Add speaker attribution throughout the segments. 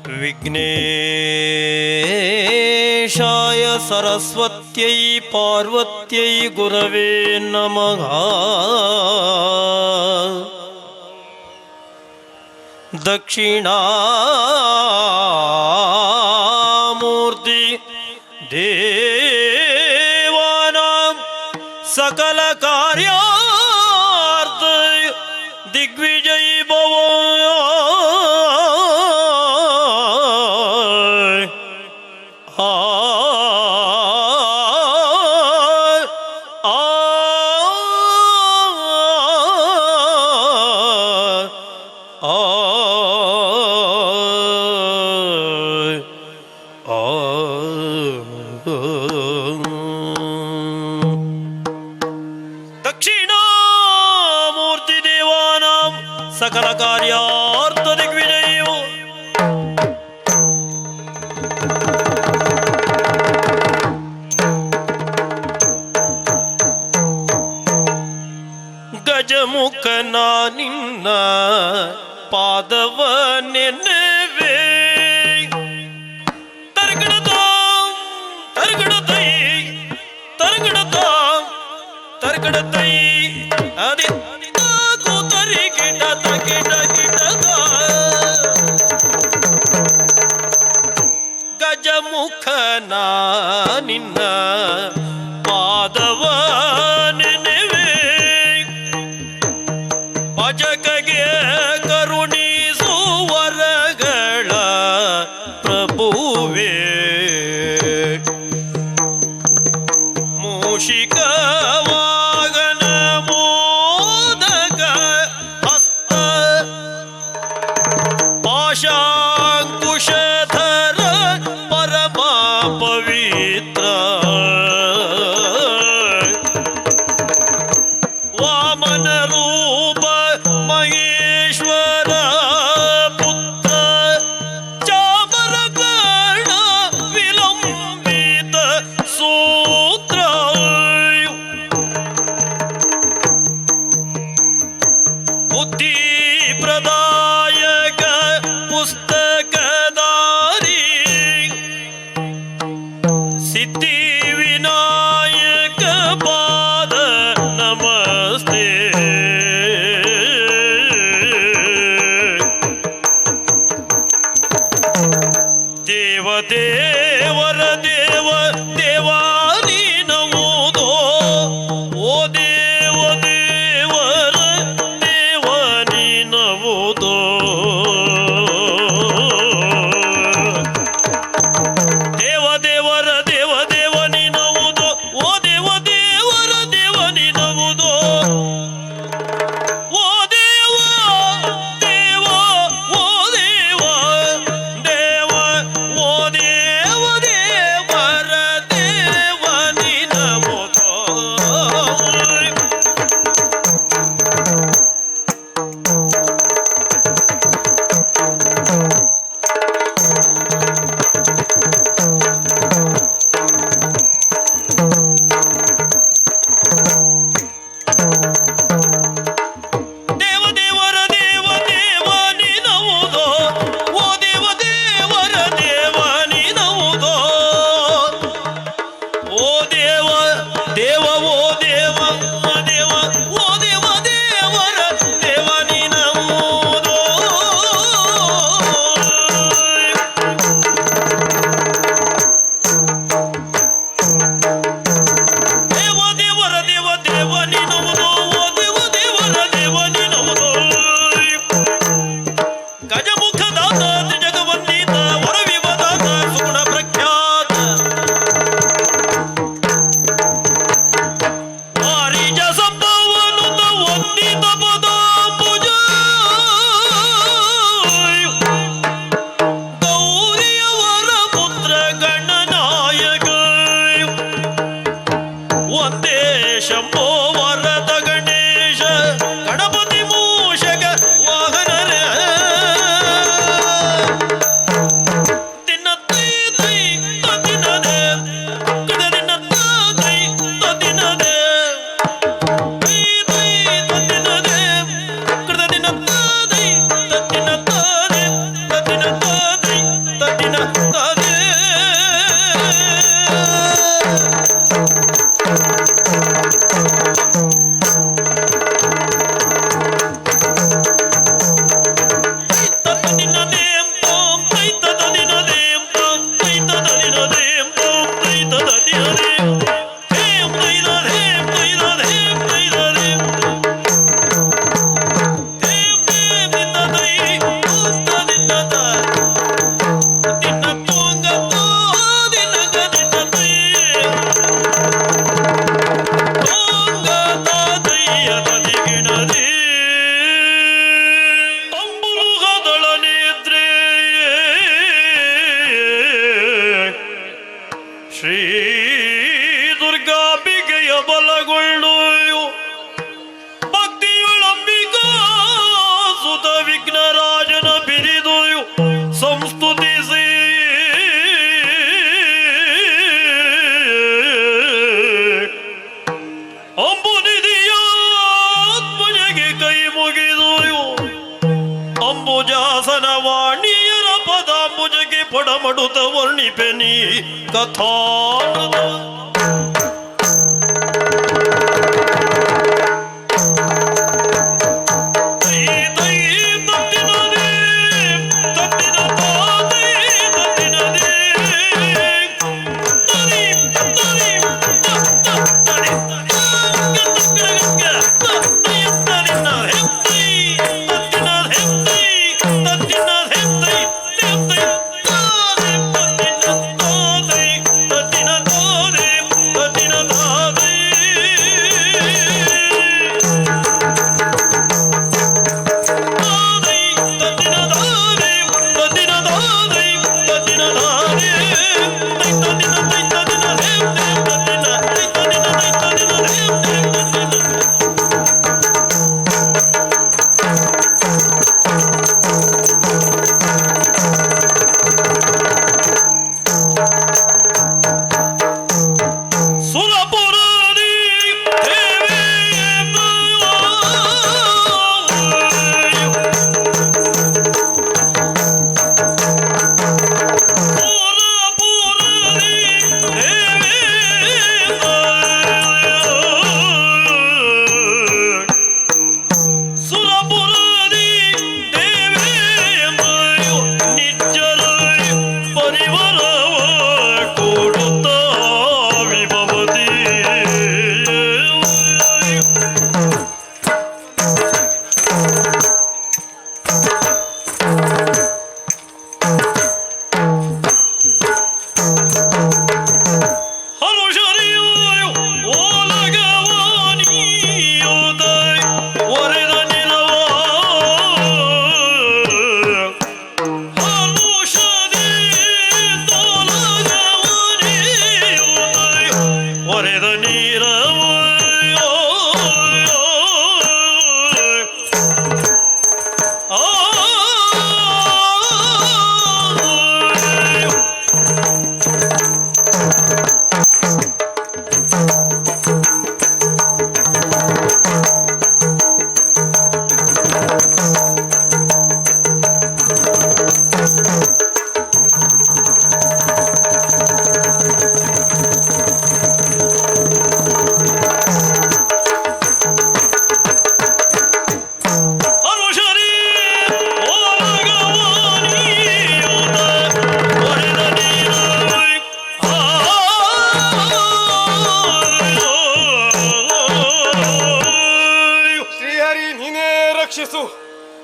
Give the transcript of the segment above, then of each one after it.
Speaker 1: ವಿಘ್ನೇಶಾಯ ಸರಸ್ವತ್ಯೈ ಪಾರ್ವತ್ಯೈ ಗುರವೇ ನಮಃ. ದಕ್ಷಿಣಾಮೂರ್ತಿ ದೇವಾನಾಂ ಸಕಲ ಕಾರ್ಯಾರ್ಥ ದಿಗ್ವಿಜಯ ಭವ. ದಕ್ಷಿಣಾಮೂರ್ತಿ ದೇವಾನಾಂ ಸಕಲ ಕಾರ್ಯಾರ್ಥ ದಿಗ್ವಿಜಯೋ. ಗಜಮುಖನ ನಿನ್ನ ಪಾದವ ನೆನವೇ. ತರ್ಗಡತಾಂ ತರ್ಗಡತೈ ತರ್ಗಡತಾಂ ತರ್ಗಡತೈ ಅದಿ ಕೂತರಿ ಗಿಡತ ಗಿಡ ಗಿಡದ. ಗಜಮುಖನ ನಿನ್ನ ಪಾದವ ನೆನವೇ. ಭಜಕಗೆ ಕರುಣಿಸುವರಗಳ ಪ್ರಭುವೇ. ಮೂಷಿಕ ವಾಗನ ಮೋದಕ ಹಸ್ತ ಪಾಶಾಂಕುಶಧರ ಪರಮ ಪವಿತ್ರ. ವಾಮನ ರೂಪ ಮಹೇಶ್ವರ ಪುತ್ರ ಚಾಮರಕರ್ಣ ವಿಲಂಬಿತ ಸೂತ್ರ. ಬುದ್ಧಿ ಪ್ರದಾಯಕ ಪುಸ್ತಕದಾರಿ ಸಿದ್ಧಿ ವಿನಾಯಕ ಪಾದ ನಮಸ್ತೆ. ದೇವ ದೇವರ ದೇವ ದೇವಾನಿ ನಮೋದೋ. ಓ ದೇವ ದೇವರ ದೇವಾನಿ ನಮೋದೋ. ದೇವ ದೇವರ ದೇವ ದೇವನಿ ನಮೋದೋ. ಓ ದೇವ ದೇವರ ದೇವನಿ ನಮೋದೋ. ಓ ದೇವ ದೇವ ಓ ದೇವ ದೇವ ಓ ದೇವ ದೇವರ ರಾಣಿಯರ ಪದಾಂಬುಜಕ್ಕೆ ಪಡಮಡುತ್ತ ವರ್ಣಿಪೆನಿ ಕಥಾಮೃತ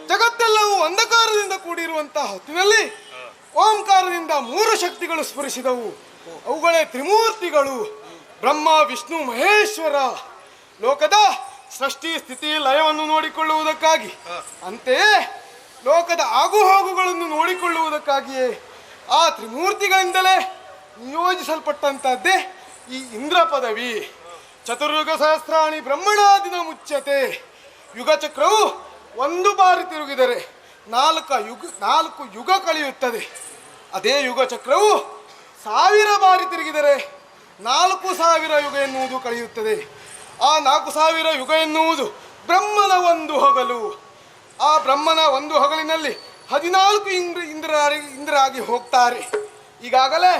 Speaker 2: ಜಗತ್ತೆಲ್ಲವೂ ಅಂಧಕಾರದಿಂದ ಕೂಡಿರುವಂತಹ ಹೊತ್ತಿನಲ್ಲಿ ಓಂಕಾರದಿಂದ ಮೂರು ಶಕ್ತಿಗಳು ಸ್ಫುರಿಸಿದವು. ಅವುಗಳೇ ತ್ರಿಮೂರ್ತಿಗಳು, ಬ್ರಹ್ಮ ವಿಷ್ಣು ಮಹೇಶ್ವರ. ಲೋಕದ ಸೃಷ್ಟಿ ಸ್ಥಿತಿ ಲಯವನ್ನು ನೋಡಿಕೊಳ್ಳುವುದಕ್ಕಾಗಿ, ಅಂತೆಯೇ ಲೋಕದ ಆಗುಹೋಗುಗಳನ್ನು ನೋಡಿಕೊಳ್ಳುವುದಕ್ಕಾಗಿಯೇ ಆ ತ್ರಿಮೂರ್ತಿಗಳಿಂದಲೇ ನಿಯೋಜಿಸಲ್ಪಟ್ಟಂತಹದ್ದೇ ಈ ಇಂದ್ರ ಪದವಿ. ಚತುರ್ಯುಗ ಸಹಸ್ರಾಣಿ ಬ್ರಹ್ಮಣಾದಿನ ಮುಚ್ಚತೆ. ಯುಗ ಚಕ್ರವು ಒಂದು ಬಾರಿ ತಿರುಗಿದರೆ ನಾಲ್ಕು ಯುಗ ಕಳೆಯುತ್ತದೆ. ಅದೇ ಯುಗ ಚಕ್ರವು 1000 ಬಾರಿ ತಿರುಗಿದರೆ 4000 ಯುಗ ಎನ್ನುವುದು ಕಳೆಯುತ್ತದೆ. ಆ 4000 ಯುಗ ಎನ್ನುವುದು ಬ್ರಹ್ಮನ ಒಂದು ಹಗಲು. ಆ ಬ್ರಹ್ಮನ ಒಂದು ಹಗಲಿನಲ್ಲಿ 14 ಇಂದ್ರರಾಗಿ ಹೋಗ್ತಾರೆ. ಈಗಾಗಲೇ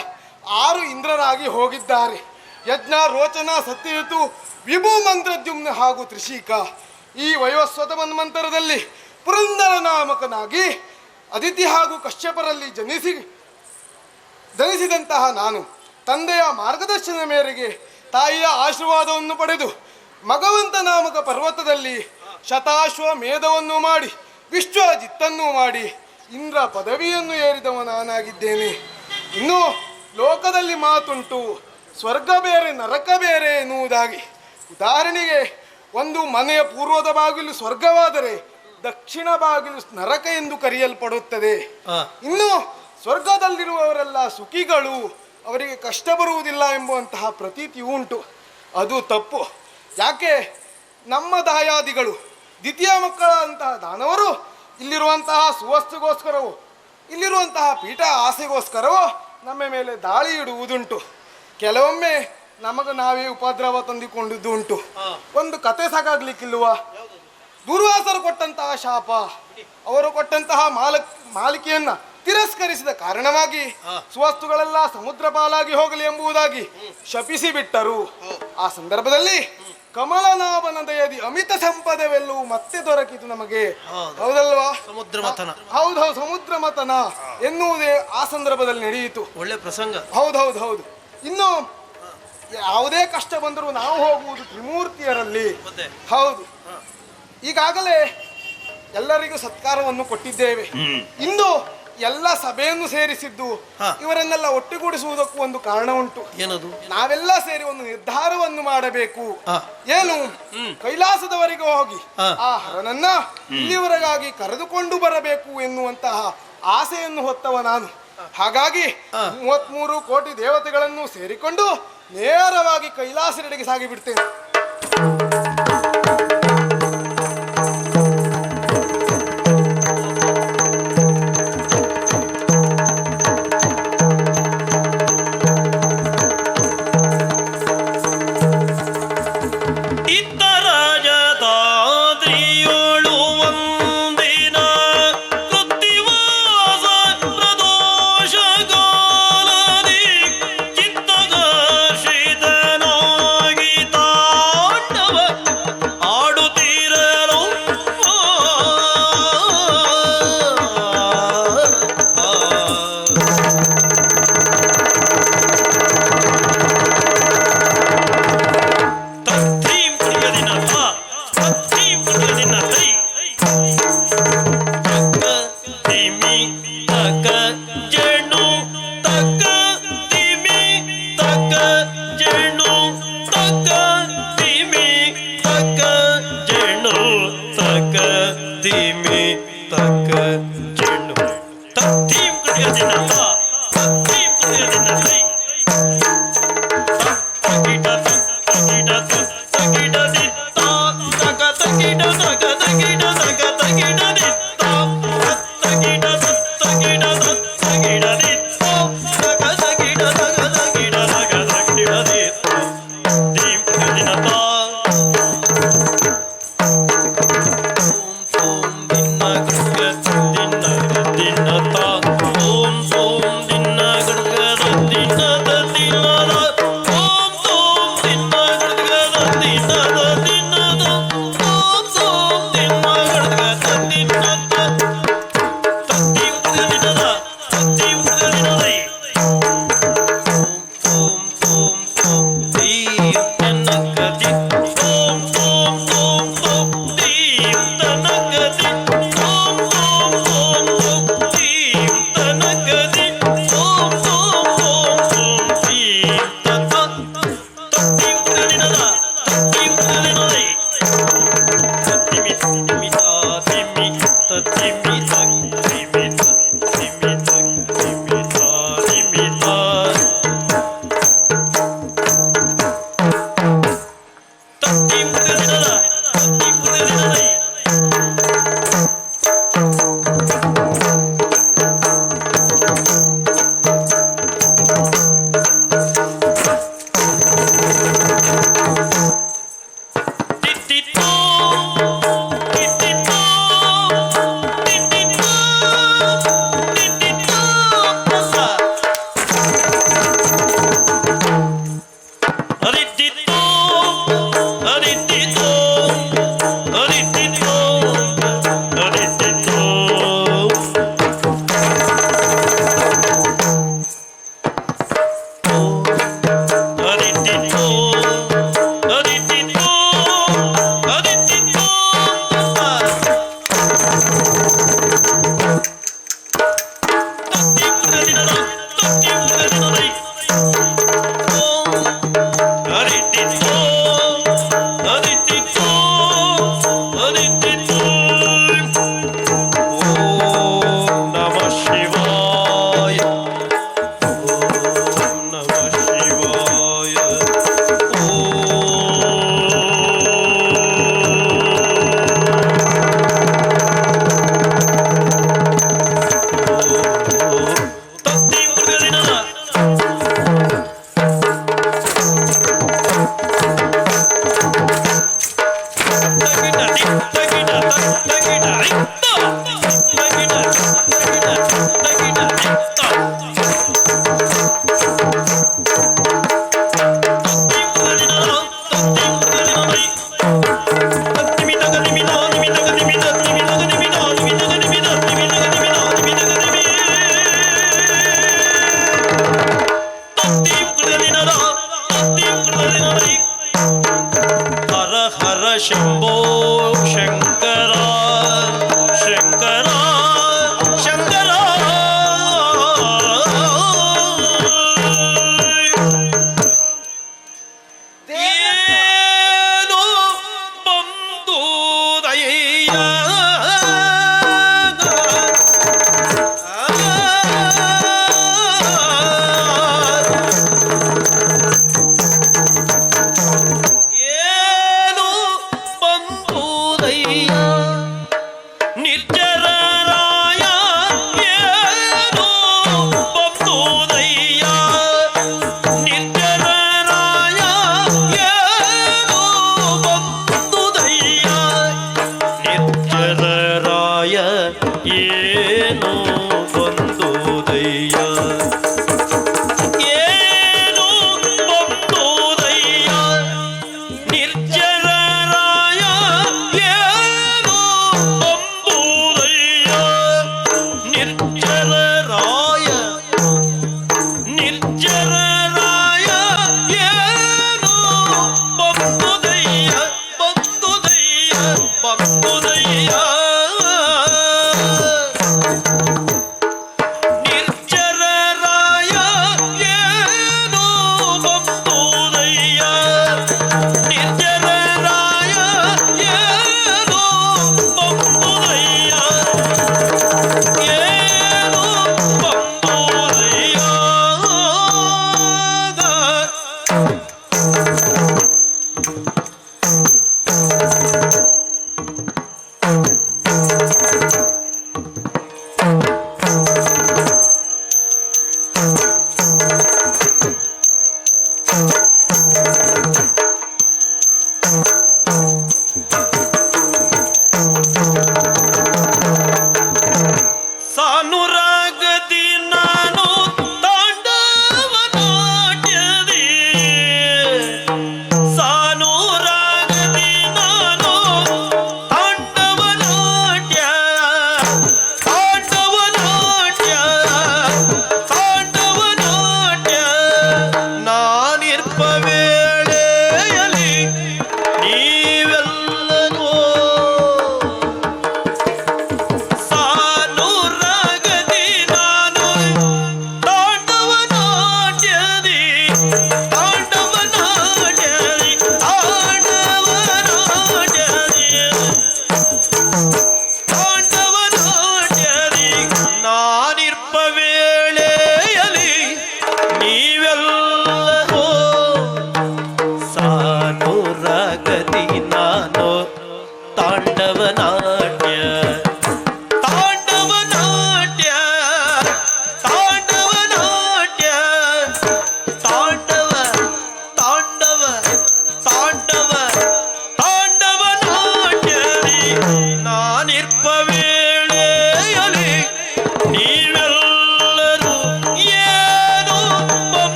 Speaker 2: 6 ಇಂದ್ರರಾಗಿ ಹೋಗಿದ್ದಾರೆ. ಯಜ್ಞ, ರೋಚನ, ಸತ್ಯಯುತು, ವಿಭು, ಮಂತ್ರದ್ಯುಮ್ನ ಹಾಗೂ ತ್ರಿಶೀಕ. ಈ ವೈವಸ್ವತ ಮನ್ವಂತರದಲ್ಲಿ ಪುರಂದರ ನಾಮಕನಾಗಿ ಅದಿತಿ ಹಾಗೂ ಕಶ್ಯಪರಲ್ಲಿ ಜನಿಸಿದಂತಹ ನಾನು ತಂದೆಯ ಮಾರ್ಗದರ್ಶನ ಮೇರೆಗೆ ತಾಯಿಯ ಆಶೀರ್ವಾದವನ್ನು ಪಡೆದು ಮಗವಂತ ನಾಮಕ ಪರ್ವತದಲ್ಲಿ ಶತಾಶ್ವಮೇಧವನ್ನು ಮಾಡಿ ವಿಶ್ವಜಿತ್ತನ್ನು ಮಾಡಿ ಇಂದ್ರ ಪದವಿಯನ್ನು ಏರಿದವ ನಾನಾಗಿದ್ದೇನೆ. ಇನ್ನು ಲೋಕದಲ್ಲಿ ಮಾತುಂಟು, ಸ್ವರ್ಗ ಬೇರೆ ನರಕ ಬೇರೆ ಎನ್ನುವುದಾಗಿ. ಉದಾಹರಣೆಗೆ, ಒಂದು ಮನೆಯ ಪೂರ್ವದ ಬಾಗಿಲು ಸ್ವರ್ಗವಾದರೆ ದಕ್ಷಿಣ ಬಾಗಿಲು ನರಕ ಎಂದು ಕರೆಯಲ್ಪಡುತ್ತದೆ. ಇನ್ನು ಸ್ವರ್ಗದಲ್ಲಿರುವವರೆಲ್ಲ ಸುಖಿಗಳು, ಅವರಿಗೆ ಕಷ್ಟ ಬರುವುದಿಲ್ಲ ಎಂಬುವಂತಹ ಪ್ರತೀತಿ ಉಂಟು. ಅದು ತಪ್ಪು. ಯಾಕೆ? ನಮ್ಮ ದಾಯಾದಿಗಳು, ದ್ವಿತೀಯ ಮಕ್ಕಳಂತಹ ದಾನವರು ಇಲ್ಲಿರುವಂತಹ ಸುವಸ್ತುಗೋಸ್ಕರವೋ ಇಲ್ಲಿರುವಂತಹ ಪೀಠ ಆಸೆಗೋಸ್ಕರವೋ ನಮ್ಮ ಮೇಲೆ ದಾಳಿ ಇಡುವುದುಂಟು. ಕೆಲವೊಮ್ಮೆ ನಮಗೆ ನಾವೇ ಉಪದ್ರವ ತಂದುಕೊಂಡದ್ದು ಉಂಟು. ಒಂದು ಕತೆ ಸಾಕಾಗ್ಲಿಕ್ಕಿಲ್ವಾ? ದುರ್ವಾಸರು ಕೊಟ್ಟಂತಹ ಶಾಪ, ಅವರು ಕೊಟ್ಟಂತಹ ಮಾಲಿಕೆಯನ್ನ ತಿರಸ್ಕರಿಸಿದ ಕಾರಣವಾಗಿ ಸುವಸ್ತುಗಳೆಲ್ಲ ಸಮುದ್ರ ಪಾಲಾಗಿ ಹೋಗಲಿ ಎಂಬುದಾಗಿ ಶಪಿಸಿ ಬಿಟ್ಟರು. ಆ ಸಂದರ್ಭದಲ್ಲಿ ಕಮಲನಾಭನ ದಯದಿ ಅಮಿತ ಸಂಪದವೆಲ್ಲವೂ ಮತ್ತೆ ದೊರಕಿತು ನಮಗೆ. ಹೌದಲ್ವಾ?
Speaker 1: ಸಮುದ್ರ ಮಥನ.
Speaker 2: ಹೌದೌದು, ಸಮುದ್ರ ಮಥನ ಎನ್ನುವುದೇ ಆ ಸಂದರ್ಭದಲ್ಲಿ ನಡೆಯಿತು.
Speaker 1: ಒಳ್ಳೆ ಪ್ರಸಂಗ.
Speaker 2: ಹೌದೌದು ಹೌದು. ಇನ್ನು ಯಾವುದೇ ಕಷ್ಟ ಬಂದರೂ ನಾವು ಹೋಗುವುದು ತ್ರಿಮೂರ್ತಿಯರಲ್ಲಿ. ಹೌದು, ಈಗಾಗಲೇ ಎಲ್ಲರಿಗೂ ಸತ್ಕಾರವನ್ನು ಕೊಟ್ಟಿದ್ದೇವೆ. ಇಂದು ಎಲ್ಲ ಸಭೆಯನ್ನು ಸೇರಿಸಿದ್ದು ಇವರನ್ನೆಲ್ಲ ಒಟ್ಟುಗೂಡಿಸುವುದಕ್ಕೂ ಒಂದು ಕಾರಣ ಉಂಟು.
Speaker 1: ಏನದು?
Speaker 2: ನಾವೆಲ್ಲ ಸೇರಿ ಒಂದು ನಿರ್ಧಾರವನ್ನು ಮಾಡಬೇಕು. ಏನು? ಕೈಲಾಸದವರೆಗೆ ಹೋಗಿ ಆ ಹರನನ್ನ ಇಲ್ಲಿವರೆಗಾಗಿ ಕರೆದುಕೊಂಡು ಬರಬೇಕು ಎನ್ನುವಂತಹ ಆಸೆಯನ್ನು ಹೊತ್ತವ ನಾನು. ಹಾಗಾಗಿ 33 ಕೋಟಿ ದೇವತೆಗಳನ್ನು ಸೇರಿಕೊಂಡು ನೇರವಾಗಿ ಕೈಲಾಸದೆಡೆಗೆ ಸಾಗಿಬಿಡ್ತೇನೆ.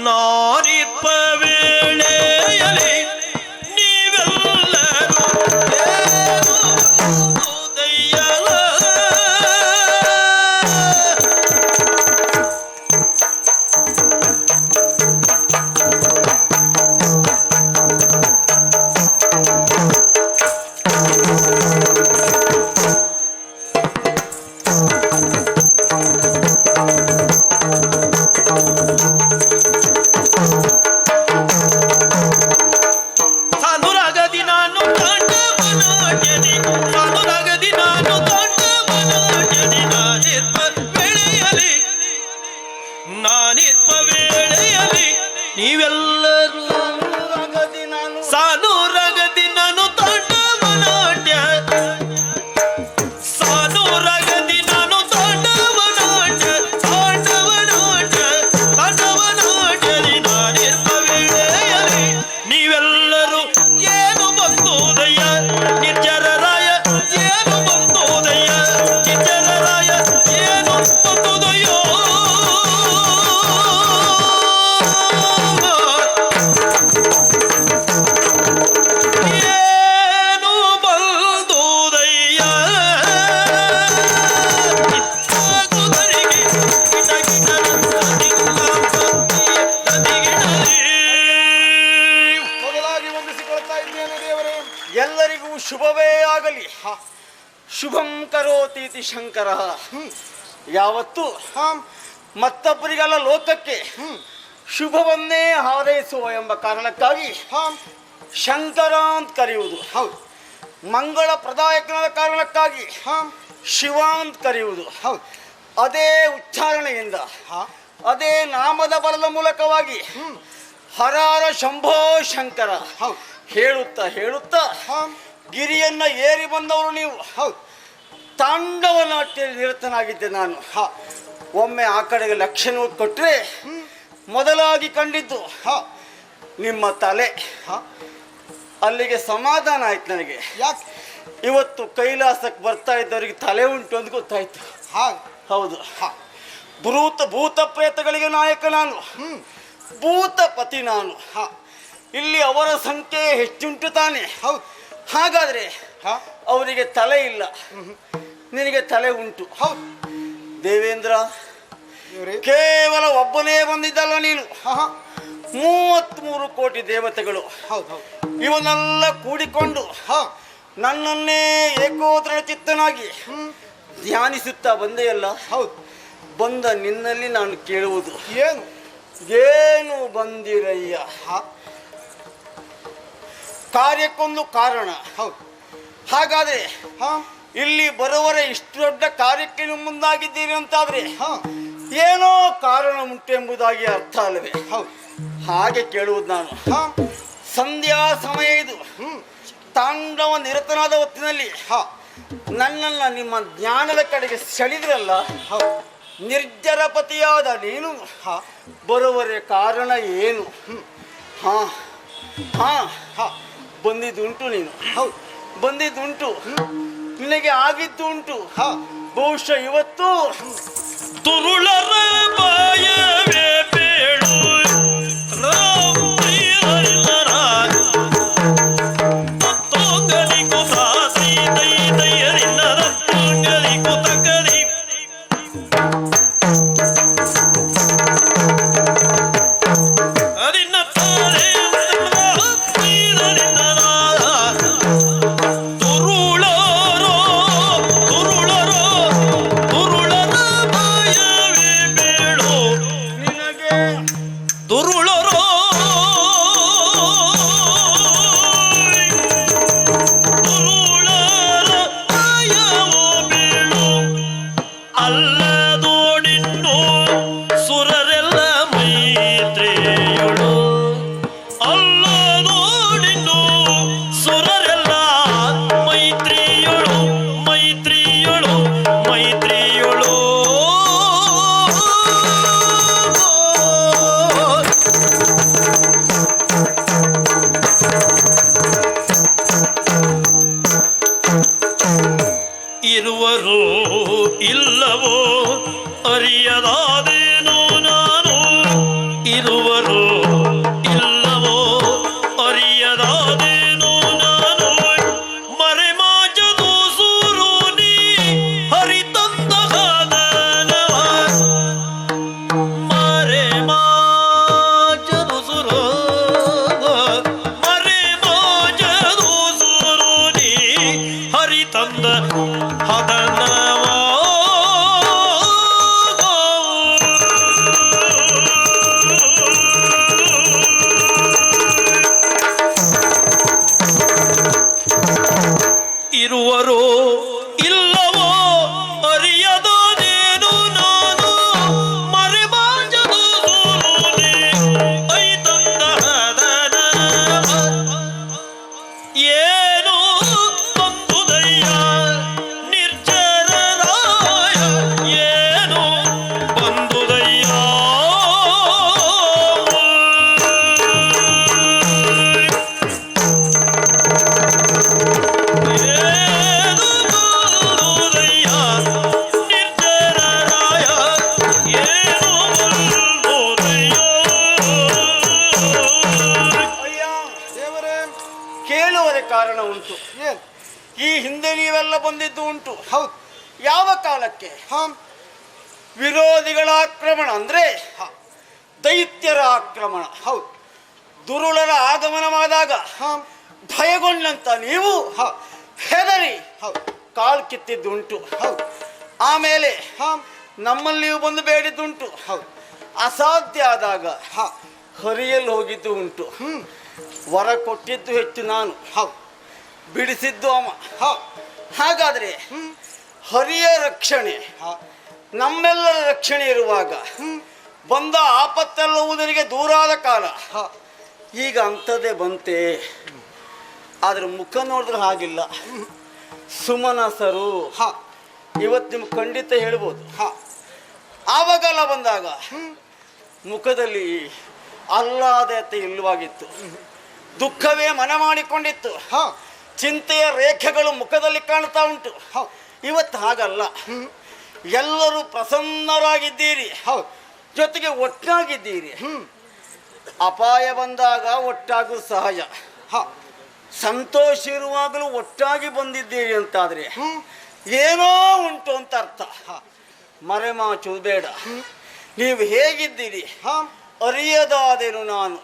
Speaker 1: ನಾರಿಪ್ಪ ವೇಳೆಯಲಿ ನೀವೆಲ್ಲರೂ ದಯ್ಯಲ ನಾನಿರ್ಪ ವೇಳೆಯಲಿ ನೀವೆಲ್ಲರೂ ಸಾನೂರಗದಿ ನಾನು ತಾಂಡವನಾಟ್ಯ ಸಾನೂರಗದಿ ನಾನು ತಾಂಡವನಾಟ್ಯ ತಾಂಡವನಾಟ್ಯ ತಾಂಡವನಾಟ್ಯಲಿ ನಾನಿರ್ಪ ವೇಳೆಯಲಿ ನೀವೆಲ್ಲರೂ ಏನು ಬಂದುದಯ್ಯ ನಿರ್ಜರರಾಯ ಏನು ಬಂದುದಯ್ಯ ನಿರ್ಜರರಾಯ ಏನು ಬಂದುದಯ್ಯೋ
Speaker 3: ಎಲ್ಲರಿಗೂ ಶುಭವೇ ಆಗಲಿ. ಶುಭಂ ಕರೋತೀತಿ ಶಂಕರ. ಯಾವತ್ತು ಮತ್ತೊಬ್ಬರಿಗೆಲ್ಲ ಲೋಕಕ್ಕೆ ಶುಭವನ್ನೇ ಹಾರೈಸುವ ಎಂಬ ಕಾರಣಕ್ಕಾಗಿ ಶಂಕರ ಅಂತ ಕರೆಯುವುದು. ಮಂಗಳ ಪ್ರದಾಯಕನ ಕಾರಣಕ್ಕಾಗಿ ಶಿವ ಅಂತ ಕರೆಯುವುದು. ಅದೇ ಉಚ್ಚಾರಣೆಯಿಂದ ಅದೇ ನಾಮದ ಬಲದ ಮೂಲಕವಾಗಿ ಹರಹರ ಶಂಭೋ ಶಂಕರ ಹೇಳುತ್ತಾ ಹೇಳುತ್ತಾ ಗಿರಿಯನ್ನ ಏರಿ ಬಂದವರು ನೀವು. ತಾಂಡವ ನಾಟ್ಯದಲ್ಲಿ ನಿರತನಾಗಿದ್ದೆ ನಾನು. ಒಮ್ಮೆ ಆ ಕಡೆಗೆ ಲಕ್ಷ್ಯ ಕೊಟ್ಟರೆ ಮೊದಲಾಗಿ ಕಂಡಿದ್ದು ನಿಮ್ಮ ತಲೆ. ಅಲ್ಲಿಗೆ ಸಮಾಧಾನ ಆಯ್ತು ನನಗೆ.
Speaker 2: ಯಾಕೆ?
Speaker 3: ಇವತ್ತು ಕೈಲಾಸಕ್ಕೆ ಬರ್ತಾ ಇದ್ದವರಿಗೆ ತಲೆ ಉಂಟು ಅಂತ ಗೊತ್ತಾಯ್ತು. ಹೌದು, ಭೂತ ಪ್ರೇತಗಳಿಗೆ ನಾಯಕ ನಾನು, ಭೂತಪತಿ ನಾನು. ಇಲ್ಲಿ ಅವರ ಸಂಖ್ಯೆ ಹೆಚ್ಚುಂಟು ತಾನೆ. ಹಾಗಾದ್ರೆ ಅವರಿಗೆ ತಲೆ ಇಲ್ಲ, ನಿನಗೆ ತಲೆ ಉಂಟು. ದೇವೇಂದ್ರ, ಕೇವಲ ಒಬ್ಬನೇ ಬಂದಿದ್ದಲ್ಲ ನೀನು. 33 ಕೋಟಿ ದೇವತೆಗಳು ಇವನ್ನೆಲ್ಲ ಕೂಡಿಕೊಂಡು ನನ್ನನ್ನೇ ಏಕೋದ್ರ ಚಿತ್ತನಾಗಿ ಧ್ಯಾನಿಸುತ್ತಾ ಬಂದೆಯಲ್ಲ. ಬಂದ ನಿನ್ನಲ್ಲಿ ನಾನು ಕೇಳುವುದು ಏನು ಬಂದಿರಯ್ಯ? ಕಾರ್ಯಕ್ಕೊಂದು ಕಾರಣ. ಹಾಗಾದ್ರೆ ಇಲ್ಲಿ ಬರುವರೆ ಇಷ್ಟು ದೊಡ್ಡ ಕಾರ್ಯಕ್ಕೆ ನೀವು ಮುಂದಾಗಿದ್ದೀರಿ ಅಂತಾದ್ರೆ ಏನೋ ಕಾರಣ ಉಂಟೆಂಬುದಾಗಿ ಅರ್ಥ ಅಲ್ಲವೇ? ಹಾಗೆ ಕೇಳುವುದು ನಾನು. ಸಂಧ್ಯಾ ಸಮಯ ಇದು. ತಾಂಡವ ನಿರತನಾದ ಹೊತ್ತಿನಲ್ಲಿ ನನ್ನನ್ನ ನಿಮ್ಮ ಜ್ಞಾನದ ಕಡೆಗೆ ಸೆಳೆದ್ರಲ್ಲ. ನಿರ್ಜರಪತಿಯಾದ ನೀನು ಬರುವರೆ ಕಾರಣ ಏನು? ಬಂದಿದ್ದುಂಟು ನೀನು, ಬಂದಿದ್ದುಂಟು, ನಿನಗೆ ಆಗಿದ್ದು ಉಂಟು. ಬಹುಶಃ ಇವತ್ತು
Speaker 1: ತುರುಳರ ಬಾಯವೇ ಬೇಡು ಇರುವರು ಇಲ್ಲವೋ ಅರಿಯದಾದೇನೋ ನಾನು. ಇರುವರು
Speaker 3: ಹೇಳುವುದುಂಟು.
Speaker 2: ಏನ್?
Speaker 3: ಈ ಹಿಂದೆ ನೀವೆಲ್ಲ ಬಂದಿದ್ದು ಉಂಟು.
Speaker 2: ಹೌದು.
Speaker 3: ಯಾವ ಕಾಲಕ್ಕೆ?
Speaker 2: ಹಾ
Speaker 3: ವಿರೋಧಿಗಳ ಆಕ್ರಮಣ ಅಂದ್ರೆ ದೈತ್ಯರ ಆಕ್ರಮಣ.
Speaker 2: ಹೌದು.
Speaker 3: ದುರುಳರ ಆಗಮನವಾದಾಗ
Speaker 2: ಹಾ
Speaker 3: ಭಯಗೊಂಡಂತ ನೀವು
Speaker 2: ಹಾ
Speaker 3: ಹೆದರಿ
Speaker 2: ಹೌದು.
Speaker 3: ಕಾಲ್ ಕಿತ್ತಿದ್ದುಂಟು.
Speaker 2: ಹೌದು.
Speaker 3: ಆಮೇಲೆ
Speaker 2: ಹಾ
Speaker 3: ನಮ್ಮಲ್ಲಿ ನೀವು ಬಂದು ಬೇಡಿದ್ದುಂಟು.
Speaker 2: ಹೌದು.
Speaker 3: ಅಸಾಧ್ಯ ಆದಾಗ
Speaker 2: ಹಾ
Speaker 3: ಹರಿಯಲ್ಲಿ ಹೋಗಿದ್ದು ಉಂಟು. ವರ ಕೊಟ್ಟಿದ್ದು ಹೆಚ್ಚು ನಾನು,
Speaker 2: ಹೌದು.
Speaker 3: ಬಿಡಿಸಿದ್ದು ಅವ.
Speaker 2: ಹಾ
Speaker 3: ಹಾಗಾದ್ರೆ ಹರಿಯ ರಕ್ಷಣೆ,
Speaker 2: ಹಾ
Speaker 3: ನಮ್ಮೆಲ್ಲರ ರಕ್ಷಣೆ ಇರುವಾಗ ಬಂದ ಆಪತ್ತೆಲ್ಲವುದರಿಗೆ ದೂರಾದ ಕಾಲ.
Speaker 2: ಹಾ
Speaker 3: ಈಗ ಅಂಥದ್ದೇ ಬಂತೆ. ಆದ್ರೆ ಮುಖ ನೋಡಿದ್ರೆ ಹಾಗಿಲ್ಲ. ಸುಮನಸರು.
Speaker 2: ಹಾ
Speaker 3: ಇವತ್ತು ನಿಮ್ಗೆ ಖಂಡಿತ ಹೇಳ್ಬೋದು.
Speaker 2: ಹಾ
Speaker 3: ಆವಾಗೆಲ್ಲ ಬಂದಾಗ ಮುಖದಲ್ಲಿ ಆಹ್ಲಾದತೆ ಇಲ್ಲವಾಗಿತ್ತು. ದುಃಖವೇ ಮನೆ ಮಾಡಿಕೊಂಡಿತ್ತು.
Speaker 2: ಹಾ
Speaker 3: ಚಿಂತೆಯ ರೇಖೆಗಳು ಮುಖದಲ್ಲಿ ಕಾಣ್ತಾ ಉಂಟು.
Speaker 2: ಹಾ
Speaker 3: ಇವತ್ತು ಹಾಗಲ್ಲ. ಎಲ್ಲರೂ ಪ್ರಸನ್ನರಾಗಿದ್ದೀರಿ,
Speaker 2: ಹೌದು.
Speaker 3: ಜೊತೆಗೆ ಒಟ್ಟಾಗಿದ್ದೀರಿ. ಅಪಾಯ ಬಂದಾಗ ಒಟ್ಟಾಗುವುದು ಸಹಜ.
Speaker 2: ಹಾ
Speaker 3: ಸಂತೋಷ ಇರುವಾಗಲೂ ಒಟ್ಟಾಗಿ ಬಂದಿದ್ದೀರಿ ಅಂತಾದ್ರೆ ಏನೋ ಉಂಟು ಅಂತ ಅರ್ಥ. ಮರೆಮಾಚುವುದು ಬೇಡ. ನೀವು ಹೇಗಿದ್ದೀರಿ
Speaker 2: ಹಾ
Speaker 3: ಅರಿಯದಾದೇನು ನಾನು.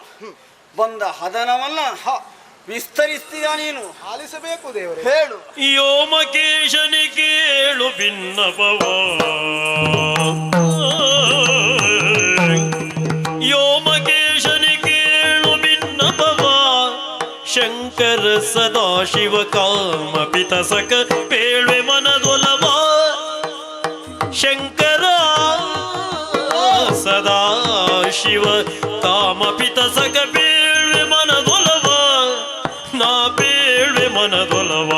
Speaker 3: ಬಂದ ಹದನವನ್ನ ವಿಸ್ತರಿಸ್ತೀರಾ ನೀನು?
Speaker 2: ಆಲಿಸಬೇಕು ದೇವರೇ.
Speaker 3: ಹೇಳು.
Speaker 1: ಯೋಮಕೇಶನಿ ಕೇಳು ಭಿನ್ನಪವ, ಯೋಮಕೇಶನಿ ಕೇಳು ಭಿನ್ನಪವ, ಶಂಕರ ಸದಾಶಿವ ಕಾಮ ಪಿತಸಕ ಪೇಳ್ವೆ ಮನದೊಲವ, ಶಂಕರ ಸದಾಶಿವ ಕಾಮ ಪಿತಸಕ ಪೇಳ್ವೆ ಮನದೊಲವ, ನಾ ಪೇಳ್ವೆ ಮನದೊಲವ.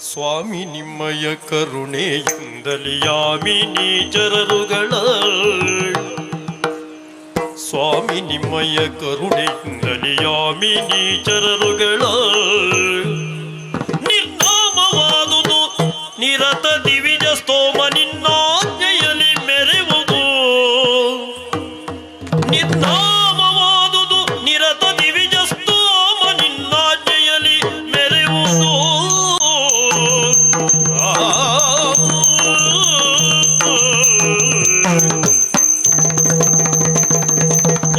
Speaker 1: ಸ್ವಾಮಿ ನಿಮ್ಮಯ ಕರುಣೆಯಿಂದಲಿ ಯಾಮಿನಿ ಚರರುಗಳ, ಸ್ವಾಮಿ ನಿಮ್ಮಯ ಕರುಣೆಯಿಂದಲಿ ಯಾಮಿನಿ ಚರರುಗಳ, ನಿರ್ನಾಮವಾದುದು ನಿರತ ದಿವಿಜ ಸ್ತೋಮ ನಿನ್ನಾಜ್ಞೆಯಲ್ಲಿ ಮೆರೆವುದು, ನಿರ್ನಾಮವಾದುದು ನಿರತ ದಿವಿಜ ಸ್ತೋಮ ನಿನ್ನಾಜ್ಞೆಯಲ್ಲಿ ಮೆರೆವುದು.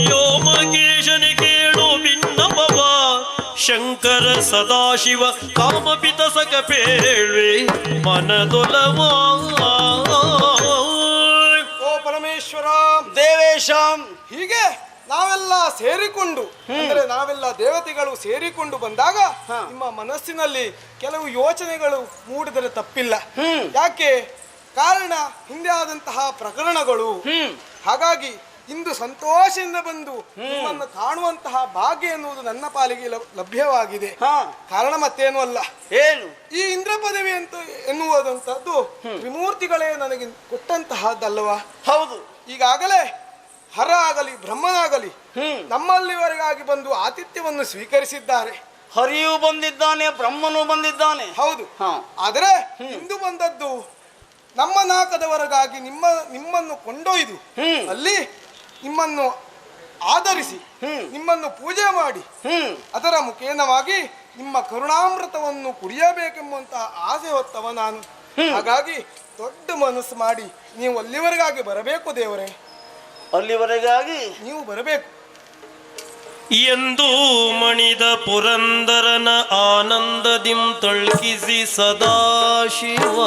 Speaker 1: ಯೋಮಕೇಶನೆ ಕೇಳು ಭಿನ್ನಪವ, ಶಂಕರ ಸದಾಶಿವ ಕಾಮಪಿತ ಸಕ ಪೇಳ್ವೆ ಮನದೊಲವ.
Speaker 2: ಓ ಪರಮೇಶ್ವರ,
Speaker 3: ದೇವೇಶ,
Speaker 2: ಹೀಗೆ ನಾವೆಲ್ಲ ಸೇರಿಕೊಂಡು ಅಂದ್ರೆ ನಾವೆಲ್ಲ ದೇವತೆಗಳು ಸೇರಿಕೊಂಡು ಬಂದಾಗ ನಿಮ್ಮ ಮನಸ್ಸಿನಲ್ಲಿ ಕೆಲವು ಯೋಚನೆಗಳು ಮೂಡಿದರೆ ತಪ್ಪಿಲ್ಲ. ಯಾಕೆ? ಕಾರಣ ಹಿಂದೆ ಆದಂತಹ ಪ್ರಕರಣಗಳು. ಹಾಗಾಗಿ ಇಂದು ಸಂತೋಷದಿಂದ ಬಂದು ನಿಮ್ಮನ್ನು ಕಾಣುವಂತಹ ಭಾಗ್ಯ ಎನ್ನುವುದು ನನ್ನ ಪಾಲಿಗೆ ಲಭ್ಯವಾಗಿದೆ. ಕಾರಣ ಮತ್ತೇನು ಅಲ್ಲ,
Speaker 3: ಏನು?
Speaker 2: ಈ ಇಂದ್ರ ಪದವಿ ಅಂತ ಎನ್ನುವುದಂತದ್ದು ತ್ರಿಮೂರ್ತಿಗಳೇ ನನಗೆ ಕೊಟ್ಟಂತಹದ್ದಲ್ಲವಾ?
Speaker 3: ಹೌದು.
Speaker 2: ಈಗಾಗಲೇ ಹರ ಆಗಲಿ ಬ್ರಹ್ಮನಾಗಲಿ ನಮ್ಮಲ್ಲಿವರೆಗಾಗಿ ಬಂದು ಆತಿಥ್ಯವನ್ನು ಸ್ವೀಕರಿಸಿದ್ದಾರೆ.
Speaker 3: ಹರಿಯೂ ಬಂದಿದ್ದಾನೆ, ಬ್ರಹ್ಮನೂ ಬಂದಿದ್ದಾನೆ.
Speaker 2: ಹೌದು. ಆದರೆ ಇಂದು ಬಂದದ್ದು ನಮ್ಮ ನಾಕದವರೆಗಾಗಿ ನಿಮ್ಮನ್ನು ಕೊಂಡೊಯ್ದು ಅಲ್ಲಿ ನಿಮ್ಮನ್ನು ಆಧರಿಸಿ ನಿಮ್ಮನ್ನು ಪೂಜೆ ಮಾಡಿ ಅದರ ಮುಖೇನವಾಗಿ ನಿಮ್ಮ ಕರುಣಾಮೃತವನ್ನು ಕುಡಿಯಬೇಕೆಂಬಂತಹ ಆಸೆ ಹೊತ್ತವ ನಾನು. ಹಾಗಾಗಿ ದೊಡ್ಡ ಮನಸ್ಸು ಮಾಡಿ ನೀವು ಅಲ್ಲಿವರೆಗಾಗಿ ಬರಬೇಕು ದೇವರೇ.
Speaker 3: ಅಲ್ಲಿವರೆಗಾಗಿ
Speaker 2: ನೀವು ಬರಬೇಕು.
Speaker 1: ಎಂದು ಮಣಿದ ಪುರಂದರನ ಆನಂದದಿಂ ತಳ್ಕಿಸಿ ಸದಾಶಿವ,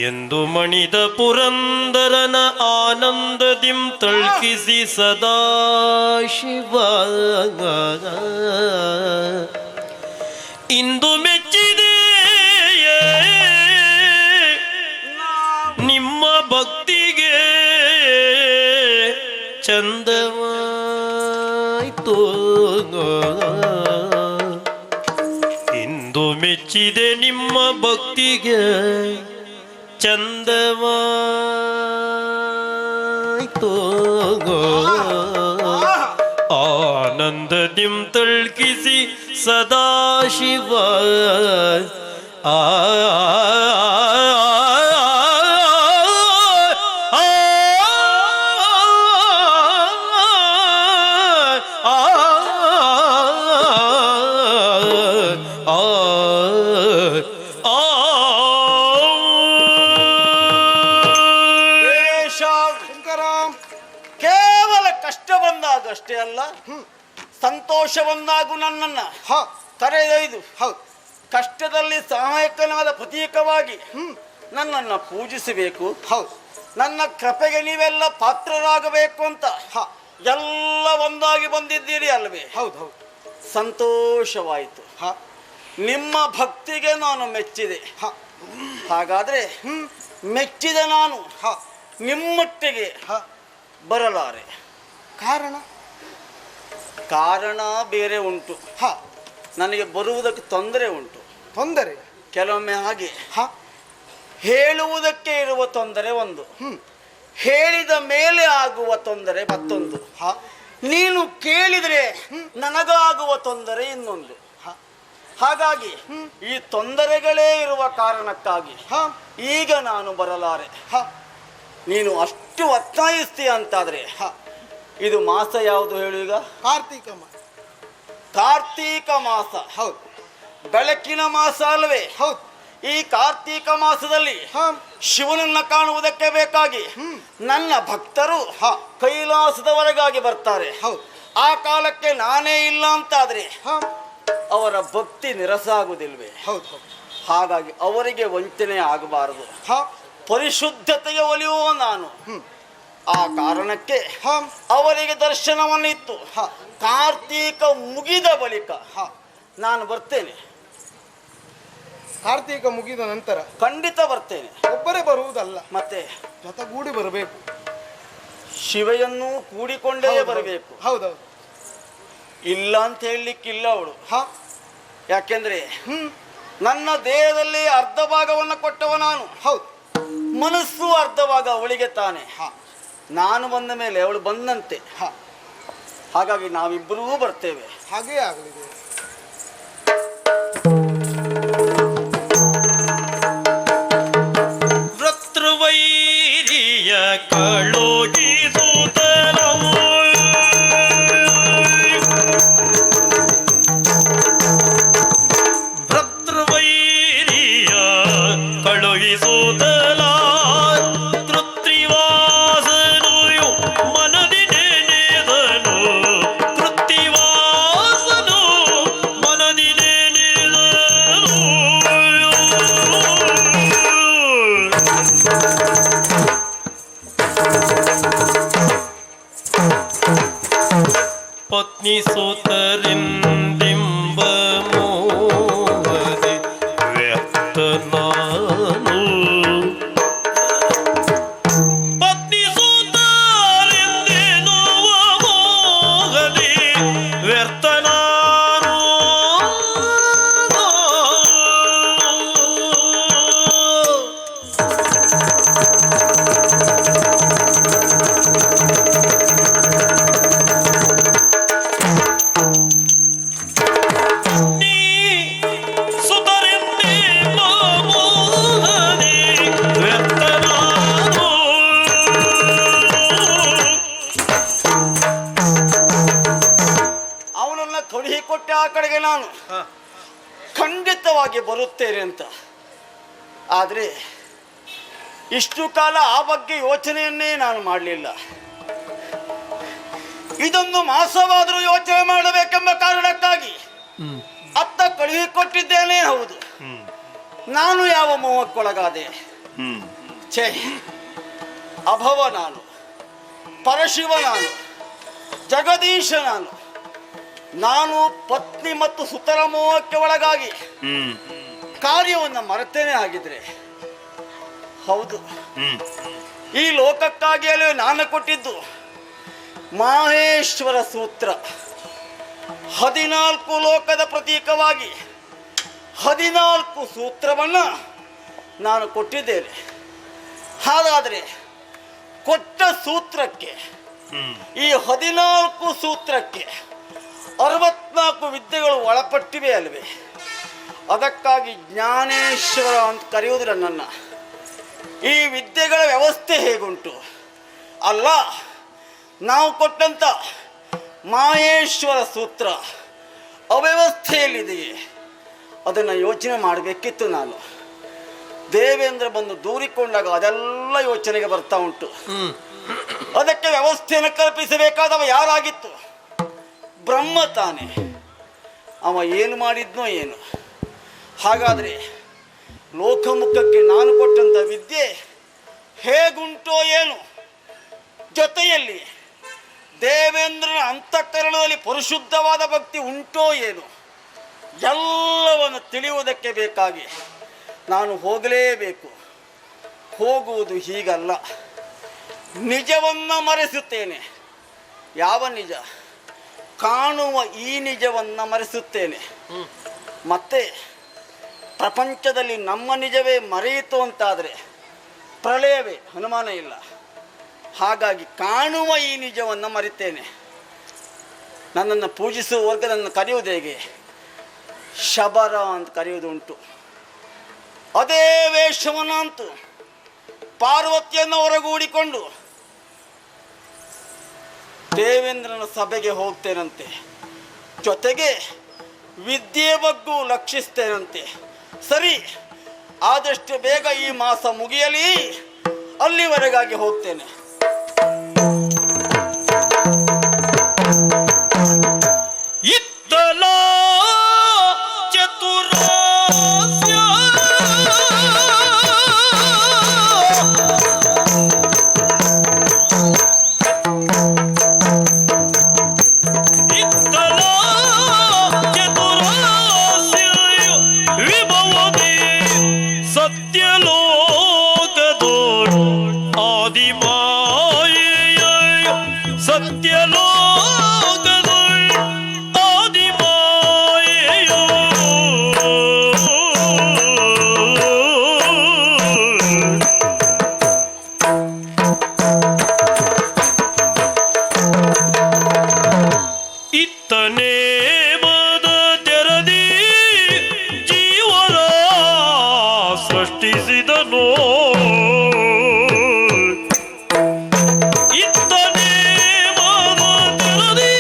Speaker 1: ಎಂದು ಮಣಿದ ಪುರಂದರನ ಆನಂದದಿಂ ತಳ್ಕಿಸಿ ಸದಾಶಿವ, ಇಂದು ಮೆಚ್ಚಿದೆ ನಿಮ್ಮ ಭಕ್ತಿಗೆ ಚಂದವಾಯ್ತು, ಇಂದು ಮೆಚ್ಚಿದೆ ನಿಮ್ಮ ಭಕ್ತಿಗೆ ಚಂದವಾಯ್ತು, ಆನಂದದಿಂ ತಳ್ಕಿಸಿ ಸದಾಶಿವ ಆ
Speaker 2: ಶಂಕರ,
Speaker 3: ಕೇವಲ ಕಷ್ಟ ಬಂದಾಗಷ್ಟೇ ಅಲ್ಲ, ಸಂತೋಷ ಬಂದಾಗೂ ನನ್ನನ್ನ
Speaker 2: ಹ
Speaker 3: ಕರೆದೊಯ್ದು
Speaker 2: ಹೌದು
Speaker 3: ಕಷ್ಟದಲ್ಲಿ ಸಹಾಯಕನಾದ ಪ್ರತೀಕವಾಗಿ ನನ್ನನ್ನು ಪೂಜಿಸಬೇಕು.
Speaker 2: ಹೌದು
Speaker 3: ನನ್ನ ಕೃಪೆಗೆ ನೀವೆಲ್ಲ ಪಾತ್ರರಾಗಬೇಕು ಅಂತ
Speaker 2: ಹ
Speaker 3: ಎಲ್ಲ ಒಂದಾಗಿ ಬಂದಿದ್ದೀರಿ ಅಲ್ವೇ?
Speaker 2: ಹೌದು ಹೌದು
Speaker 3: ಸಂತೋಷವಾಯಿತು.
Speaker 2: ಹ
Speaker 3: ನಿಮ್ಮ ಭಕ್ತಿಗೆ ನಾನು ಮೆಚ್ಚಿದೆ.
Speaker 2: ಹ
Speaker 3: ಹಾಗಾದ್ರೆ ಮೆಚ್ಚಿದ ನಾನು
Speaker 2: ಹ
Speaker 3: ನಿಮ್ಮೊಟ್ಟಿಗೆ
Speaker 2: ಹ
Speaker 3: ಬರಲಾರೆ.
Speaker 2: ಕಾರಣ
Speaker 3: ಕಾರಣ ಬೇರೆ ಉಂಟು.
Speaker 2: ಹ
Speaker 3: ನನಗೆ ಬರುವುದಕ್ಕೆ ತೊಂದರೆ ಉಂಟು.
Speaker 2: ತೊಂದರೆ
Speaker 3: ಕೆಲವೊಮ್ಮೆ ಹಾಗೆ
Speaker 2: ಹ
Speaker 3: ಹೇಳುವುದಕ್ಕೆ ಇರುವ ತೊಂದರೆ ಒಂದು, ಹೇಳಿದ ಮೇಲೆ ಆಗುವ ತೊಂದರೆ ಮತ್ತೊಂದು,
Speaker 2: ಹ
Speaker 3: ನೀನು ಕೇಳಿದರೆ ನನಗಾಗುವ ತೊಂದರೆ ಇನ್ನೊಂದು. ಹಾಗಾಗಿ ಈ ತೊಂದರೆಗಳೇ ಇರುವ ಕಾರಣಕ್ಕಾಗಿ
Speaker 2: ಹ
Speaker 3: ಈಗ ನಾನು ಬರಲಾರೆ.
Speaker 2: ಹ
Speaker 3: ನೀನು ಅಷ್ಟು ಒತ್ತಾಯಿಸ್ತೀಯ ಅಂತಾದ್ರೆ
Speaker 2: ಹ
Speaker 3: ಇದು ಮಾಸ ಯಾವುದು ಹೇಳು ಈಗ?
Speaker 2: ಕಾರ್ತೀಕ ಮಾಸ.
Speaker 3: ಕಾರ್ತೀಕ ಮಾಸ.
Speaker 2: ಹೌದು
Speaker 3: ಬೆಳಕಿನ ಮಾಸ ಅಲ್ವೇ?
Speaker 2: ಹೌದು
Speaker 3: ಈ ಕಾರ್ತೀಕ ಮಾಸದಲ್ಲಿ
Speaker 2: ಹ
Speaker 3: ಶಿವನನ್ನ ಕಾಣುವುದಕ್ಕೆ ಬೇಕಾಗಿ ನನ್ನ ಭಕ್ತರು ಕೈಲಾಸದವರೆಗಾಗಿ ಬರ್ತಾರೆ.
Speaker 2: ಹೌದು
Speaker 3: ಆ ಕಾಲಕ್ಕೆ ನಾನೇ ಇಲ್ಲ ಅಂತಾದ್ರೆ
Speaker 2: ಹ
Speaker 3: ಅವರ ಭಕ್ತಿ ನಿರಸಾಗುವುದಿಲ್ವೇ?
Speaker 2: ಹೌದು ಹೌದು
Speaker 3: ಹಾಗಾಗಿ ಅವರಿಗೆ ವಂಚನೆ ಆಗಬಾರದು.
Speaker 2: ಹ
Speaker 3: ಪರಿಶುದ್ಧತೆಗೆ ಒಲಿಯುವ ನಾನು. ಆ ಕಾರಣಕ್ಕೆ
Speaker 2: ಹ
Speaker 3: ಅವರಿಗೆ ದರ್ಶನವನ್ನಿತ್ತು. ಕಾರ್ತೀಕ ಮುಗಿದ ಬಳಿಕ ನಾನು ಬರ್ತೇನೆ.
Speaker 2: ಕಾರ್ತೀಕ ಮುಗಿದ ನಂತರ
Speaker 3: ಖಂಡಿತ ಬರ್ತೇನೆ.
Speaker 2: ಒಬ್ಬರೇ ಬರುವುದಲ್ಲ,
Speaker 3: ಮತ್ತೆ
Speaker 2: ಜೊತೆಗೂಡಿ ಬರಬೇಕು.
Speaker 3: ಶಿವೆಯನ್ನು ಕೂಡಿಕೊಂಡೇ ಬರಬೇಕು.
Speaker 2: ಹೌದೌದು
Speaker 3: ಇಲ್ಲ ಅಂತ ಹೇಳಲಿಕ್ಕಿಲ್ಲ ಅವಳು.
Speaker 2: ಹ
Speaker 3: ಯಾಕೆಂದ್ರೆ ನನ್ನ ದೇಹದಲ್ಲಿ ಅರ್ಧ ಭಾಗವನ್ನು ಕೊಟ್ಟವ ನಾನು.
Speaker 2: ಹೌದು
Speaker 3: ಮನಸ್ಸು ಅರ್ಧ ಭಾಗ ಅವಳಿಗೆ ತಾನೆ. ನಾನು ಬಂದ ಮೇಲೆ ಅವಳು ಬಂದಂತೆ. ಹಾಗಾಗಿ ನಾವಿಬ್ಬರೂ ಬರ್ತೇವೆ.
Speaker 2: ಹಾಗೇ ಆಗಲಿದೆ.
Speaker 1: ವೃತ್ರವೈರಿಯ ಕಳುಹಿಸುತ್ತಲವು ವೃತ್ರವೈರಿಯ ಕಳುಹಿಸುತ್ತಲ ಕೃತ್ರಿವಾಸನು ಮನದಿ ನೆನೆದನು. ಕೃತ್ರಿವಾಸನು ಮನದಿ ನೆನೆದನು. ಪತ್ನಿ ಸೋತರಿಂದೆಂಬ ಮೋಹದಿ ವ್ಯರ್ಥ ನಾನು. ಪತ್ನಿ ಸೋತರಿಂದೆನ್ನುವ ಮೋಹದಿ ವ್ಯರ್ಥ ನಾನು.
Speaker 3: ಅವನನ್ನ ಕೊಟ್ಟೆ ಆ ಕಡೆಗೆ ನಾನು ಖಂಡಿತವಾಗಿ ಬರುತ್ತೇನೆ ಅಂತ. ಆದರೆ ಇಷ್ಟು ಕಾಲ ಆ ಬಗ್ಗೆ ಯೋಚನೆಯನ್ನೇ ನಾನು ಮಾಡಲಿಲ್ಲ. ಇದೊಂದು ಮಾಸವಾದರೂ ಯೋಚನೆ ಮಾಡಬೇಕೆಂಬ ಕಾರಣಕ್ಕಾಗಿ ಅತ್ತ ಕಳುಹಿಕೊಟ್ಟಿದ್ದೇನೆ. ಹೌದು, ನಾನು ಯಾವ ಮೋಹಕ್ಕೊಳಗಾದೆ? ಛೇ, ಅಭವ ನಾನು, ಪರಶಿವ ನಾನು, ಜಗದೀಶ ನಾನು. ನಾನು ಪತ್ನಿ ಮತ್ತು ಸುತರ ಮೋಹಕ್ಕೆ ಒಳಗಾಗಿ ಕಾರ್ಯವನ್ನು ಮರೆತೇನೆ ಆಗಿದ್ರೆ. ಹೌದು, ಈ ಲೋಕಕ್ಕಾಗಿ ಅಲ್ಲಿ ನಾನು ಕೊಟ್ಟಿದ್ದು ಮಾಹೇಶ್ವರ ಸೂತ್ರ. 14 ಲೋಕದ ಪ್ರತೀಕವಾಗಿ 14 ಸೂತ್ರವನ್ನು ನಾನು ಕೊಟ್ಟಿದ್ದೇನೆ. ಹಾಗಾದರೆ ಕೊಟ್ಟ ಸೂತ್ರಕ್ಕೆ, ಈ 14 ಸೂತ್ರಕ್ಕೆ 64 ವಿದ್ಯೆಗಳು ಒಳಪಟ್ಟಿವೆ ಅಲ್ವೇ? ಅದಕ್ಕಾಗಿ ಜ್ಞಾನೇಶ್ವರ ಅಂತ ಕರೆಯುವುದು ನನ್ನನ್ನು. ಈ ವಿದ್ಯೆಗಳ ವ್ಯವಸ್ಥೆ ಹೇಗುಂಟು ಅಲ್ಲ, ನಾವು ಕೊಟ್ಟಂಥ ಮಾಹೇಶ್ವರ ಸೂತ್ರ ಅವ್ಯವಸ್ಥೆಯಲ್ಲಿದೆಯೇ ಅದನ್ನು ಯೋಚನೆ ಮಾಡಬೇಕಿತ್ತು ನಾನು. ದೇವೇಂದ್ರ ಬಂದು ದೂರಿಕೊಂಡಾಗ ಅದೆಲ್ಲ ಯೋಚನೆಗೆ ಬರ್ತಾ ಉಂಟು. ಅದಕ್ಕೆ ವ್ಯವಸ್ಥೆಯನ್ನು ಕಲ್ಪಿಸಬೇಕಾದವ ಯಾರಾಗಿತ್ತು? ಬ್ರಹ್ಮ ತಾನೆ. ಅವ ಏನು ಮಾಡಿದ್ನೋ ಏನು. ಹಾಗಾದರೆ ಲೋಕಮುಖಕ್ಕೆ ನಾನು ಕೊಟ್ಟಂಥ ವಿದ್ಯೆ ಹೇಗುಂಟೋ ಏನು? ಜೊತೆಯಲ್ಲಿ ದೇವೇಂದ್ರನ ಅಂತಃಕರಣದಲ್ಲಿ ಪರಿಶುದ್ಧವಾದ ಭಕ್ತಿ ಉಂಟೋ ಏನು? ಎಲ್ಲವನ್ನು ತಿಳಿಯುವುದಕ್ಕೆ ಬೇಕಾಗಿ ನಾನು ಹೋಗಲೇಬೇಕು. ಹೋಗುವುದು ಹೀಗಲ್ಲ, ನಿಜವನ್ನು ಮರೆಸುತ್ತೇನೆ. ಯಾವ ನಿಜ? ಕಾಣುವ ಈ ನಿಜವನ್ನು ಮರೆಸುತ್ತೇನೆ. ಮತ್ತೆ ಪ್ರಪಂಚದಲ್ಲಿ ನಮ್ಮ ನಿಜವೇ ಮರೆಯಿತು ಅಂತಾದರೆ ಪ್ರಳಯವೇ, ಅನುಮಾನ ಇಲ್ಲ. ಹಾಗಾಗಿ ಕಾಣುವ ಈ ನಿಜವನ್ನು ಮರೆತೇನೆ. ನನ್ನನ್ನು ಪೂಜಿಸುವ ವರ್ಗ ನನ್ನ ಕರೆಯುವುದು ಹೇಗೆ? ಶಬರ ಅಂತ ಕರೆಯುವುದು ಉಂಟು. ಅದೇ ವೇಷವನ್ನಂತೂ ಪಾರ್ವತಿಯನ್ನು ಹೊರಗೂಡಿಕೊಂಡು ದೇವೇಂದ್ರನ ಸಭೆಗೆ ಹೋಗ್ತೇನಂತೆ. ಜೊತೆಗೆ ವಿದ್ಯೆ ಬಗ್ಗೂ ಲಕ್ಷಿಸ್ತೇನಂತೆ. ಸರಿ, ಆದಷ್ಟು ಬೇಗ ಈ ಮಾಸ ಮುಗಿಯಲಿ, ಅಲ್ಲಿವರೆಗಾಗಿ ಹೋಗ್ತೇನೆ.
Speaker 1: ಇತ್ತಲ ಚತುರಾಸ್ಯ ಇತ್ತಲ ಚತುರಾಸ್ಯ ವಿಭವದಿ ಸತ್ಯಲೋಕದೋಳು ಆದಿಮಾಯ ಸತ್ಯಲೋಕದೋಳು ಆದಿಮಾಯ ಇತ್ತನೇ ಮದ ತೆರದಿ ಜೀವನ ಸೃಷ್ಟಿಸಿದನೋ. ಇತ್ತನೇ ಮದ ತೆರದಿ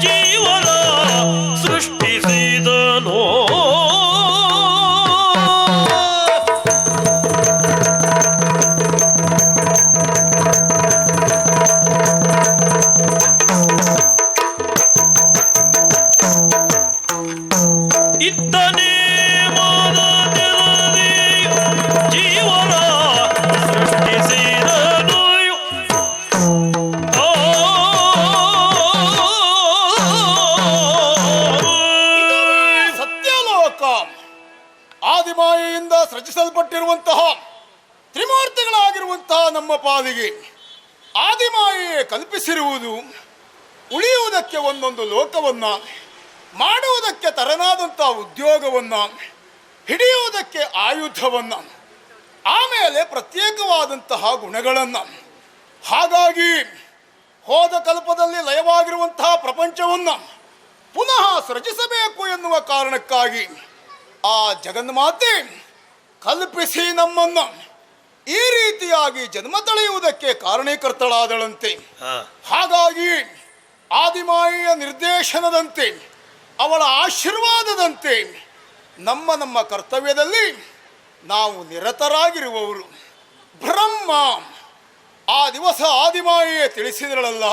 Speaker 1: ಜೀವನ ಸೃಷ್ಟಿಸಿದನೋ. ಇತ್ತನೇ ಮದ ತೆರದಿ ಜೀವನ ಸೃಷ್ಟಿಸಿದನು.
Speaker 4: ಸತ್ಯಲೋಕ ಆದಿಮಾಯೆಯಿಂದ ಸೃಜಿಸಲ್ಪಟ್ಟಿರುವಂತಹ ತ್ರಿಮೂರ್ತಿಗಳಾಗಿರುವಂತಹ ನಮ್ಮ ಪಾಲಿಗೆ ಆದಿಮಾಯೆಯೇ ಕಲ್ಪಿಸಿರುವುದು ಉಳಿಯುವುದಕ್ಕೆ ಒಂದೊಂದು ಲೋಕವನ್ನ, ಮಾಡುವುದಕ್ಕೆ ತರನಾದಂಥ ಉದ್ಯೋಗವನ್ನ, ಹಿಡಿಯುವುದಕ್ಕೆ ಆಯುಧವನ್ನ, ಆಮೇಲೆ ಪ್ರತ್ಯೇಕವಾದಂತಹ ಗುಣಗಳನ್ನು. ಹಾಗಾಗಿ ಹೋದ ಕಲ್ಪದಲ್ಲಿ ಲಯವಾಗಿರುವಂತಹ ಪ್ರಪಂಚವನ್ನು ಪುನಃ ಸೃಜಿಸಬೇಕು ಎನ್ನುವ ಕಾರಣಕ್ಕಾಗಿ ಆ ಜಗನ್ಮಾತೆ ಕಲ್ಪಿಸಿ ನಮ್ಮನ್ನು ಈ ರೀತಿಯಾಗಿ ಜನ್ಮ ತಳೆಯುವುದಕ್ಕೆ ಕಾರಣೀಕರ್ತಳಾದಳಂತೆ. ಹಾಗಾಗಿ ಆದಿಮಾಯಿಯ ನಿರ್ದೇಶನದಂತೆ, ಅವಳ ಆಶೀರ್ವಾದದಂತೆ ನಮ್ಮ ನಮ್ಮ ಕರ್ತವ್ಯದಲ್ಲಿ ನಾವು ನಿರತರಾಗಿರುವವರು. ಬ್ರಹ್ಮ ಆ ದಿವಸ ಆದಿಮಾಯಿಯೇ ತಿಳಿಸಿದಳಲ್ಲ,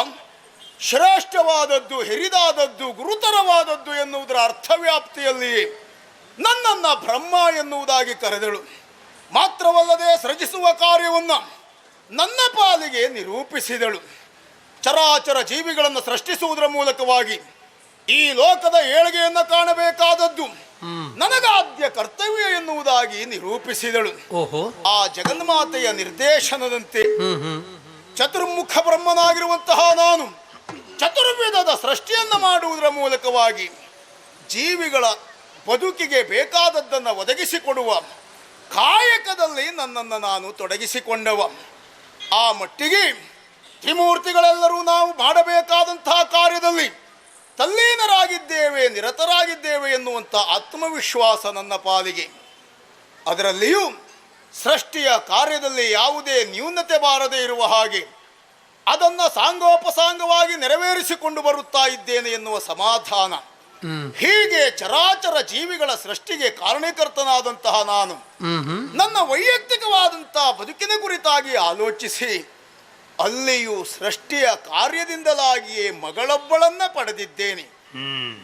Speaker 4: ಶ್ರೇಷ್ಠವಾದದ್ದು, ಹಿರಿದಾದದ್ದು, ಗುರುತರವಾದದ್ದು ಎನ್ನುವುದರ ಅರ್ಥವ್ಯಾಪ್ತಿಯಲ್ಲಿ ನನ್ನನ್ನು ಬ್ರಹ್ಮ ಎನ್ನುವುದಾಗಿ ಕರೆದಳು. ಮಾತ್ರವಲ್ಲದೆ ಸೃಜಿಸುವ ಕಾರ್ಯವನ್ನು ನನ್ನ ಪಾಲಿಗೆ ನಿರೂಪಿಸಿದಳು. ಚರಾಚರ ಜೀವಿಗಳನ್ನು ಸೃಷ್ಟಿಸುವುದರ ಮೂಲಕವಾಗಿ ಈ ಲೋಕದ ಏಳಿಗೆಯನ್ನು ಕಾಣಬೇಕಾದದ್ದು ನನಗಾದ್ಯ ಕರ್ತವ್ಯ ಎನ್ನುವುದಾಗಿ ನಿರೂಪಿಸಿದಳು. ಆ ಜಗನ್ಮಾತೆಯ ನಿರ್ದೇಶನದಂತೆ ಚತುರ್ಮುಖ ಬ್ರಹ್ಮನಾಗಿರುವಂತಹ ನಾನು ಚತುರ್ವಿಧದ ಸೃಷ್ಟಿಯನ್ನು ಮಾಡುವುದರ ಮೂಲಕವಾಗಿ ಜೀವಿಗಳ ಬದುಕಿಗೆ ಬೇಕಾದದ್ದನ್ನು ಒದಗಿಸಿಕೊಡುವ ಕಾಯಕದಲ್ಲಿ ನನ್ನನ್ನು ನಾನು ತೊಡಗಿಸಿಕೊಂಡವ. ಆ ಮಟ್ಟಿಗೆ ತ್ರಿಮೂರ್ತಿಗಳೆಲ್ಲರೂ ನಾವು ಮಾಡಬೇಕಾದಂತಹ ಕಾರ್ಯದಲ್ಲಿ ತಲ್ಲೀನರಾಗಿದ್ದೇವೆ, ನಿರತರಾಗಿದ್ದೇವೆ ಎನ್ನುವಂಥ ಆತ್ಮವಿಶ್ವಾಸ ನನ್ನ ಪಾಲಿಗೆ. ಅದರಲ್ಲಿಯೂ ಸೃಷ್ಟಿಯ ಕಾರ್ಯದಲ್ಲಿ ಯಾವುದೇ ನ್ಯೂನತೆ ಬಾರದೇ ಇರುವ ಹಾಗೆ ಅದನ್ನು ಸಾಂಗೋಪಸಾಂಗವಾಗಿ ನೆರವೇರಿಸಿಕೊಂಡು ಬರುತ್ತಾ ಇದ್ದೇನೆ ಎನ್ನುವ ಸಮಾಧಾನ. ಹೀಗೆ ಚರಾಚರ ಜೀವಿಗಳ ಸೃಷ್ಟಿಗೆ ಕಾರಣೀಕರ್ತನಾದಂತಹ ನಾನು ನನ್ನ ವೈಯಕ್ತಿಕವಾದಂತಹ ಬದುಕಿನ ಕುರಿತಾಗಿ ಆಲೋಚಿಸಿ ಅಲ್ಲಿಯೂ ಸೃಷ್ಟಿಯ ಕಾರ್ಯದಿಂದಲಾಗಿಯೇ ಮಗಳೊಬ್ಬಳನ್ನ ಪಡೆದಿದ್ದೇನೆ.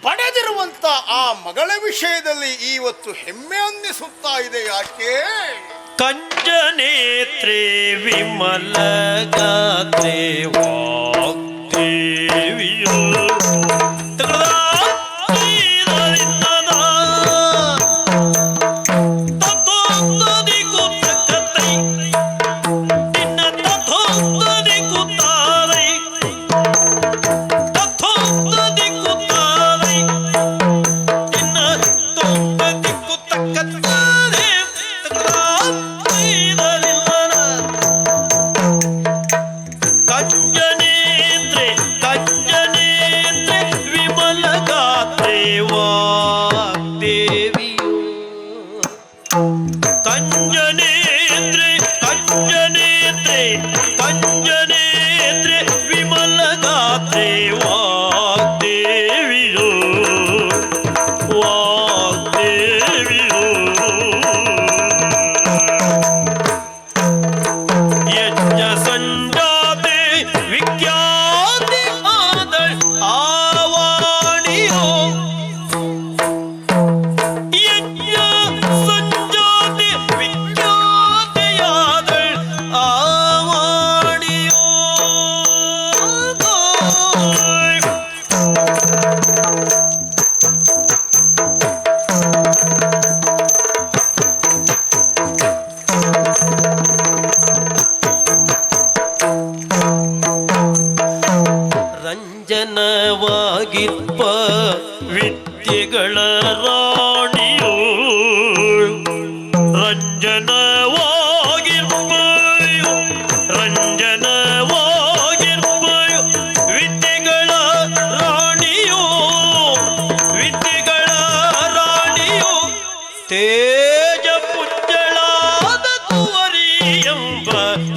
Speaker 4: ಪಡೆದಿರುವಂತ ಆ ಮಗಳ ವಿಷಯದಲ್ಲಿ ಇವತ್ತು ಹೆಮ್ಮೆ ಅನ್ನಿಸುತ್ತಾ ಇದೆ. ಯಾಕೆ?
Speaker 1: ಕಂಜನೇತ್ರೆ ವಿಮಲ ಗಾತ್ರೆ ವಾಗ್ದೇವಿಯೋ ರಂಜನವಾಗಿಪ್ಪ ವಿದ್ಯೆಗಳ ರಾಣಿಯೋ ರಂಜನವಾಗಿರ್ಪಯೋ ರಂಜನವಾಗಿರ್ಪಯೋ ವಿದ್ಯೆಗಳ ರಾಣಿಯೋ ವಿದ್ಯೆಗಳ ರಾಣಿಯೋ ತೇಜ ಪುಂಜಳಾದ ಕುವರಿ ಎಂಬ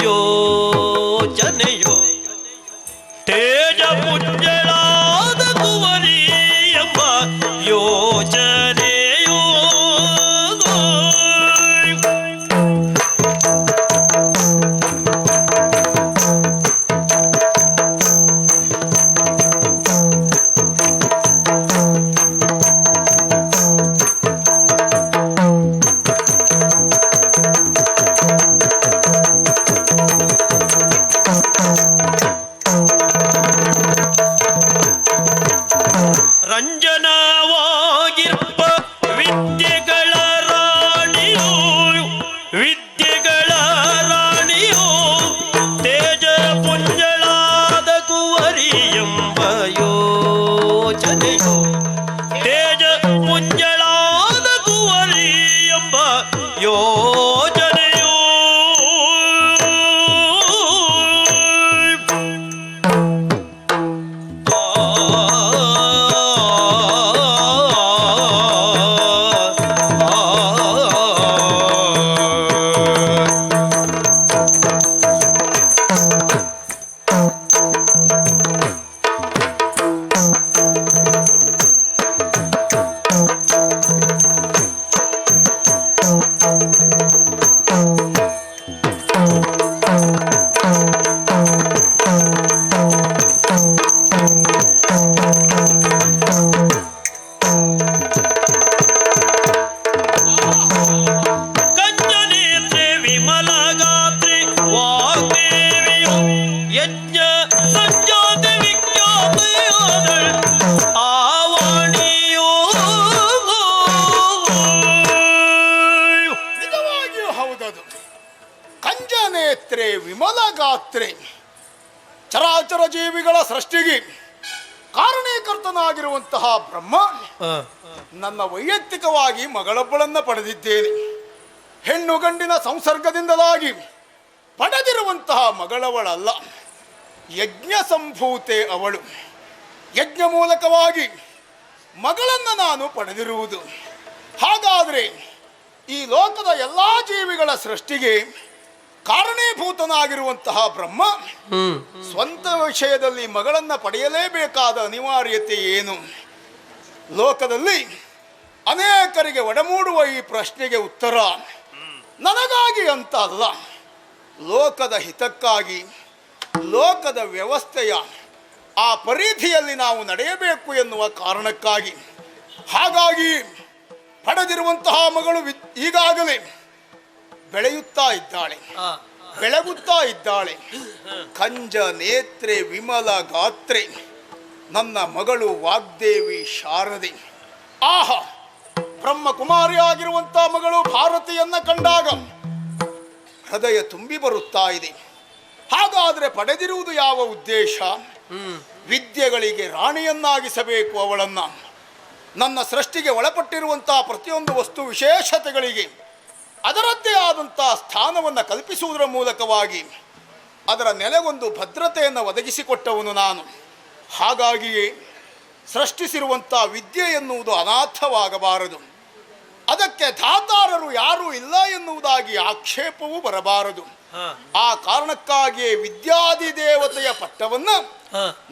Speaker 1: ಯೋಚನೆಯೋ ತೇಜ ಪುಂಜಳಾದ ಕುವರಿ ಎಂಬ ಯೋಚನೆಯೋ ರಂಜನವಾಗಿರ್ಪ ವಿದ್ಯೆಗಳ ರಾಣಿಯೋ ವಿದ್ಯೆಗಳ ರಾಣಿಯೋ ತೇಜ ಪುಂಜಳಾದ ಕುವರಿ ಎಂಬ ಯೋಚನೆಯೋ ತೇಜ ಪುಂಜಳಾದ ಕುವರಿ ಎಂಬ ಯೋಚನೆಯೋ ಕಂಜನೇತ್ರೆ ವಿಮಲ ಗಾತ್ರೆ ವಾಗ್ದೇವಿಯೋ ಯಜ್ಞ ಸಂಜಾತ ವಿಖ್ಯಾತೆಯಾದಳ್ ಆವಾಣಿಯೋ
Speaker 4: ನಿಜವಾಗಿಯೂ ಹೌದದು. ಕಂಜನೇತ್ರೆ ವಿಮಲ ಗಾತ್ರೆ ಚರಾಚರ ಜೀವಿಗಳ ಸೃಷ್ಟಿಗೆ ಕಾರಣೀಕರ್ತನಾಗಿರುವಂತಹ ಬ್ರಹ್ಮ ನನ್ನ ವೈಯಕ್ತಿಕವಾಗಿ ಮಗಳೊಬ್ಬಳನ್ನ ಪಡೆದಿದ್ದೇನೆ. ಹೆಣ್ಣು ಗಂಡಿನ ಸಂಸರ್ಗದಿಂದಲಾಗಿ ಪಡೆದಿರುವಂತಹ ಮಗಳವಳಲ್ಲ, ಯಜ್ಞ ಸಂಭೂತೆ ಅವಳು. ಯಜ್ಞ ಮೂಲಕವಾಗಿ ಮಗಳನ್ನು ನಾನು ಪಡೆದಿರುವುದು. ಹಾಗಾದರೆ ಈ ಲೋಕದ ಎಲ್ಲ ಜೀವಿಗಳ ಸೃಷ್ಟಿಗೆ ಕಾರಣೀಭೂತನಾಗಿರುವಂತಹ ಬ್ರಹ್ಮ ಸ್ವಂತ ವಿಷಯದಲ್ಲಿ ಮಗಳನ್ನು ಪಡೆಯಲೇಬೇಕಾದ ಅನಿವಾರ್ಯತೆ ಏನು? ಲೋಕದಲ್ಲಿ ಅನೇಕರಿಗೆ ಒಡಮೂಡುವ ಈ ಪ್ರಶ್ನೆಗೆ ಉತ್ತರ ನನಗಾಗಿ ಅಂತ ಅಲ್ಲ, ಲೋಕದ ಹಿತಕ್ಕಾಗಿ, ಲೋಕದ ವ್ಯವಸ್ಥೆಯ ಆ ಪರಿಧಿಯಲ್ಲಿ ನಾವು ನಡೆಯಬೇಕು ಎನ್ನುವ ಕಾರಣಕ್ಕಾಗಿ. ಹಾಗಾಗಿ ಪಡೆದಿರುವಂತಹ ಮಗಳು ಈಗಾಗಲೇ ಬೆಳೆಯುತ್ತಾ ಇದ್ದಾಳೆ, ಬೆಳಗುತ್ತಾ ಇದ್ದಾಳೆ. ಕಂಜ ನೇತ್ರೆ ವಿಮಲ ಗಾತ್ರೆ ನನ್ನ ಮಗಳು ವಾಗ್ದೇವಿ ಶಾರದೆ. ಆಹಾ, ಬ್ರಹ್ಮಕುಮಾರಿಯಾಗಿರುವಂತಹ ಮಗಳು ಭಾರತಿಯನ್ನ ಕಂಡಾಗ ಹೃದಯ ತುಂಬಿ ಬರುತ್ತಾ ಇದೆ. ಹಾಗಾದರೆ ಪಡೆದಿರುವುದು ಯಾವ ಉದ್ದೇಶ? ವಿದ್ಯೆಗಳಿಗೆ ರಾಣಿಯನ್ನಾಗಿಸಬೇಕು ಅವಳನ್ನ. ನನ್ನ ಸೃಷ್ಟಿಗೆ ಒಳಪಟ್ಟಿರುವಂತಹ ಪ್ರತಿಯೊಂದು ವಸ್ತು ವಿಶೇಷತೆಗಳಿಗೆ ಅದರದ್ದೇ ಆದಂತಹ ಸ್ಥಾನವನ್ನು ಕಲ್ಪಿಸುವುದರ ಮೂಲಕವಾಗಿ ಅದರ ನೆಲೆಗೊಂದು ಭದ್ರತೆಯನ್ನು ಒದಗಿಸಿಕೊಟ್ಟವನು ನಾನು. ಹಾಗಾಗಿಯೇ ಸೃಷ್ಟಿಸಿರುವಂಥ ವಿದ್ಯೆ ಎನ್ನುವುದು ಅನಾಥವಾಗಬಾರದು, ಅದಕ್ಕೆ ದಾತಾರರು ಯಾರೂ ಇಲ್ಲ ಎನ್ನುವುದಾಗಿ ಆಕ್ಷೇಪವೂ ಬರಬಾರದು. ಆ ಕಾರಣಕ್ಕಾಗಿಯೇ ವಿದ್ಯಾದಿ ದೇವತೆಯ ಪಟ್ಟವನ್ನು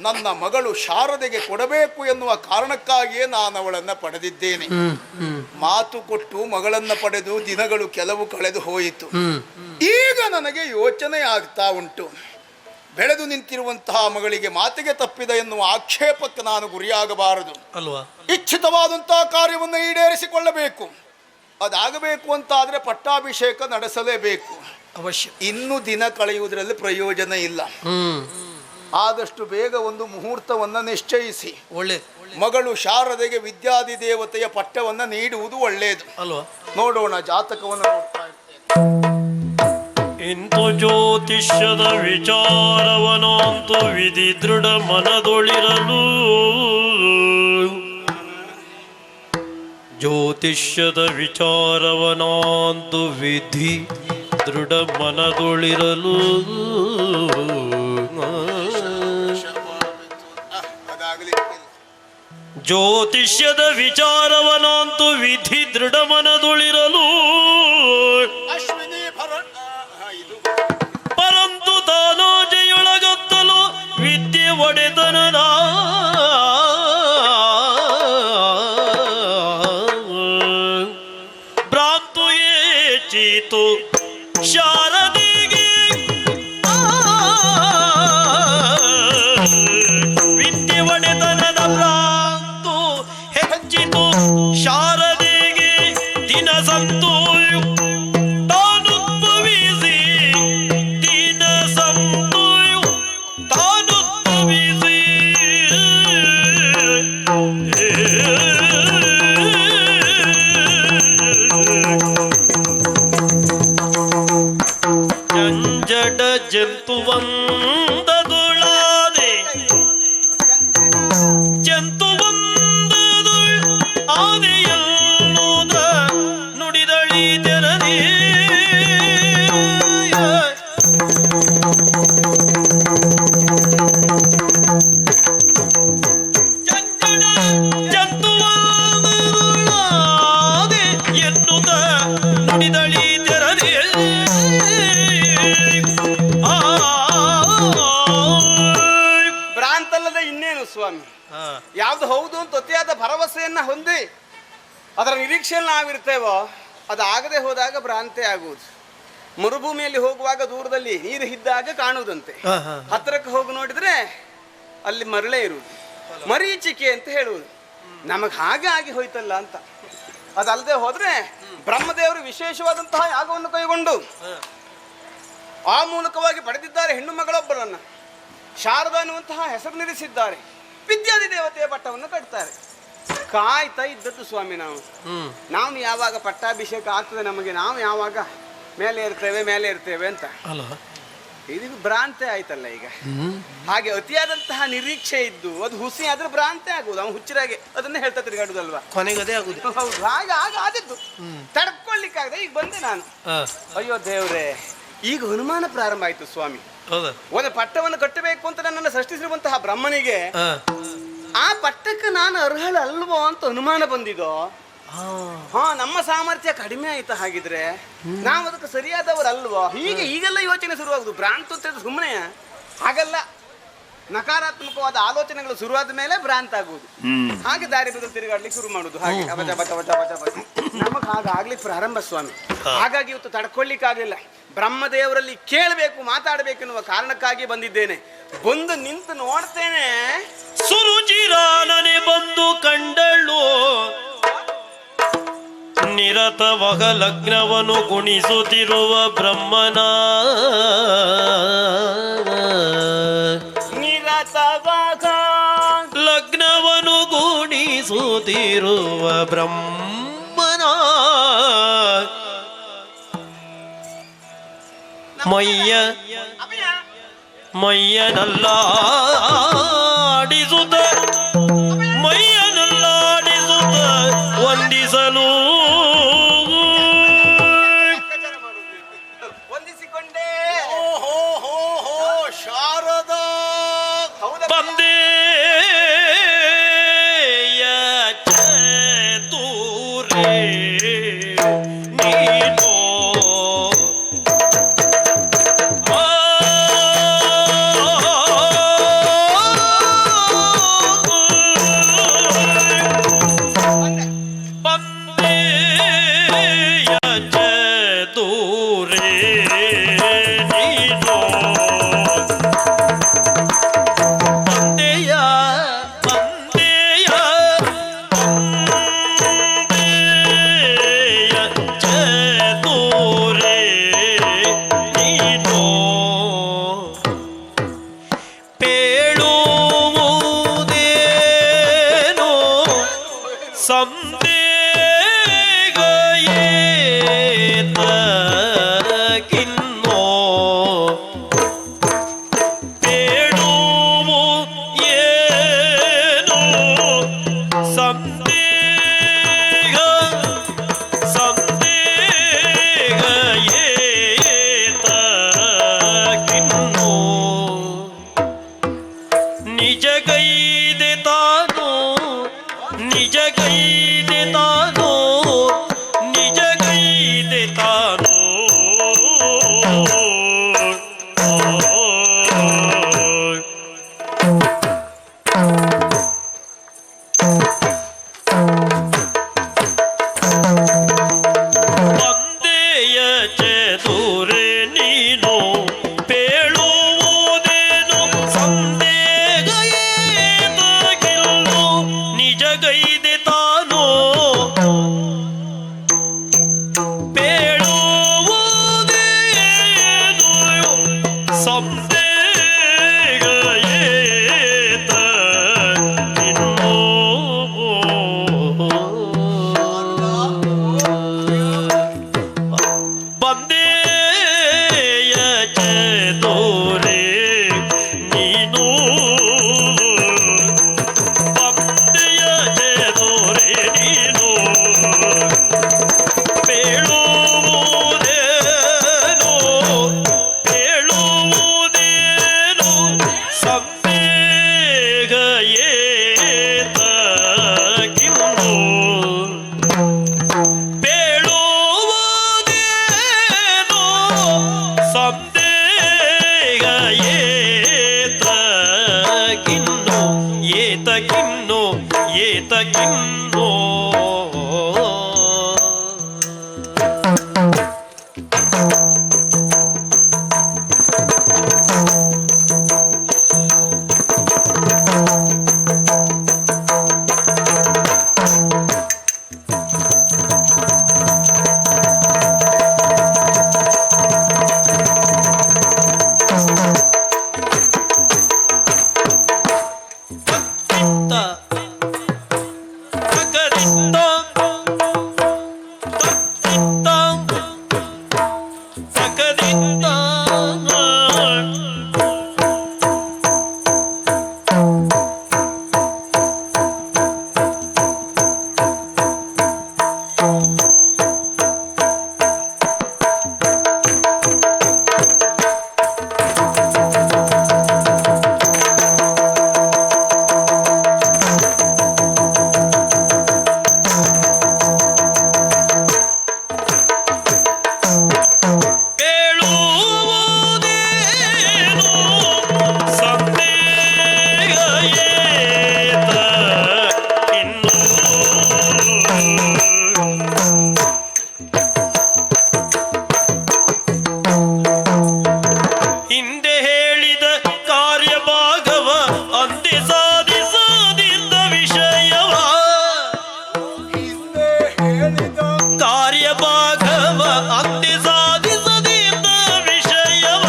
Speaker 4: ನನ್ನ ಮಗಳು ಶಾರದೆಗೆ ಕೊಡಬೇಕು ಎನ್ನುವ ಕಾರಣಕ್ಕಾಗಿಯೇ ನಾನು ಅವಳನ್ನು ಪಡೆದಿದ್ದೇನೆ. ಮಾತು ಕೊಟ್ಟು ಮಗಳನ್ನು ಪಡೆದು ದಿನಗಳು ಕೆಲವು ಕಳೆದು ಹೋಯಿತು. ಈಗ ನನಗೆ ಯೋಚನೆ ಆಗ್ತಾ ಉಂಟು, ಬೆಳೆದು ನಿಂತಿರುವಂತಹ ಮಗಳಿಗೆ ಮಾತಿಗೆ ತಪ್ಪಿದ ಎನ್ನುವ ಆಕ್ಷೇಪಕ್ಕೆ ನಾನು ಗುರಿಯಾಗಬಾರದು
Speaker 1: ಅಲ್ವಾ?
Speaker 4: ಇಚ್ಛಿತವಾದಂತಹ ಕಾರ್ಯವನ್ನು ಈಡೇರಿಸಿಕೊಳ್ಳಬೇಕು. ಅದಾಗಬೇಕು ಅಂತಾದರೆ ಪಟ್ಟಾಭಿಷೇಕ ನಡೆಸಲೇಬೇಕು.
Speaker 1: ಅವಶ್ಯ.
Speaker 4: ಇನ್ನು ದಿನ ಕಳೆಯುವುದರಲ್ಲಿ ಪ್ರಯೋಜನ ಇಲ್ಲ. ಆದಷ್ಟು ಬೇಗ ಒಂದು ಮುಹೂರ್ತವನ್ನು ನಿಶ್ಚಯಿಸಿ
Speaker 1: ಒಳ್ಳೆ
Speaker 4: ಮಗಳು ಶಾರದೆಗೆ ವಿದ್ಯಾದಿ ದೇವತೆಯ ಪಟ್ಟವನ್ನು ನೀಡುವುದು ಒಳ್ಳೆಯದು
Speaker 1: ಅಲ್ವಾ?
Speaker 4: ನೋಡೋಣ, ಜಾತಕವನ್ನು ನೋಡ್ತಾ ಇರ್ತೇನೆ.
Speaker 1: ಇಂತು ಜ್ಯೋತಿಷ್ಯದ ವಿಚಾರವನಂತು ವಿಧಿ ದೃಢ ಮನದೊಳಿರಲು, ಜ್ಯೋತಿಷ್ಯದ ವಿಚಾರವನಂತು ವಿಧಿ ದೃಢ ಮನದೊಳಿರಲು, ಜ್ಯೋತಿಷ್ಯದ ವಿಚಾರವನಂತು ವಿಧಿ ದೃಢ ಮನದೊಳಿರಲು, ಪರಂತು ತಾನಾಜೆಯೊಳಗತ್ತಲು ವಿದ್ಯೆ ಒಡೆತನದ ಭ್ರಾಂತು ಏಚೀತು ಶಾರದೆಗೆ, ವಿದ್ಯೆ ಒಡೆತನದ ಭ್ರಾಂತು ಹೆಚ್ಚಿತು ಶಾರದೆಗೆ. ದಿನ ಸಂತು ತಾನುದ್ಭವಿಸಿ, ದಿನ ಸಂತು ತಾನುದ್ಭವಿಸಿ, ಜಂಜಡ ಜಂತುವಂದದುಳಾದೆ, ಜಂತುವಂದದುಳ್ ಆದೆಯಲ್ಲುದ ನುಡಿದಳಿ ತೆರದಿ, ಜಂಜಡ ಜಂತುವಂದದುಳಾದೆ ಎನ್ನುದ ನುಡಿದಳಿ ತೆರದಿ.
Speaker 3: ಭ್ರಾಂತಲ್ಲದೆ ಇನ್ನೇನು ಸ್ವಾಮಿ? ಯಾವ್ದು ಹೌದು ಅಂತ ಅತಿಯಾದ ಭರವಸೆಯನ್ನ ಹೊಂದಿ ಅದರ ನಿರೀಕ್ಷೆಯಲ್ಲಿ ನಾವಿರ್ತೇವೋ ಅದಾಗದೆ ಹೋದಾಗ ಭ್ರಾಂತಿ ಆಗುವುದು. ಮರುಭೂಮಿಯಲ್ಲಿ ಹೋಗುವಾಗ ದೂರದಲ್ಲಿ ನೀರು ಇದ್ದಾಗ ಕಾಣುವುದಂತೆ, ಹತ್ತಿರಕ್ಕೆ ಹೋಗಿ ನೋಡಿದ್ರೆ ಅಲ್ಲಿ ಮರಳೇ ಇರುವುದು, ಮರೀಚಿಕೆ ಅಂತ ಹೇಳುವುದು. ನಮಗೆ ಹಾಗೆ ಆಗಿ ಹೋಯ್ತಲ್ಲ ಅಂತ. ಅದಲ್ಲದೆ ಹೋದ್ರೆ ಬ್ರಹ್ಮದೇವರು ವಿಶೇಷವಾದಂತಹ ಯಾಗವನ್ನು ಕೈಗೊಂಡು ಆ ಮೂಲಕವಾಗಿ ಪಡೆದಿದ್ದಾರೆ ಹೆಣ್ಣು ಮಗಳೊಬ್ಬರನ್ನ. ಶಾರದಾ ಅನ್ನುವಂತಹ ಹೆಸರು ನಿಲ್ಲಿಸಿದ್ದಾರೆ. ವಿದ್ಯಾದಿ ದೇವತೆಯ ಪಟ್ಟವನ್ನು ಕಟ್ತಾರೆ. ಕಾಯ್ತಾ ಇದ್ದದ್ದು ಸ್ವಾಮಿ ನಾವು ಯಾವಾಗ ಪಟ್ಟಾಭಿಷೇಕ ಆಗ್ತದೆ ನಮಗೆ, ನಾವು ಯಾವಾಗ ಮೇಲೆ ಇರ್ತೇವೆ ಅಂತ. ಇದು ಭ್ರಾಂತಿ ಆಯ್ತಲ್ಲ ಈಗ. ಹಾಗೆ ಅತಿಯಾದಂತಹ ನಿರೀಕ್ಷೆ ಇದ್ದು ಅದು ಹುಸಿ ಆದ್ರೆ ಭ್ರಾಂತಿ ಆಗುದು. ಅವನು ಹುಚ್ಚರಾಗೆ ಅದನ್ನೇ ಹೇಳ್ತಾ ತಿರುಗಾಡುದಲ್ವಾ,
Speaker 1: ಕೊನೆಗದೇ ಆಗುದು.
Speaker 3: ಹೌದು, ಹಾಗೆ ಆದದ್ದು ತಡ್ಕೊಳ್ಳಿಕ್ಕಾಗದೆ ಈಗ ಬಂದೆ ನಾನು. ಅಯ್ಯೋ ದೇವ್ರೆ, ಈಗ ಅನುಮಾನ ಪ್ರಾರಂಭ ಆಯ್ತು ಸ್ವಾಮಿ. ಒಂದು ಪಟ್ಟವನ್ನು ಕಟ್ಟಬೇಕು ಅಂತ ನನ್ನನ್ನು ಸೃಷ್ಟಿಸಿರುವಂತಹ ಬ್ರಹ್ಮನಿಗೆ ಆ ಪಟ್ಟಕ್ಕೆ ನಾನು ಅರ್ಹಳ ಅಲ್ವೋ ಅಂತ ಅನುಮಾನ ಬಂದಿದೋ. ಹಾ, ನಮ್ಮ ಸಾಮರ್ಥ್ಯ ಕಡಿಮೆ ಆಯ್ತಾ ಹಾಗಿದ್ರೆ ನಾವು ಅದಕ್ಕೆ ಸರಿಯಾದವರಲ್ವೋ? ಈಗೆಲ್ಲ ಯೋಚನೆ ಶುರುವಾಗುದು. ಭ್ರಾಂತ ಅಂತ ಸುಮ್ಮನೆ ಹಾಗಲ್ಲ, ನಕಾರಾತ್ಮಕವಾದ ಆಲೋಚನೆಗಳು ಶುರುವಾದ ಮೇಲೆ ಭ್ರಾಂತ ಆಗುವುದು. ಹಾಗೆ ದಾರಿ ಬದಲು ತಿರುಗಾಡ್ಲಿಕ್ಕೆ ಶುರು ಮಾಡುದು. ಹಾಗೆ ನಮಗ್ ಹಾಗಾಗ್ಲಿಕ್ಕೆ ಪ್ರಾರಂಭ ಸ್ವಾಮಿ. ಹಾಗಾಗಿ ಇವತ್ತು ತಡ್ಕೊಳ್ಳಿಕ್ಕಾಗಲಿಲ್ಲ. ಬ್ರಹ್ಮದೇವರಲ್ಲಿ ಕೇಳಬೇಕು, ಮಾತಾಡಬೇಕೆನ್ನುವ ಕಾರಣಕ್ಕಾಗಿ ಬಂದಿದ್ದೇನೆ. ಬಂದು ನಿಂತು ನೋಡ್ತೇನೆ,
Speaker 1: ಸುರುಚಿರಾನನೆ ಬಂದು ಕಂಡಳು ನಿರತವಗ ಲಗ್ನವನ್ನು ಗುಣಿಸುತ್ತಿರುವ ಬ್ರಹ್ಮನ.
Speaker 3: ನಿರತವಗ
Speaker 1: ಲಗ್ನವನ್ನು ಗುಣಿಸುತ್ತಿರುವ ಬ್ರಹ್ಮನ ಮೈಯನಲ್ಲಾಡಿಸುತ್ತ ವಂದಿಸಲು
Speaker 3: ವಂದಿಸಿಕೊಂಡೆ.
Speaker 4: ಶಾರದಾ
Speaker 1: ಬಂದೆಯ ಚತುರೇ ನೀನು ಏತಕಿನ್ನೋ ಕಾರ್ಯಭಾಗವ ಅಂದೆ ಸಾಧಿಸದಿದ್ದ ವಿಷಯವ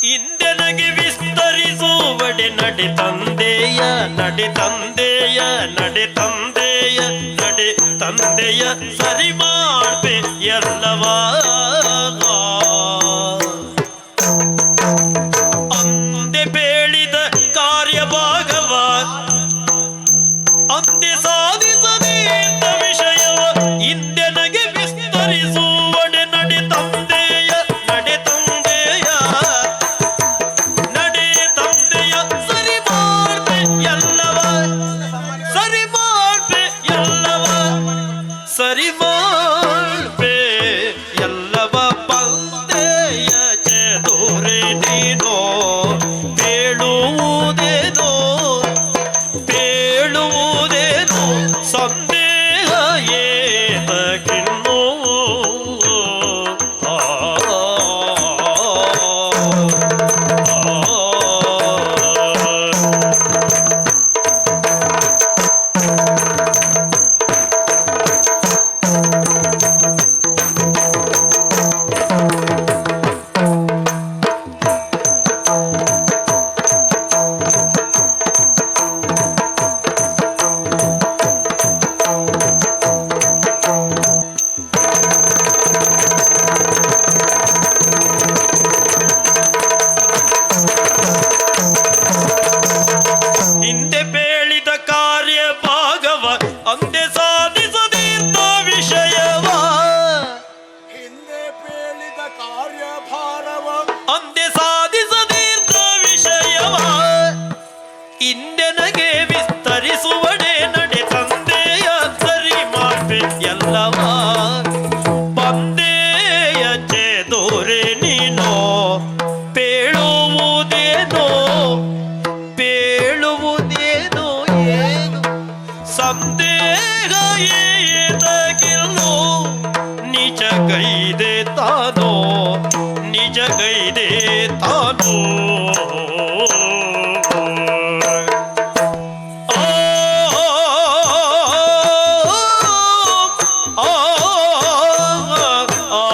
Speaker 1: ಹಿಂದೆನಗೆ ವಿಸ್ತರಿಸುವಡೆ ನಡೆ ತಂದೆಯ ನಡೆ ತಂದೆಯ ನಡೆ ತಂದೆಯ ನಡೆ ತಂದೆಯ ಸರಿ ಮಾಡ್ಬೆ ಎಲ್ಲವ ಅಂದೆ ಬೇಳಿದ ಕಾರ್ಯಭಾಗವ ಅಂದೆ ಸಾಧಿಸದಿದ್ದ ವಿಷಯವ ಹಿಂದೆನಗೆ ವಿಸ್ತರಿಸುವಡೆ ನಡೆ ತಂದೆಯ ನಡೆ ತಂದೆಯ ನಡೆ ತಂದೆಯ ಸರಿ ಮಾಡ್ಬೆ ಎಲ್ಲವ ಸರಿ ಮಾಡ್ಬೆ ಎಲ್ಲವ ಸರಿ ಮಾಡ್ಬೆ ಎಲ್ಲವ ಬಂದೆಯ ಚೆದುರೆ ನೀನೋ ಬೇಳುವುದೇನೋ ಬೇಳುವುದೇನೋ ಸಂದೇಹ ಏತಕ್ಕಿನ್ನೋ ಆ ಹಿಂದೆ ಬೇಳಿದ ಕಾರ್ಯ ಭಾಗವ ಅಂದೆ ಸಾಧಿಸದಿದ್ದ ವಿಷಯವ
Speaker 4: ಹಿಂದೆ ಬೇಳಿದ ಕಾರ್ಯಭಾರವ
Speaker 1: ಅಂದೆ ಸಾಧಿಸದಿದ್ದ ವಿಷಯವ ಹಿಂದೆನಗೆ ವಿಸ್ತರಿಸುವಡೆ ನಡೆ ತಂದೆಯ ಸರಿ ಮಾಡ್ಬೆ ಎಲ್ಲವ ಬಂದೆಯ ಚೆದೋರೆ ನೀನೋ ಬೇಳುವುದೇನೋ ಬೇಳುವುದೇನೋ ಏನು ಸಂದೇಹ ಏತಗಿಲ್ಲೋ ನಿಜ ಗೈದೆ ತಾನೋ ನಿಜ ಗೈದೆ ತಾನೋ ಆ, ಆ, ಆ,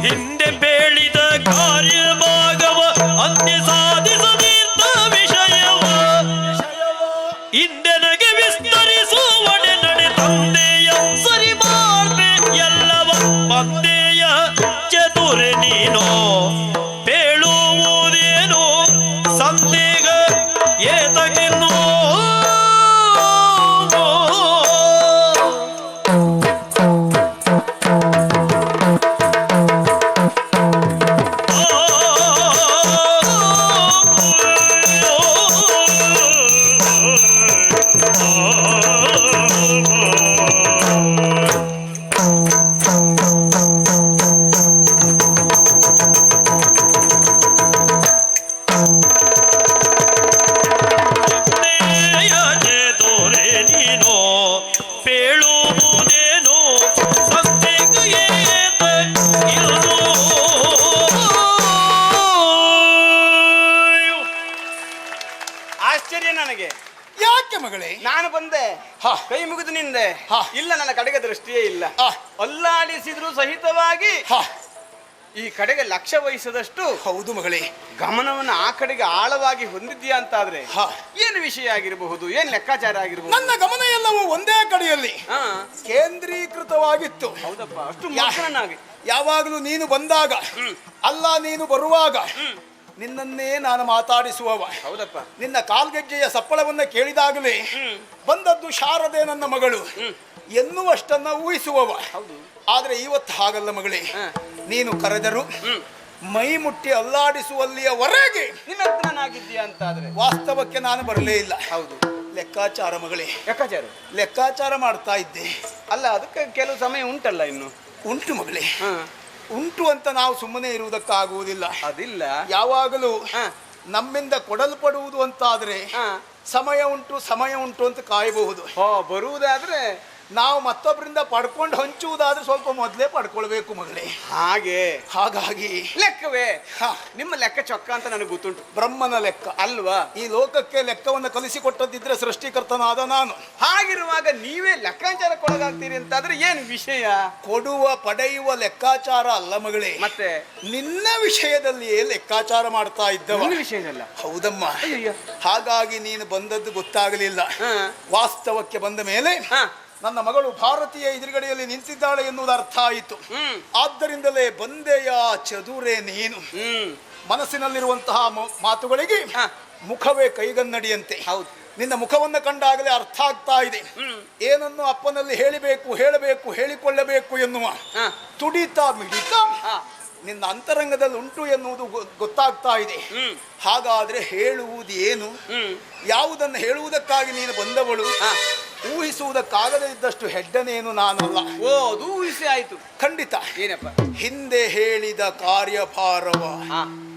Speaker 1: ಹಿಂದೆ ಬೇಳಿದ ಕಾರ್ಯಭಾಗವ ಅಂದೆ ಸಾಧಿಸದಿದ್ದ ವಿಷಯವ ಹಿಂದೆನಗೆ ವಿಸ್ತರಿಸುವಡೆ ನಡೆ ತಂದೆಯ ಸರಿ ಮಾಡ್ಬೆ ಎಲ್ಲವ ಬಂದೆಯ ಚತುರೆ ನೀನೋ ಬೇಳುವುದೇನೋ ಸಂದೇಹ ಏತಗಿನ್ನೋ
Speaker 3: ಆಶ್ಚರ್ಯ ನನಗೆ.
Speaker 4: ಯಾಕೆ ಮಗಳೇ?
Speaker 3: ನಾನು ಬಂದೆ,
Speaker 4: ಹಾ.
Speaker 3: ಕೈ ಮುಗಿದು ನಿಂದೆ,
Speaker 4: ಹಾ.
Speaker 3: ಇಲ್ಲ ನನ್ನ ಕಡೆಗೆ ದೃಷ್ಟಿಯೇ ಇಲ್ಲ.
Speaker 4: ಹಾ.
Speaker 3: ಅಲ್ಲಾಡಿಸಿದ್ರು ಸಹಿತವಾಗಿ
Speaker 4: ಹಾ,
Speaker 3: ಈ ಕಡೆಗೆ ಲಕ್ಷ್ಯ ವಹಿಸದಷ್ಟು
Speaker 4: ಹೌದು ಮಗಳೇ.
Speaker 3: ಗಮನವನ್ನು ಆ ಕಡೆಗೆ ಆಳವಾಗಿ ಹೊಂದಿದ್ಯಾ ಅಂತಾದ್ರೆ
Speaker 4: ಹಾ.
Speaker 3: ಏನು ವಿಷಯ ಆಗಿರಬಹುದು, ಏನ್ ಲೆಕ್ಕಾಚಾರ ಆಗಿರಬಹುದು?
Speaker 4: ನನ್ನ ಗಮನ ಎಲ್ಲವೂ ಒಂದೇ ಕಡೆಯಲ್ಲಿ
Speaker 3: ಹಾ,
Speaker 4: ಕೇಂದ್ರೀಕೃತವಾಗಿತ್ತು.
Speaker 3: ಹೌದಪ್ಪ, ಅಷ್ಟು ಮಕ್ಕಳನ್ನಾಗಿ.
Speaker 4: ಯಾವಾಗಲೂ ನೀನು ಬಂದಾಗ ಅಲ್ಲ ನೀನು ಬರುವಾಗ ನಿನ್ನನ್ನೇ ನಾನು ಮಾತಾಡಿಸುವವ.
Speaker 3: ಹೌದಪ್ಪ,
Speaker 4: ನಿನ್ನ ಕಾಲ್ಗೆಜ್ಜೆಯ ಸಪ್ಪಳವನ್ನ ಕೇಳಿದಾಗಲೇ ಬಂದದ್ದು ಶಾರದೆ ನನ್ನ ಮಗಳು ಎನ್ನುವಷ್ಟನ್ನ ಊಹಿಸುವವ.
Speaker 3: ಹೌದು.
Speaker 4: ಆದ್ರೆ ಇವತ್ತು ಹಾಗಲ್ಲ ಮಗಳೇ. ನೀನು ಕರೆದರು ಮೈ ಮುಟ್ಟಿ ಅಲ್ಲಾಡಿಸುವಲ್ಲಿಯವರೆಗೆ
Speaker 3: ನಿಮಗ್ನಾಗಿದ್ದೀಯಾ ಅಂತಾದ್ರೆ
Speaker 4: ವಾಸ್ತವಕ್ಕೆ ನಾನು ಬರಲೇ ಇಲ್ಲ.
Speaker 3: ಹೌದು,
Speaker 4: ಲೆಕ್ಕಾಚಾರ ಮಗಳೇ,
Speaker 3: ಲೆಕ್ಕಾಚಾರ
Speaker 4: ಲೆಕ್ಕಾಚಾರ ಮಾಡ್ತಾ ಇದ್ದೆ.
Speaker 3: ಅಲ್ಲ, ಅದಕ್ಕೆ ಕೆಲವು ಸಮಯ ಉಂಟಲ್ಲ ಇನ್ನು.
Speaker 4: ಉಂಟು ಮಗಳೇ,
Speaker 3: ಹ,
Speaker 4: ಉಂಟು ಅಂತ ನಾವು ಸುಮ್ಮನೆ ಇರುವುದಕ್ಕಾಗುವುದಿಲ್ಲ.
Speaker 3: ಅದಿಲ್ಲ.
Speaker 4: ಯಾವಾಗಲೂ
Speaker 3: ಹ,
Speaker 4: ನಮ್ಮಿಂದ ಕೊಡಲ್ಪಡುವುದು ಅಂತಾದ್ರೆ
Speaker 3: ಹ.
Speaker 4: ಸಮಯ ಉಂಟು ಅಂತ ಕಾಯಬಹುದು.
Speaker 3: ಬರುವುದಾದ್ರೆ
Speaker 4: ನಾವು ಮತ್ತೊಬ್ಬರಿಂದ ಪಡ್ಕೊಂಡು ಹಂಚುವುದಾದ್ರೆ ಸ್ವಲ್ಪ ಮೊದಲೇ ಪಡ್ಕೊಳ್ಬೇಕು ಮಗಳೇ.
Speaker 3: ಹಾಗೆ.
Speaker 4: ಹಾಗಾಗಿ
Speaker 3: ಲೆಕ್ಕವೇ
Speaker 4: ಹ,
Speaker 3: ನಿಮ್ಮ ಲೆಕ್ಕ ಚೊಕ್ಕ ಅಂತ ನನಗೆ ಗೊತ್ತುಂಟು.
Speaker 4: ಬ್ರಹ್ಮನ ಲೆಕ್ಕ
Speaker 3: ಅಲ್ವಾ?
Speaker 4: ಈ ಲೋಕಕ್ಕೆ ಲೆಕ್ಕವನ್ನು ಕಲಿಸಿಕೊಟ್ಟದಿದ್ರೆ ಸೃಷ್ಟಿಕರ್ತನಾದ ನಾನು.
Speaker 3: ಹಾಗಿರುವಾಗ ನೀವೇ ಲೆಕ್ಕಾಚಾರಕ್ಕೊಳಗಾಗ್ತೀರಿ ಅಂತಾದ್ರೆ ಏನು ವಿಷಯ?
Speaker 4: ಕೊಡುವ ಪಡೆಯುವ ಲೆಕ್ಕಾಚಾರ ಅಲ್ಲ ಮಗಳೇ,
Speaker 3: ಮತ್ತೆ
Speaker 4: ನಿನ್ನ ವಿಷಯದಲ್ಲಿಯೇ ಲೆಕ್ಕಾಚಾರ ಮಾಡ್ತಾ ಇದ್ದವ.
Speaker 3: ನನ್ನ ವಿಷಯದಲ್ಲ.
Speaker 4: ಹೌದಮ್ಮ.
Speaker 3: ಅಯ್ಯಯ್ಯ.
Speaker 4: ಹಾಗಾಗಿ ನೀನು ಬಂದದ್ದು ಗೊತ್ತಾಗಲಿಲ್ಲ.
Speaker 3: ಹ,
Speaker 4: ವಾಸ್ತವಕ್ಕೆ ಬಂದ ಮೇಲೆ
Speaker 3: ಹ.
Speaker 4: ನನ್ನ ಮಗಳು ಭಾರತೀಯ ಎದುರುಗಡೆಯಲ್ಲಿ ನಿಂತಿದ್ದಾಳೆ ಎನ್ನುವುದು ಅರ್ಥ ಆಯಿತು. ಆದ್ದರಿಂದಲೇ ಬಂದೆಯ ಚದುರೆ ನೀನು. ಮನಸ್ಸಿನಲ್ಲಿರುವಂತಹ ಮಾತುಗಳಿಗೆ
Speaker 3: ಹ.
Speaker 4: ಮುಖವೇ ಕೈಗನ್ನಡಿಯಂತೆ.
Speaker 3: ಹೌದು.
Speaker 4: ನಿನ್ನ ಮುಖವನ್ನು ಕಂಡಾಗಲೇ ಅರ್ಥ ಆಗ್ತಾ ಇದೆ. ಏನನ್ನು ಅಪ್ಪನಲ್ಲಿ ಹೇಳಬೇಕು ಹೇಳಿಕೊಳ್ಳಬೇಕು ಎನ್ನುವ
Speaker 3: ಹ.
Speaker 4: ತುಡಿತ ಮಿಡಿತ
Speaker 3: ಹ.
Speaker 4: ನಿನ್ನ ಅಂತರಂಗದಲ್ಲಿ ಉಂಟು ಎನ್ನುವುದು ಗೊತ್ತಾಗ್ತಾ ಇದೆ. ಹಾಗಾದ್ರೆ ಹೇಳುವುದು ಏನು? ಯಾವುದನ್ನು ಹೇಳುವುದಕ್ಕಾಗಿ ನೀನು ಬಂದವಳು? ಊಹಿಸುವುದಕ್ಕಾಗದೇ ಇದ್ದಷ್ಟು ಹೆಡ್ಡನೇನು ನಾನಲ್ಲ.
Speaker 3: ಓ, ಅದು ಊಹಿಸಿ ಆಯ್ತು.
Speaker 4: ಖಂಡಿತ.
Speaker 3: ಏನಪ್ಪ?
Speaker 4: ಹಿಂದೆ ಹೇಳಿದ ಕಾರ್ಯಭಾರವ.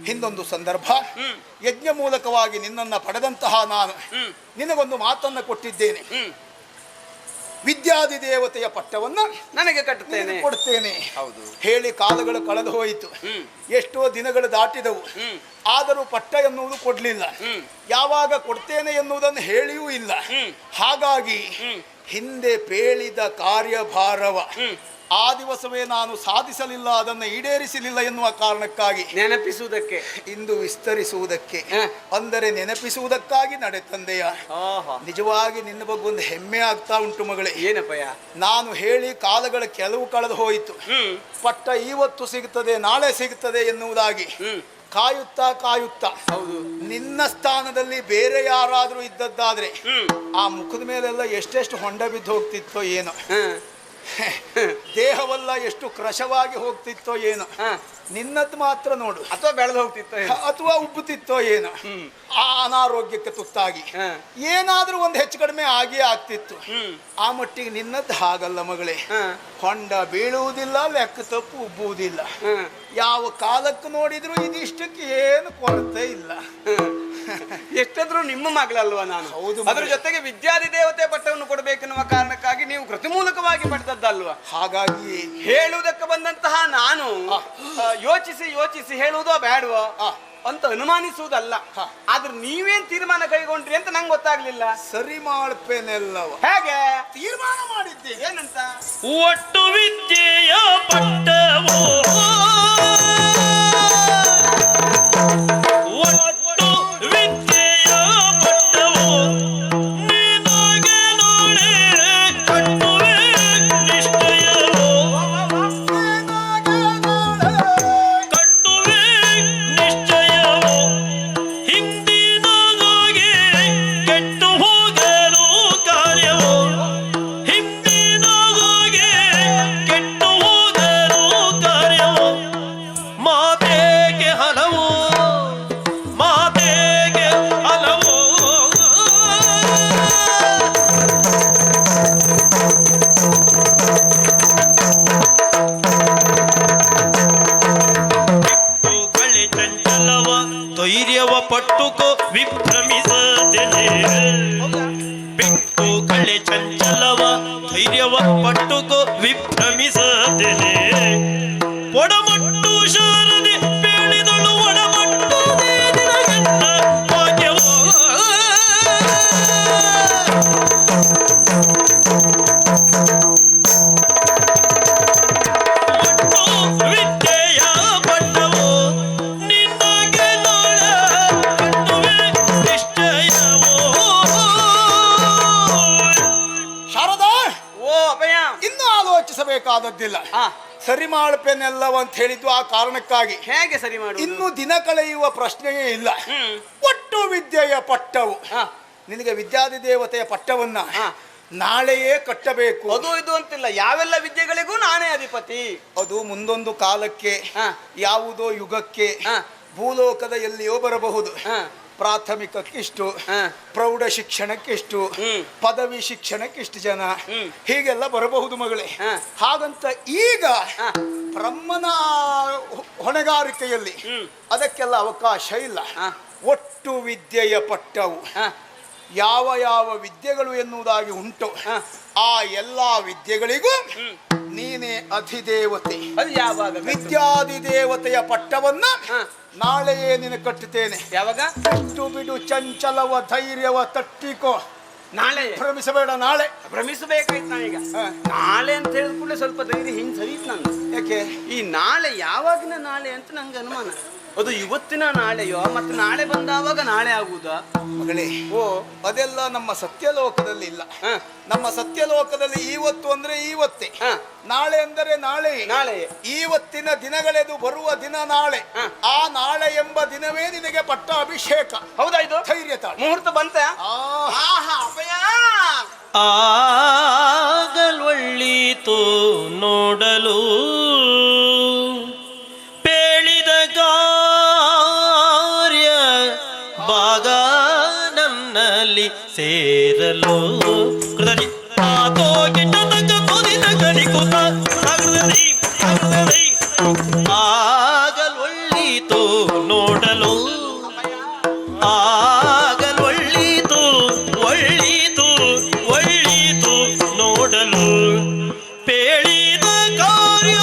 Speaker 4: ಹಿಂದೊಂದು ಸಂದರ್ಭ ಯಜ್ಞ ಮೂಲಕವಾಗಿ ನಿನ್ನನ್ನ ಪಡೆದಂತಹ ನಾನು ನಿನಗೊಂದು ಮಾತನ್ನ ಕೊಟ್ಟಿದ್ದೇನೆ. ವಿದ್ಯಾದಿ ದೇವತೆಯ ಪಟ್ಟವನ್ನ
Speaker 3: ನನಗೆ ಕಟ್ಟುತ್ತೇನೆ,
Speaker 4: ಕೊಡ್ತೇನೆ.
Speaker 3: ಹೌದು.
Speaker 4: ಹೇಳಿ ಕಾಲಗಳು ಕಳೆದು ಹೋಯಿತು. ಎಷ್ಟೋ ದಿನಗಳು ದಾಟಿದವು. ಆದರೂ ಪಟ್ಟ ಎನ್ನುವುದು ಕೊಡ್ಲಿಲ್ಲ. ಯಾವಾಗ ಕೊಡ್ತೇನೆ ಎನ್ನುವುದನ್ನು ಹೇಳಿಯೂ ಇಲ್ಲ. ಹಾಗಾಗಿ ಹಿಂದೆ ಪೇಳಿದ ಕಾರ್ಯಭಾರವ ಆ ದಿವಸವೇ ನಾನು ಸಾಧಿಸಲಿಲ್ಲ, ಅದನ್ನು ಈಡೇರಿಸಲಿಲ್ಲ ಎನ್ನುವ ಕಾರಣಕ್ಕಾಗಿ
Speaker 3: ನೆನಪಿಸುವುದಕ್ಕೆ,
Speaker 4: ಇಂದು ವಿಸ್ತರಿಸುವುದಕ್ಕೆ, ಅಂದರೆ ನೆನಪಿಸುವುದಕ್ಕಾಗಿ ನಡೆ ತಂದೆಯ. ನಿಜವಾಗಿ ನಿನ್ನ ಬಗ್ಗೆ ಒಂದು ಹೆಮ್ಮೆ ಆಗ್ತಾ ಉಂಟು ಮಗಳೇ.
Speaker 3: ಏನಪ್ಪಯ್ಯ?
Speaker 4: ನಾನು ಹೇಳಿ ಕಾಲಗಳ ಕೆಲವು ಕಳೆದು ಹೋಯಿತು. ಪಟ್ಟ ಇವತ್ತು ಸಿಗುತ್ತದೆ, ನಾಳೆ ಸಿಗುತ್ತದೆ ಎನ್ನುವುದಾಗಿ ಕಾಯುತ್ತಾ ನಿನ್ನ ಸ್ಥಾನದಲ್ಲಿ ಬೇರೆ ಯಾರಾದ್ರೂ ಇದ್ದದ್ದಾದ್ರೆ ಆ ಮುಖದ ಮೇಲೆಲ್ಲ ಎಷ್ಟೆಷ್ಟು ಹೊಂಡ ಬಿದ್ದು ಹೋಗ್ತಿತ್ತೋ ಏನೋ, ದೇಹವಲ್ಲ ಎಷ್ಟು ಕ್ರಶವಾಗಿ ಹೋಗ್ತಿತ್ತೋ ಏನೋ. ನಿನ್ನದ್ದು ಮಾತ್ರ ನೋಡು,
Speaker 3: ಅಥವಾ ಬೆಳೆದು ಹೋಗ್ತಿತ್ತೋ
Speaker 4: ಅಥವಾ ಉಬ್ಬುತ್ತಿತ್ತೋ ಏನೋ. ಆ ಅನಾರೋಗ್ಯಕ್ಕೆ ತುತ್ತಾಗಿ ಏನಾದ್ರೂ ಒಂದು ಹೆಚ್ಚು ಕಡಿಮೆ ಆಗಿಯೇ ಆಗ್ತಿತ್ತು. ಆ ಮಟ್ಟಿಗೆ ನಿನ್ನದ್ದು ಹಾಗಲ್ಲ ಮಗಳೇ. ಹೊಂಡ ಬೀಳುವುದಿಲ್ಲ, ಲೆಕ್ಕ ತಪ್ಪು ಉಬ್ಬುವುದಿಲ್ಲ. ಯಾವ ಕಾಲಕ್ಕೆ ನೋಡಿದ್ರು ಇದಿಷ್ಟಕ್ಕೆ ಏನು ಕೊರತೆ ಇಲ್ಲ.
Speaker 3: ಎಷ್ಟಾದ್ರೂ ನಿಮ್ಮ ಮಗಳಲ್ವಾ ನಾನು?
Speaker 4: ಹೌದು.
Speaker 3: ಅದ್ರ ಜೊತೆಗೆ ವಿದ್ಯಾದಿ ದೇವತೆ ಪಟ್ಟವನ್ನು ಕೊಡಬೇಕೆನ್ನುವ ಕಾರಣಕ್ಕಾಗಿ ನೀವು ಕೃತಿಮೂಲಕವಾಗಿ ಪಡೆದದ್ದಲ್ವಾ?
Speaker 4: ಹಾಗಾಗಿ
Speaker 3: ಹೇಳುವುದಕ್ಕೆ ಬಂದಂತಹ ನಾನು ಯೋಚಿಸಿ ಹೇಳುವುದೋ ಬೇಡವೋ ಅಂತ ಅನುಮಾನಿಸುವುದಲ್ಲ. ಆದ್ರೆ ನೀವೇನ್ ತೀರ್ಮಾನ ಕೈಗೊಂಡ್ರಿ ಅಂತ ನಂಗೆ ಗೊತ್ತಾಗ್ಲಿಲ್ಲ.
Speaker 4: ಸರಿ ಮಾಡ್ಪೇನೆಲ್ಲವ.
Speaker 3: ಹೇಗೆ
Speaker 4: ತೀರ್ಮಾನ ಮಾಡಿದ್ದೆ
Speaker 3: ಏನಂತ?
Speaker 1: ಒಟ್ಟು ವಿದ್ಯೆಯ ಪಟ್ಟವೋ, ಒಟ್ಟು ವಿದ್ಯೆಯ ಪಟ್ಟವೋ, ನಿನಗೆ ನಾಳೆ ಕಟ್ಟುವೆ ನಿಶ್ಚಯವೋ, ಕಟ್ಟುವೆ ನಿಶ್ಚಯವೋ, ಹಿಂದಿನದಾಗೆ ಕೆಟ್ಟು ಹೋಗಲು ಕಾರ್ಯವೋ, ಹಿಂದಿನದಾಗೆ ಕೆಟ್ಟು ಹೋಗಲು ಕಾರ್ಯವೋ, ಮಾತೆಗೆ ಹಲವು, ಮಾತೆಗೆ ಹಲವು. ಕಳೆ ಚಂಚಲವ ಧೈರ್ಯವ ಪಟ್ಟುಕೋ ವಿಭ್ರಮಿಸದೆನೆ, ಬೆಕ್ಕು ಕಳೆ ಚಂಚಲವ ಧೈರ್ಯವ ಪಟ್ಟುಕೋ ವಿಭ್ರಮಿಸದೆನೆ, ಒಡಮಟ್ಟು ಶಾರದೆ ಬೇಳಿದಳು ಒಡಮಟ್ಟು ನಿನಗೆನ್ನ ಭಾಗ್ಯವೋ, ಒಟ್ಟು ವಿದ್ಯೆಯ ಪಟ್ಟವೋ, ನಿನಗೆ ನಾಳೆ ಕಟ್ಟುವೆ ನಿಶ್ಚಯವೋ.
Speaker 4: ಶಾರದಾ,
Speaker 3: ಓ ಅಭಯ,
Speaker 4: ಇನ್ನು ಆಲೋಚಿಸಬೇಕಾದದ್ದಿಲ್ಲ. ಸರಿ ಮಾಡ್ಪೇನೆಲ್ಲವ ಅಂತ ಹೇಳಿದ್ದು ಆ ಕಾರಣಕ್ಕಾಗಿ.
Speaker 3: ಹೇಗೆ ಸರಿ ಮಾಡುವುದು?
Speaker 4: ಇನ್ನು ದಿನ ಕಳೆಯುವ ಪ್ರಶ್ನೆಯೇ ಇಲ್ಲ. ಒಟ್ಟು ವಿದ್ಯೆಯ ಪಟ್ಟವು, ನಿನಗೆ ವಿದ್ಯಾದಿ ದೇವತೆಯ ಪಟ್ಟವನ್ನ ನಾಳೆಯೇ ಕಟ್ಟಬೇಕು.
Speaker 3: ಅದು ಇದು ಅಂತಿಲ್ಲ, ಯಾವೆಲ್ಲ ವಿದ್ಯೆಗಳಿಗೂ ನಾನೇ ಅಧಿಪತಿ.
Speaker 4: ಅದು ಮುಂದೊಂದು ಕಾಲಕ್ಕೆ
Speaker 3: ಹ.
Speaker 4: ಯಾವುದೋ ಯುಗಕ್ಕೆ
Speaker 3: ಹ.
Speaker 4: ಭೂಲೋಕದ ಎಲ್ಲಿಯೋ ಬರಬಹುದು.
Speaker 3: ಹ.
Speaker 4: ಪ್ರಾಥಮಿಕಕ್ಕಿಷ್ಟು,
Speaker 3: ಹ.
Speaker 4: ಪ್ರೌಢ ಶಿಕ್ಷಣಕ್ಕಿಷ್ಟು, ಪದವಿ ಶಿಕ್ಷಣಕ್ಕಿಷ್ಟು ಜನ, ಹೀಗೆಲ್ಲ ಬರಬಹುದು ಮಗಳೇ.
Speaker 3: ಹ.
Speaker 4: ಹಾಗಂತ ಈಗ
Speaker 3: ಹ.
Speaker 4: ಬ್ರಹ್ಮನ ಹೊಣೆಗಾರಿಕೆಯಲ್ಲಿ ಅದಕ್ಕೆಲ್ಲ ಅವಕಾಶ ಇಲ್ಲ.
Speaker 3: ಹ.
Speaker 4: ಒಟ್ಟು ವಿದ್ಯೆಯ ಪಟ್ಟವು
Speaker 3: ಹ.
Speaker 4: ಯಾವ ಯಾವ ವಿದ್ಯೆಗಳು ಎನ್ನುವುದಾಗಿ ಉಂಟು, ಆ ಎಲ್ಲ ವಿದ್ಯೆಗಳಿಗೂ ನೀನೇ ಅಧಿದೇವತೆ.
Speaker 3: ಅದು ಯಾವಾಗ?
Speaker 4: ವಿದ್ಯಾಧಿದೇವತೆಯ ಪಟ್ಟವನ್ನ
Speaker 3: ಹ.
Speaker 4: ನಾಳೆಯೇ ನಿನ್ನ ಕಟ್ಟುತ್ತೇನೆ.
Speaker 3: ಯಾವಾಗ?
Speaker 4: ಬಿಟ್ಟು ಬಿಡು ಚಂಚಲವ ಧೈರ್ಯವ ತಟ್ಟಿಕೋ.
Speaker 3: ನಾಳೆ
Speaker 4: ಭ್ರಮಿಸಬೇಡ. ನಾಳೆ
Speaker 3: ಭ್ರಮಿಸಬೇಕಾಯ್ತು ನಾನೀಗ. ನಾಳೆ ಅಂತ ಹೇಳಿದ ಕೂಡಲೇ ಸ್ವಲ್ಪ ಧೈರ್ಯ ಹಿಂದೆ ಸರಿಯಿತು ನಂದು.
Speaker 4: ಯಾಕೆ?
Speaker 3: ಈ ನಾಳೆ ಯಾವಾಗಿನ ನಾಳೆ ಅಂತ ನಂಗೆ ಅನುಮಾನ. ಅದು ಇವತ್ತಿನ ನಾಳೆಯೋ ಮತ್ತೆ ನಾಳೆ ಬಂದಾವಾಗ ನಾಳೆ ಆಗುವುದಾ?
Speaker 4: ಮಗಳೇ, ಅದೆಲ್ಲ ನಮ್ಮ ಸತ್ಯಲೋಕದಲ್ಲಿ ಇಲ್ಲ.
Speaker 3: ಹ.
Speaker 4: ನಮ್ಮ ಸತ್ಯಲೋಕದಲ್ಲಿ ಇವತ್ತು ಅಂದ್ರೆ ಇವತ್ತೇ,
Speaker 3: ಹ.
Speaker 4: ನಾಳೆ ಅಂದರೆ ನಾಳೆ.
Speaker 3: ನಾಳೆ
Speaker 4: ಇವತ್ತಿನ ದಿನಗಳೆದು ಬರುವ ದಿನ ನಾಳೆ.
Speaker 3: ಹ.
Speaker 4: ಆ ನಾಳೆ ಎಂಬ ದಿನವೇ ನಿನಗೆ ಪಟ್ಟ ಅಭಿಷೇಕ.
Speaker 3: ಹೌದಾ? ಇದು
Speaker 4: ಧೈರ್ಯ ತಾಳು.
Speaker 3: ಮುಹೂರ್ತ ಬಂತ? ಆಹಾ ಅಭಯ.
Speaker 1: ಆಗಲ್ವಳ್ಳೀತು ನೋಡಲು ಪೇಳಿದ ಕಾರ್ಯ ಭಾಗ ನನ್ನಲ್ಲಿ ಸೇರಲು ಕೃತಜ್ಞ ಆತೋ ಗಿಟ್ಟತಕ್ಕ ಕುದಿದ ಕಲಿಕುತ ಆಗಲ್ವಳ್ಳೀತು ನೋಡಲು ಆಗಲ್ವಳ್ಳೀತು ಒಳ್ಳೀತು ಒಳ್ಳೀತು ನೋಡಲು ಪೇಳಿದ ಕಾರ್ಯ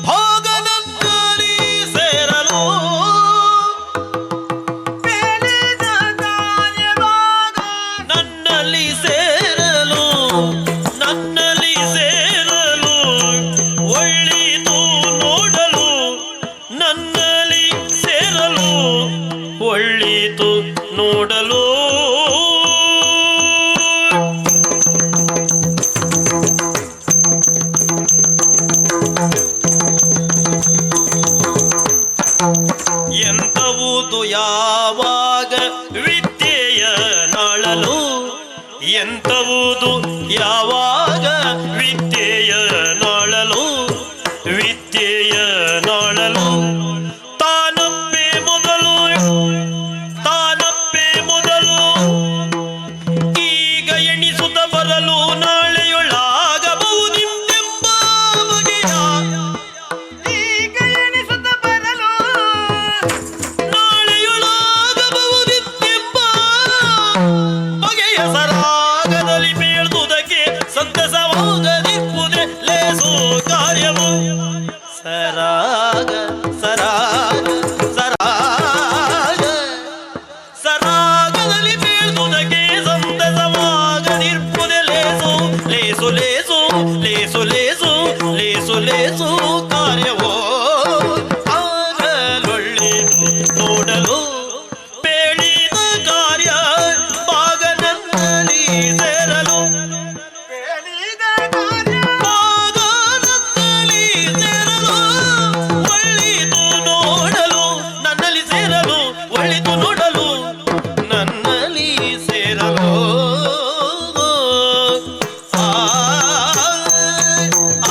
Speaker 1: ಭಾಗ ನನ್ನಲ್ಲಿ ಸೇರಲು ಪೇಳಿದ ಕಾರ್ಯ ಭಾಗ ನನ್ನಲ್ಲಿ ಸೇರಲು ನನ್ನಲ್ಲಿ ಸೇರಲು ಒಳ್ಳೀತು ನೋಡಲು ನನ್ನಲ್ಲಿ ಸೇರಲು ಒಳ್ಳೀತು ನೋಡಲು. ಎಂತವುದು ಯಾವಾಗ ವಿದ್ಯೆಯ ನಾಳಲು ಎಂತವುದು ಯಾವಾಗ ವಿದ್ಯೆಯ ನಾಳಲು ವಿದ್ಯೆಯ ನಾಳಲು ತಾನಪ್ಪೆ ಮೊದಲು ತಾನಪ್ಪೆ ಮೊದಲು ಈಗ ಎಣಿಸುತ್ತ ಬರಲು ನಾಳೆಯೊಳಾಗಬಹುದೆಂಬ ಬಗೆಯ ಈಗ ಎಣಿಸುತ್ತ ಬರಲು ನಾಳೆಯೊಳಾಗಬಹುದೆಂಬ ಬಗೆಯ ಸರಾಗದಲ್ಲಿ ಬೀಳ್ದುದಕ್ಕೆ ಸಂತಸವಾಗದಿಪ್ಪುದೆ ಲೇಸು ಕಾರ್ಯವು ಸರಾಗ ಸರಾಗ ಸರಾಗ ಸರಾಗದಲ್ಲಿ ಬೀಳ್ದುದಕ್ಕೆ ಸಂತಸವಾಗದಿಪ್ಪುದೆ ಲೇಸು ಲೇಸು ಲೇಸು ಲೇಸು ಲೇಸು ಲೇಸು ಲೇಸು ಕಾರ್ಯವೋ ಆಗಲೊಳ್ಳೆದು ನೋಡಲು ಪೇಳಿದ ಕಾರ್ಯ ಭಾಗ ನನ್ನಲ್ಲಿ ಸೇರಲು ಪೇಳಿದ ಕಾರ್ಯ ಭಾಗ ನನ್ನಲ್ಲಿ ಸೇರಲು ಒಳ್ಳಿದು ನೋಡಲು ನನ್ನಲ್ಲಿ ಸೇರಲು ಒಳ್ಳಿದು ನೋಡಲು ನನ್ನಲ್ಲಿ ಸೇರಲು ಆ ಆ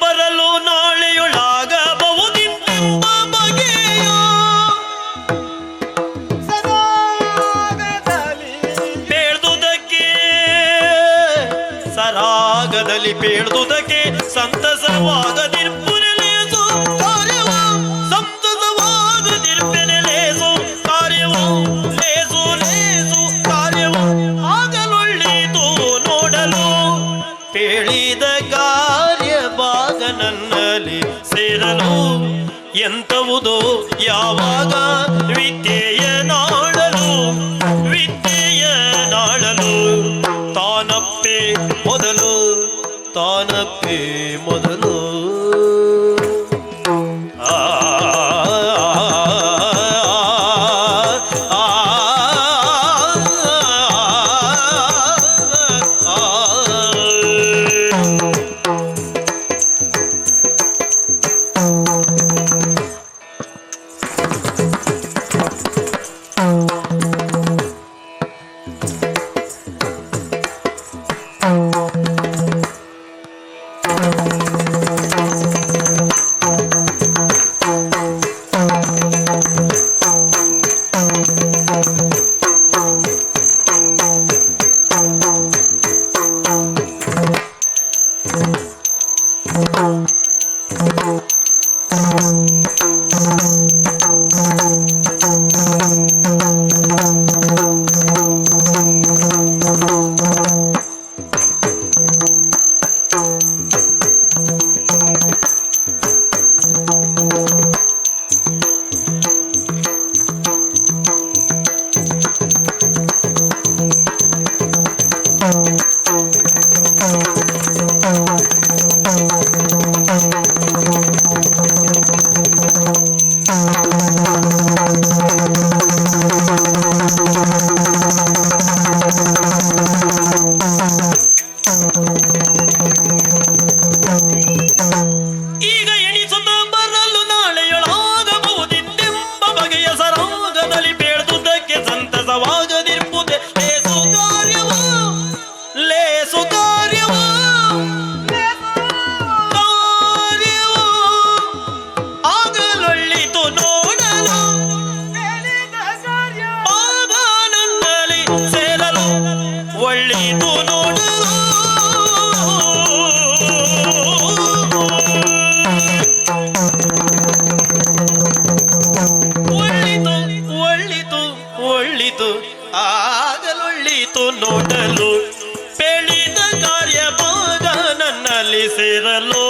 Speaker 1: ಬರಲು ನಾಳೆಯೊಳಾಗಬಹುದೆಂಬ ಬಗೆಯ ಸರಾಗದಲ್ಲಿ ಪೇಳ್ದುದಕ್ಕೆ ಸಂತಸವಾಗದಿರ್ಪುರಲೇಸು ಕಾರ್ಯವ ಸಂತಸವಾಗದಿರ್ಪೆನೆಲೇಸು ಕಾರ್ಯವ ಲೇಸು ಲೇಸು ಕಾರ್ಯವ ಆಗಲೊಳ್ಳಿತು ನೋಡಲು ಪೇಳಿದ ಕಾರ್ಯ ಭಾಗ ನನ್ನಲ್ಲಿ ಸೇರಲು ಎಂತವುದೋ ಯಾವಾಗ ವಿದ್ಯೆಯ ನಾಡಲು ವಿದ್ಯೆಯ ನಾಡಲು ತಾನಪ್ಪೆ ಮೊದಲು ತಾನಪ್ಪೆ ಮೊದಲು ಆ ಈಗ ಎಣಿಸುತ್ತ ಬರಲು ನಾಳೆಯೊಳಾಗಬಹುದೆಂಬ ಬಗೆಯ ಸರಾಗದಲ್ಲಿ ಬೇಡ್ದುದಕ್ಕೆ ಸಂತಸವಾಗದಿರ್ಬುದೆ ಲೇಸು ಕಾರ್ಯವ ಲೇಸು ಕಾರ್ಯವ ಕಾರ್ಯವ ಆಗಲೊಳ್ಳಿತು ನೋಡಲು ಆಗ ನನ್ನಲ್ಲಿ ಸೇರಲು ಒಳ್ಳಿತು ನೋಡಲು ಒಳ್ಳಿತು ಆಗಲೊಳ್ಳಿತು ನೋಡಲು ಪೇಳಿದ ಕಾರ್ಯ ಭಾಗ ನನ್ನಲ್ಲಿ ಸೇರಲು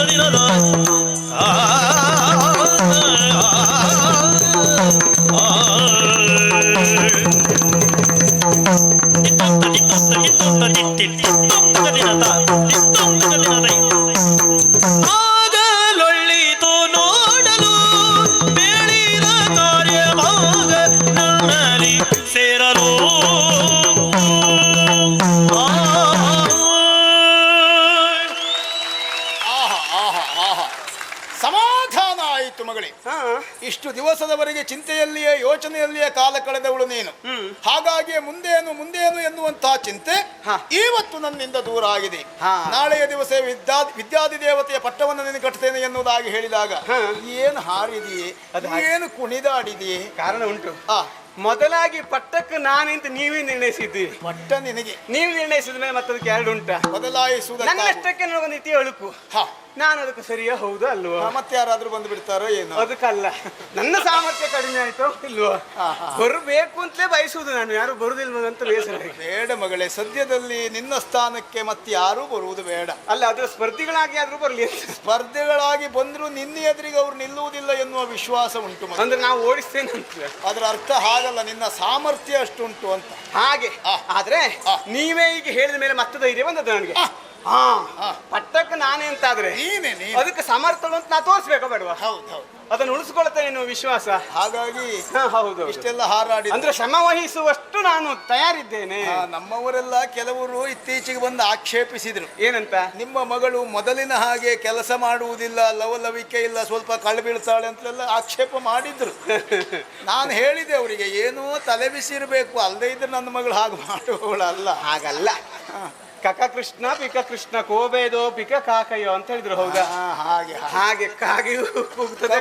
Speaker 1: ದಿನದ ಆಗಲೊಳ್ಳಿತು ನೋಡಲು ಬೇಡಿದ ಕಾರ್ಯ ಭಾಗ ನನ್ನಲ್ಲಿ ಸೇರಲು
Speaker 4: ಸಮಾಧಾನ ಆಯಿತು ಮಗಳೇ. ಇಷ್ಟು ದಿವಸದವರೆಗೆ ಚಿಂತೆಯಲ್ಲಿಯೇ ಯೋಚನೆಯಲ್ಲಿಯೇ ಕಾಲ ಕಳೆದವಳು ನೀನು. ಹಾಗಾಗಿ ಮುಂದೇನು ಮುಂದೇನು ಎನ್ನುವಂತಹ ಚಿಂತೆ ಇವತ್ತು ನನ್ನಿಂದ ದೂರ ಆಗಿದೆ. ನಾಳೆಯ ದಿವಸ ವಿದ್ಯಾದಿ ದೇವತೆಯ ಪಟ್ಟವನ್ನು ನಿನಗೆ ಕಟ್ತೇನೆ ಎನ್ನುವುದಾಗಿ ಹೇಳಿದಾಗ ಏನು ಹಾರಿದೆಯೇ, ಏನು ಕುಣಿದಾಡಿದೆಯೇ?
Speaker 3: ಕಾರಣ ಉಂಟು. ಮೊದಲಾಗಿ ಪಟ್ಟಕ್ಕೆ ನಾನಿಂತ ನೀವೇ ನಿರ್ಣಯಿಸಿದ್ದೀರಿ.
Speaker 4: ಪಟ್ಟ ನಿನಗೆ
Speaker 3: ನೀವು ನಿರ್ಣಯಿಸಿದ ಮೇಲೆ ಮತ್ತದಕ್ಕೆ ಎರಡು ಉಂಟಾ?
Speaker 4: ಬದಲಾಯಿಸುವುದಕ್ಕೆ
Speaker 3: ನನ್ನಷ್ಟಕ್ಕೆ ನನಗೊಂದು ರೀತಿ ಅಳುಕು. ನಾನು ಅದಕ್ಕೆ ಸರಿಯಾ ಹೌದಾ ಅಲ್ವಾ?
Speaker 4: ಮತ್ತೆ ಯಾರಾದ್ರೂ ಬಂದು ಬಿಡ್ತಾರೋ ಏನು?
Speaker 3: ಅದಕ್ಕಲ್ಲ, ನನ್ನ ಸಾಮರ್ಥ್ಯ ಕಡಿಮೆ ಆಯ್ತೋ ಇಲ್ವಾ? ಬರಬೇಕು ಅಂತಲೇ ಬಯಸುವುದು ನಾನು, ಯಾರು ಬರುದಿಲ್ವ ಅಂತ ಬೇಸರ.
Speaker 4: ಬೇಡ ಮಗಳೇ, ಸದ್ಯದಲ್ಲಿ ನಿನ್ನ ಸ್ಥಾನಕ್ಕೆ ಮತ್ತೆ ಯಾರೂ ಬರುವುದು ಬೇಡ.
Speaker 3: ಅಲ್ಲ, ಅದರ ಸ್ಪರ್ಧಿಗಳಾಗಿ ಆದ್ರೂ ಬರ್ಲಿ.
Speaker 4: ಸ್ಪರ್ಧೆಗಳಾಗಿ ಬಂದ್ರು ನಿನ್ನ ಎದುರಿಗೆ ಅವ್ರು ನಿಲ್ಲುವುದಿಲ್ಲ ಎನ್ನುವ ವಿಶ್ವಾಸ ಉಂಟು ಮಗಳೇ.
Speaker 3: ಅಂದ್ರೆ ನಾವು ಓಡಿಸ್ತೇನೆ ಅಂತ.
Speaker 4: ಅದರ ಅರ್ಥ ಹಾಗಲ್ಲ, ನಿನ್ನ ಸಾಮರ್ಥ್ಯ ಅಷ್ಟುಂಟು ಅಂತ.
Speaker 3: ಹಾಗೆ ಆದ್ರೆ ನೀವೇ ಈಗ ಹೇಳಿದ ಮೇಲೆ ಮತ್ತೆ ಧೈರ್ಯ ಬಂದದ್ದು ನನಗೆ. ಪಟ್ಟಕ್ಕೆ ನಾನೇ ಅಂತಾದ್ರೆ ಅದಕ್ಕೆ ಸಮರ್ಥಳು ಅಂತ ನಾ ತೋರಿಸ್ಬೇಕೋ ಬೇಡವಾ?
Speaker 4: ಹೌದು,
Speaker 3: ಅದನ್ನು ಉಳಿಸ್ಕೊಳ್ತೇನೆ ಎನ್ನುವ ವಿಶ್ವಾಸ.
Speaker 4: ಹಾಗಾಗಿ
Speaker 3: ಹೌದು,
Speaker 4: ಇಷ್ಟೆಲ್ಲ ಹಾರಾಡಿ
Speaker 3: ಅಂದ್ರೆ ಶ್ರಮ ವಹಿಸುವಷ್ಟು ನಾನು ತಯಾರಿದ್ದೇನೆ.
Speaker 4: ನಮ್ಮವರೆಲ್ಲ ಕೆಲವರು ಇತ್ತೀಚೆಗೆ ಬಂದು ಆಕ್ಷೇಪಿಸಿದ್ರು.
Speaker 3: ಏನಂತ?
Speaker 4: ನಿಮ್ಮ ಮಗಳು ಮೊದಲಿನ ಹಾಗೆ ಕೆಲಸ ಮಾಡುವುದಿಲ್ಲ, ಲವಲವಿಕೆ ಇಲ್ಲ, ಸ್ವಲ್ಪ ಕಳ್ಳು ಬೀಳ್ತಾಳೆ ಅಂತೆಲ್ಲ ಆಕ್ಷೇಪ ಮಾಡಿದ್ರು. ನಾನು ಹೇಳಿದೆ ಅವರಿಗೆ, ಏನೋ ತಲೆ ಬಿಸಿ ಇರಬೇಕು, ಅಲ್ಲದೆ ಇದ್ರೆ ನನ್ನ ಮಗಳು ಹಾಗೆ ಮಾಡುವವಳಲ್ಲ.
Speaker 3: ಹಾಗಲ್ಲ, ಕಕ ಕೃಷ್ಣ ಪಿಕ ಕೃಷ್ಣ ಕೋಬೇದೋ ಪಿಕ ಕಾಕಯ್ಯೋ ಅಂತ ಹೇಳಿದ್ರು. ಹೌದಾ?
Speaker 4: ಹಾಗೆ
Speaker 3: ಹಾಗೆ ಕಾಗೆಯು ಕೂಗ್ತದೆ,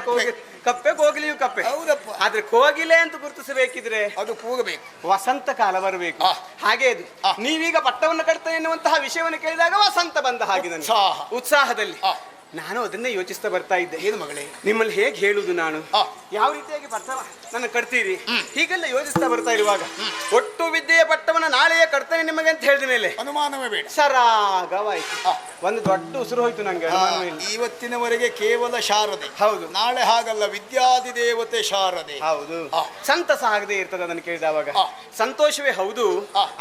Speaker 3: ಕಪ್ಪೆ ಕೋಗಿಲೆಯು ಕಪ್ಪೆ.
Speaker 4: ಹೌದಪ್ಪ.
Speaker 3: ಆದ್ರೆ ಕೋಗಿಲೆ ಅಂತ ಗುರುತಿಸಬೇಕಿದ್ರೆ
Speaker 4: ಅದು ಕೂಗಬೇಕು,
Speaker 3: ವಸಂತ ಕಾಲ ಬರಬೇಕು. ಹಾಗೆ ಅದು ನೀವೀಗ ಪಟ್ಟವನ್ನು ಕಟ್ತೇನೆ ಎನ್ನುವಂತಹ ವಿಷಯವನ್ನು ಕೇಳಿದಾಗ ವಸಂತ ಬಂದ ಹಾಗೆ ನನ್ನ ಉತ್ಸಾಹದಲ್ಲಿ ನಾನು ಅದನ್ನೇ ಯೋಚಿಸ್ತಾ ಬರ್ತಾ ಇದ್ದೆ.
Speaker 4: ಏನು ಮಗಳೇ,
Speaker 3: ನಿಮ್ಮಲ್ಲಿ ಹೇಗೆ ಹೇಳುವುದು ನಾನು, ಯಾವ ರೀತಿಯಾಗಿ ಪಟ್ಟ ನನ್ನ ಕಟ್ತೀರಿ ಹೀಗೆಲ್ಲ ಯೋಚಿಸ್ತಾ ಬರ್ತಾ ಇರುವಾಗ ಒಟ್ಟು ವಿದ್ಯೆಯ ಪಟ್ಟವನ್ನ ನಾಳೆಯೇ ಕಟ್ತೇನೆ ನಿಮಗೆ ಅಂತ ಹೇಳಿದ ಮೇಲೆ
Speaker 4: ಅನುಮಾನವೇ ಬೇಡ,
Speaker 3: ಸರಾಗವಾಯ್ತು. ಒಂದು ದೊಡ್ಡ ಉಸಿರು ಹೋಯ್ತು ನಂಗೆ.
Speaker 4: ಇವತ್ತಿನವರೆಗೆ ಕೇವಲ ಶಾರದೆ.
Speaker 3: ಹೌದು,
Speaker 4: ನಾಳೆ ಹಾಗಲ್ಲ, ವಿದ್ಯಾದಿ ದೇವತೆ ಶಾರದೆ.
Speaker 3: ಹೌದು, ಸಂತಸ ಆಗದೆ ಇರ್ತದೆ ಅದನ್ನು ಕೇಳಿದವಾಗ. ಸಂತೋಷವೇ ಹೌದು,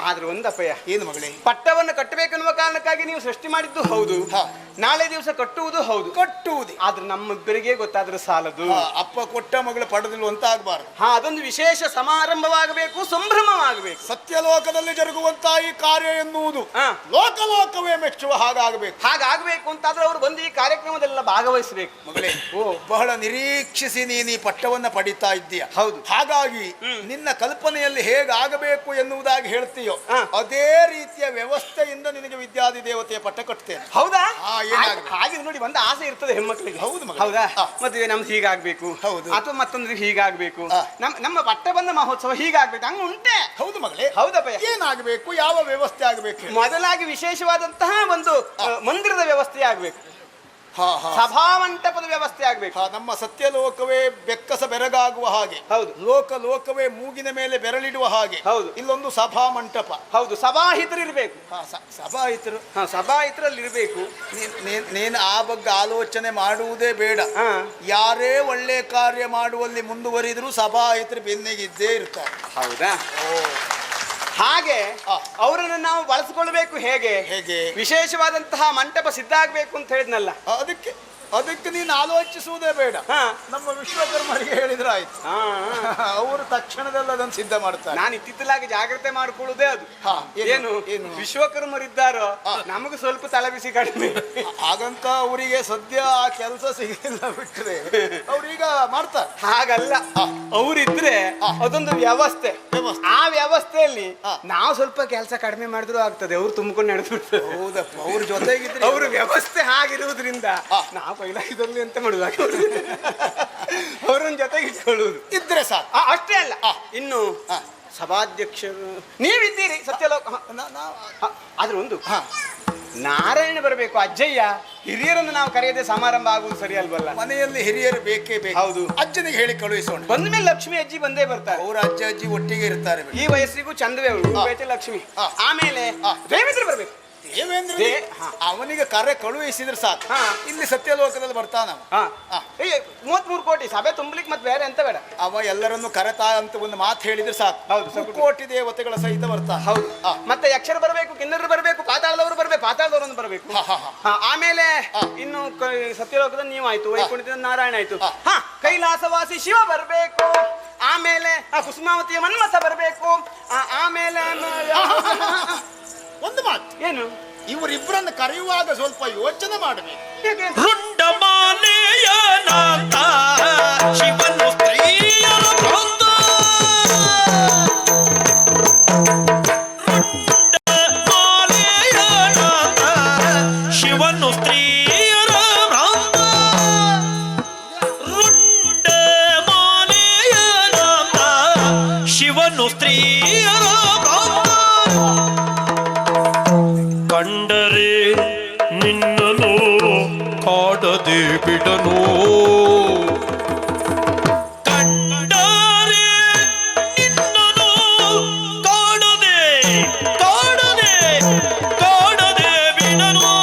Speaker 3: ಆದ್ರೆ ಒಂದಪ್ಪಯ್ಯ.
Speaker 4: ಏನು ಮಗಳೇ?
Speaker 3: ಪಟ್ಟವನ್ನು ಕಟ್ಟಬೇಕೆನ್ನುವ ಕಾರಣಕ್ಕಾಗಿ ನೀವು ಸೃಷ್ಟಿ ಮಾಡಿದ್ದು ಹೌದು, ನಾಳೆ ದಿವಸ ಕಟ್ಟುವುದು ಹೌದು,
Speaker 4: ಕಟ್ಟುವುದು.
Speaker 3: ಆದ್ರೆ ನಮ್ಮಿಬ್ಬರಿಗೆ ಗೊತ್ತಾದ್ರೆ ಸಾಲದು.
Speaker 4: ಅಪ್ಪ ಕೊಟ್ಟ ಮಗಳು ಪಡೆದಿಲ್ಲ ಅಂತ ಆಗ್ಬಾರ್ದು.
Speaker 3: ಅದೊಂದು ವಿಶೇಷ ಸಮಾರಂಭವಾಗಬೇಕು, ಸಂಭ್ರಮವಾಗಬೇಕು.
Speaker 4: ಸತ್ಯಲೋಕದಲ್ಲಿ ಜರುಗುವಂತಹ ಈ ಕಾರ್ಯ ಎನ್ನುವುದು ಲೋಕಲೋಕವೇ ಮೆಚ್ಚುವ ಹಾಗಾಗಬೇಕು.
Speaker 3: ಹಾಗಾಗಬೇಕು ಅಂತಾದ್ರೆ ಅವರು ಬಂದು ಈ ಕಾರ್ಯಕ್ರಮದೆಲ್ಲ ಭಾಗವಹಿಸಬೇಕು.
Speaker 4: ಮಗಳೇ, ಬಹಳ ನಿರೀಕ್ಷಿಸಿ ನೀನು ಈ ಪಟ್ಟವನ್ನ ಪಡಿತಾ ಇದ್ದೀಯ.
Speaker 3: ಹೌದು,
Speaker 4: ಹಾಗಾಗಿ ನಿನ್ನ ಕಲ್ಪನೆಯಲ್ಲಿ ಹೇಗಾಗಬೇಕು ಎನ್ನುವುದಾಗಿ ಹೇಳ್ತೀಯೋ ಅದೇ ರೀತಿಯ ವ್ಯವಸ್ಥೆಯಿಂದ ನಿನಗೆ ವಿದ್ಯಾದಿ ದೇವತೆಯ ಪಟ್ಟ ಕಟ್ತೇನೆ.
Speaker 3: ಹೌದಾ? ಹಾಗೆ ನೋಡಿ, ಒಂದು ಆಸೆ ಇರ್ತದೆ ಹೆಣ್ಮಕ್ಳಿಗೆ.
Speaker 4: ಹೌದು,
Speaker 3: ಹೌದಾ? ಮದುವೆ ನಮ್ದು ಹೀಗಾಗ್ಬೇಕು,
Speaker 4: ಹೌದು,
Speaker 3: ಅಥವಾ ಮತ್ತೊಂದು ಹೀಗಾಗ್ಬೇಕು, ನಮ್ಮ ಪಟ್ಟ ಬಂದ ಮಹೋತ್ಸವ ಹೀಗಾಗ್ಬೇಕು, ಹಂಗ ಉಂಟೆ.
Speaker 4: ಹೌದು ಮಗಳೇ.
Speaker 3: ಹೌದಪ್ಪ.
Speaker 4: ಏನಾಗಬೇಕು, ಯಾವ ವ್ಯವಸ್ಥೆ ಆಗಬೇಕು?
Speaker 3: ಮೊದಲಾಗಿ ವಿಶೇಷವಾದಂತಹ ಒಂದು ಮಂದಿರದ ವ್ಯವಸ್ಥೆ ಆಗ್ಬೇಕು, ಸಭಾಮಂಟಪದ ವ್ಯವಸ್ಥೆ ಆಗ್ಬೇಕು.
Speaker 4: ನಮ್ಮ ಸತ್ಯಲೋಕವೇ ಬೆಕ್ಕಸ ಬೆರಗಾಗುವ ಹಾಗೆ,
Speaker 3: ಹೌದು,
Speaker 4: ಲೋಕವೇ ಮೂಗಿನ ಮೇಲೆ ಬೆರಳಿಡುವ ಹಾಗೆ,
Speaker 3: ಹೌದು,
Speaker 4: ಇಲ್ಲೊಂದು ಸಭಾ ಮಂಟಪ.
Speaker 3: ಹೌದು, ಸಭಾಹಿತರು ಇರಬೇಕು.
Speaker 4: ಸಭಾಹಿತರು
Speaker 3: ಸಭಾಹಿತರಲ್ಲಿ ಇರಬೇಕು.
Speaker 4: ನೀನು ಆ ಬಗ್ಗೆ ಆಲೋಚನೆ ಮಾಡುವುದೇ ಬೇಡ. ಯಾರೇ ಒಳ್ಳೆ ಕಾರ್ಯ ಮಾಡುವಲ್ಲಿ ಮುಂದುವರಿದ್ರು ಸಭಾಹಿತರು ಬೆನ್ನಿಗಿದ್ದೇ ಇರ್ತಾರೆ.
Speaker 3: ಹೌದಾ? ಹಾಗೆ ಅವರನ್ನು ನಾವು ಬಳಸಿಕೊಳ್ಬೇಕು. ಹೇಗೆ
Speaker 4: ಹೇಗೆ
Speaker 3: ವಿಶೇಷವಾದಂತಹ ಮಂಟಪ ಸಿದ್ಧ ಆಗ್ಬೇಕು ಅಂತ ಹೇಳಿದ್ನಲ್ಲ,
Speaker 4: ಅದಕ್ಕೆ ನೀನು ಆಲೋಚಿಸುವುದೇ ಬೇಡ. ನಮ್ಮ ವಿಶ್ವಕರ್ಮರಿಗೆ ಹೇಳಿದ್ರೆ ಆಯ್ತು, ಅವರು ತಕ್ಷಣದಲ್ಲಿ ಅದನ್ನು ಸಿದ್ಧ ಮಾಡ್ತಾರೆ.
Speaker 3: ನಾನು ಇತ್ತಿತ್ತಲಾಗಿ ಜಾಗ್ರತೆ ಮಾಡ್ಕೊಳ್ಳುದೇ ಅದು. ಏನು ವಿಶ್ವಕರ್ಮರಿದ್ದಾರೋ ನಮಗೆ ಸ್ವಲ್ಪ ತಲೆಬಿಸಿ ಕಡಿಮೆ.
Speaker 4: ಹಾಗಂತ ಅವರಿಗೆ ಸದ್ಯ ಆ ಕೆಲಸ ಸಿಗಲಿಲ್ಲ ಬಿಟ್ರೆ ಅವ್ರೀಗ ಮಾಡ್ತಾರೆ.
Speaker 3: ಹಾಗಲ್ಲ, ಅವರಿದ್ರೆ ಅದೊಂದು ವ್ಯವಸ್ಥೆ. ಆ ವ್ಯವಸ್ಥೆಯಲ್ಲಿ ನಾವು ಸ್ವಲ್ಪ ಕೆಲಸ ಕಡಿಮೆ ಮಾಡಿದ್ರು ಆಗ್ತದೆ, ಅವ್ರು ತುಂಬಿಕೊಂಡು ನಡೆದು ಬಿಡ್ತಾರೆ.
Speaker 4: ಹೌದಪ್ಪ, ಅವ್ರ ಜೊತೆಗಿದ್ರೆ
Speaker 3: ಅವ್ರ ವ್ಯವಸ್ಥೆ ಹಾಗಿರುವುದ್ರಿಂದ ನಾವು ಪೈಲಾಗಿದಲ್ಲಿ ಅಂತ ಮಾಡುವಾಗ ಅವ್ರನ್ನ ಜೊತೆಗೆ ಇಟ್ಕೊಳ್ಳುವುದು
Speaker 4: ಇದ್ರೆ ಸಾಕು.
Speaker 3: ಅಷ್ಟೇ ಅಲ್ಲ, ಇನ್ನು ಸಭಾಧ್ಯಕ್ಷರು ನೀವಿದ್ದೀರಿ ಸತ್ಯಲೋಕ. ಆದ್ರೆ ಒಂದು ನಾರಾಯಣ ಬರಬೇಕು, ಅಜ್ಜಯ್ಯ ಹಿರಿಯರನ್ನು ನಾವು ಕರೆಯದೆ ಸಮಾರಂಭ ಆಗುವುದು ಸರಿ ಅಲ್ವಲ್ಲ?
Speaker 4: ಮನೆಯಲ್ಲಿ ಹಿರಿಯರು ಬೇಕೇ ಬೇಕು.
Speaker 3: ಹೌದು,
Speaker 4: ಅಜ್ಜನಿಗೆ ಹೇಳಿ ಕಳುಹಿಸೋಣ.
Speaker 3: ಬಂದ ಮೇಲೆ ಲಕ್ಷ್ಮಿ ಅಜ್ಜಿ ಬಂದೇ ಬರ್ತಾರೆ.
Speaker 4: ಅವ್ರ ಅಜ್ಜಿ ಒಟ್ಟಿಗೆ ಇರ್ತಾರೆ.
Speaker 3: ಈ ವಯಸ್ಸಿಗೂ ಚಂದವೇ ಅವರು ಲಕ್ಷ್ಮಿ. ಆಮೇಲೆ ದೇವೇಂದ್ರ ಬರ್ಬೇಕು.
Speaker 4: ದೇವೇಂದ್ರ ಅವನಿಗೆ ಕರೆ ಕಳುಹಿಸಿದ್ರೆ ಸಾಕು, ಇಲ್ಲಿ ಸತ್ಯಲೋಕದಲ್ಲಿ ಬರ್ತಾನ.
Speaker 3: 33 ಕೋಟಿ ಸಭೆ ತುಂಬಲಿಕ್ಕೆ ಮತ್ತೆ ಬೇರೆ ಎಂತ ಬೇಡ.
Speaker 4: ಅವ ಎಲ್ಲರನ್ನು ಕರೆತಾ ಅಂತ ಒಂದು ಮಾತು ಹೇಳಿದ್ರೆ ಸಾಕು. ಹೌದು, ಕೋಟಿ ದೇವತೆಗಳ ಸಹಿತ ಬರ್ತಾನೆ.
Speaker 3: ಹೌದು, ಮತ್ತೆ ಯಕ್ಷರು ಬರಬೇಕು, ಕಿನ್ನರರು ಬರಬೇಕು, ಪಾತಾಳದವರು ಬರಬೇಕು, ಪಾತಾಳದವರನ್ನು ಬರಬೇಕು. ಆಮೇಲೆ ಇನ್ನು ಸತ್ಯಲೋಕದಲ್ಲಿ ನೀವು ಆಯ್ತು, ವೈಕುಂಠದ ನಾರಾಯಣ ಆಯ್ತು, ಕೈಲಾಸವಾಸಿ ಶಿವ ಬರಬೇಕು. ಆಮೇಲೆ ಕುಸುಮಾವತಿಯ ಮನ್ಮಥ ಬರಬೇಕು. ಆಮೇಲೆ
Speaker 4: ಒಂದು ಮಾತು,
Speaker 3: ಏನು
Speaker 4: ಇವರಿಬ್ಬರನ್ನು ಕರೆಯುವಾಗ ಸ್ವಲ್ಪ ಯೋಚನೆ ಮಾಡಬೇಕು.
Speaker 1: ರುಂಡಮಾನೆಯನಾಥ ಶಿವನು ಸ್ತ್ರೀಯರ ಭ್ರಾಂತ, ರುಂಡಮಾನೆಯನಾಥ ಶಿವನು ಸ್ತ್ರೀಯರ ಭ್ರಾಂತ, ರುಂಡಮಾನೆಯನಾಥ
Speaker 5: ನಿನ್ನನು ಕಾಡದೆ ಬಿಡನು.
Speaker 1: ಕಂಡರೆ ನಿನ್ನನು ಕಾಡದೆ ಕಾಡದೆ ಕಾಡದೆ ಬಿಡನು.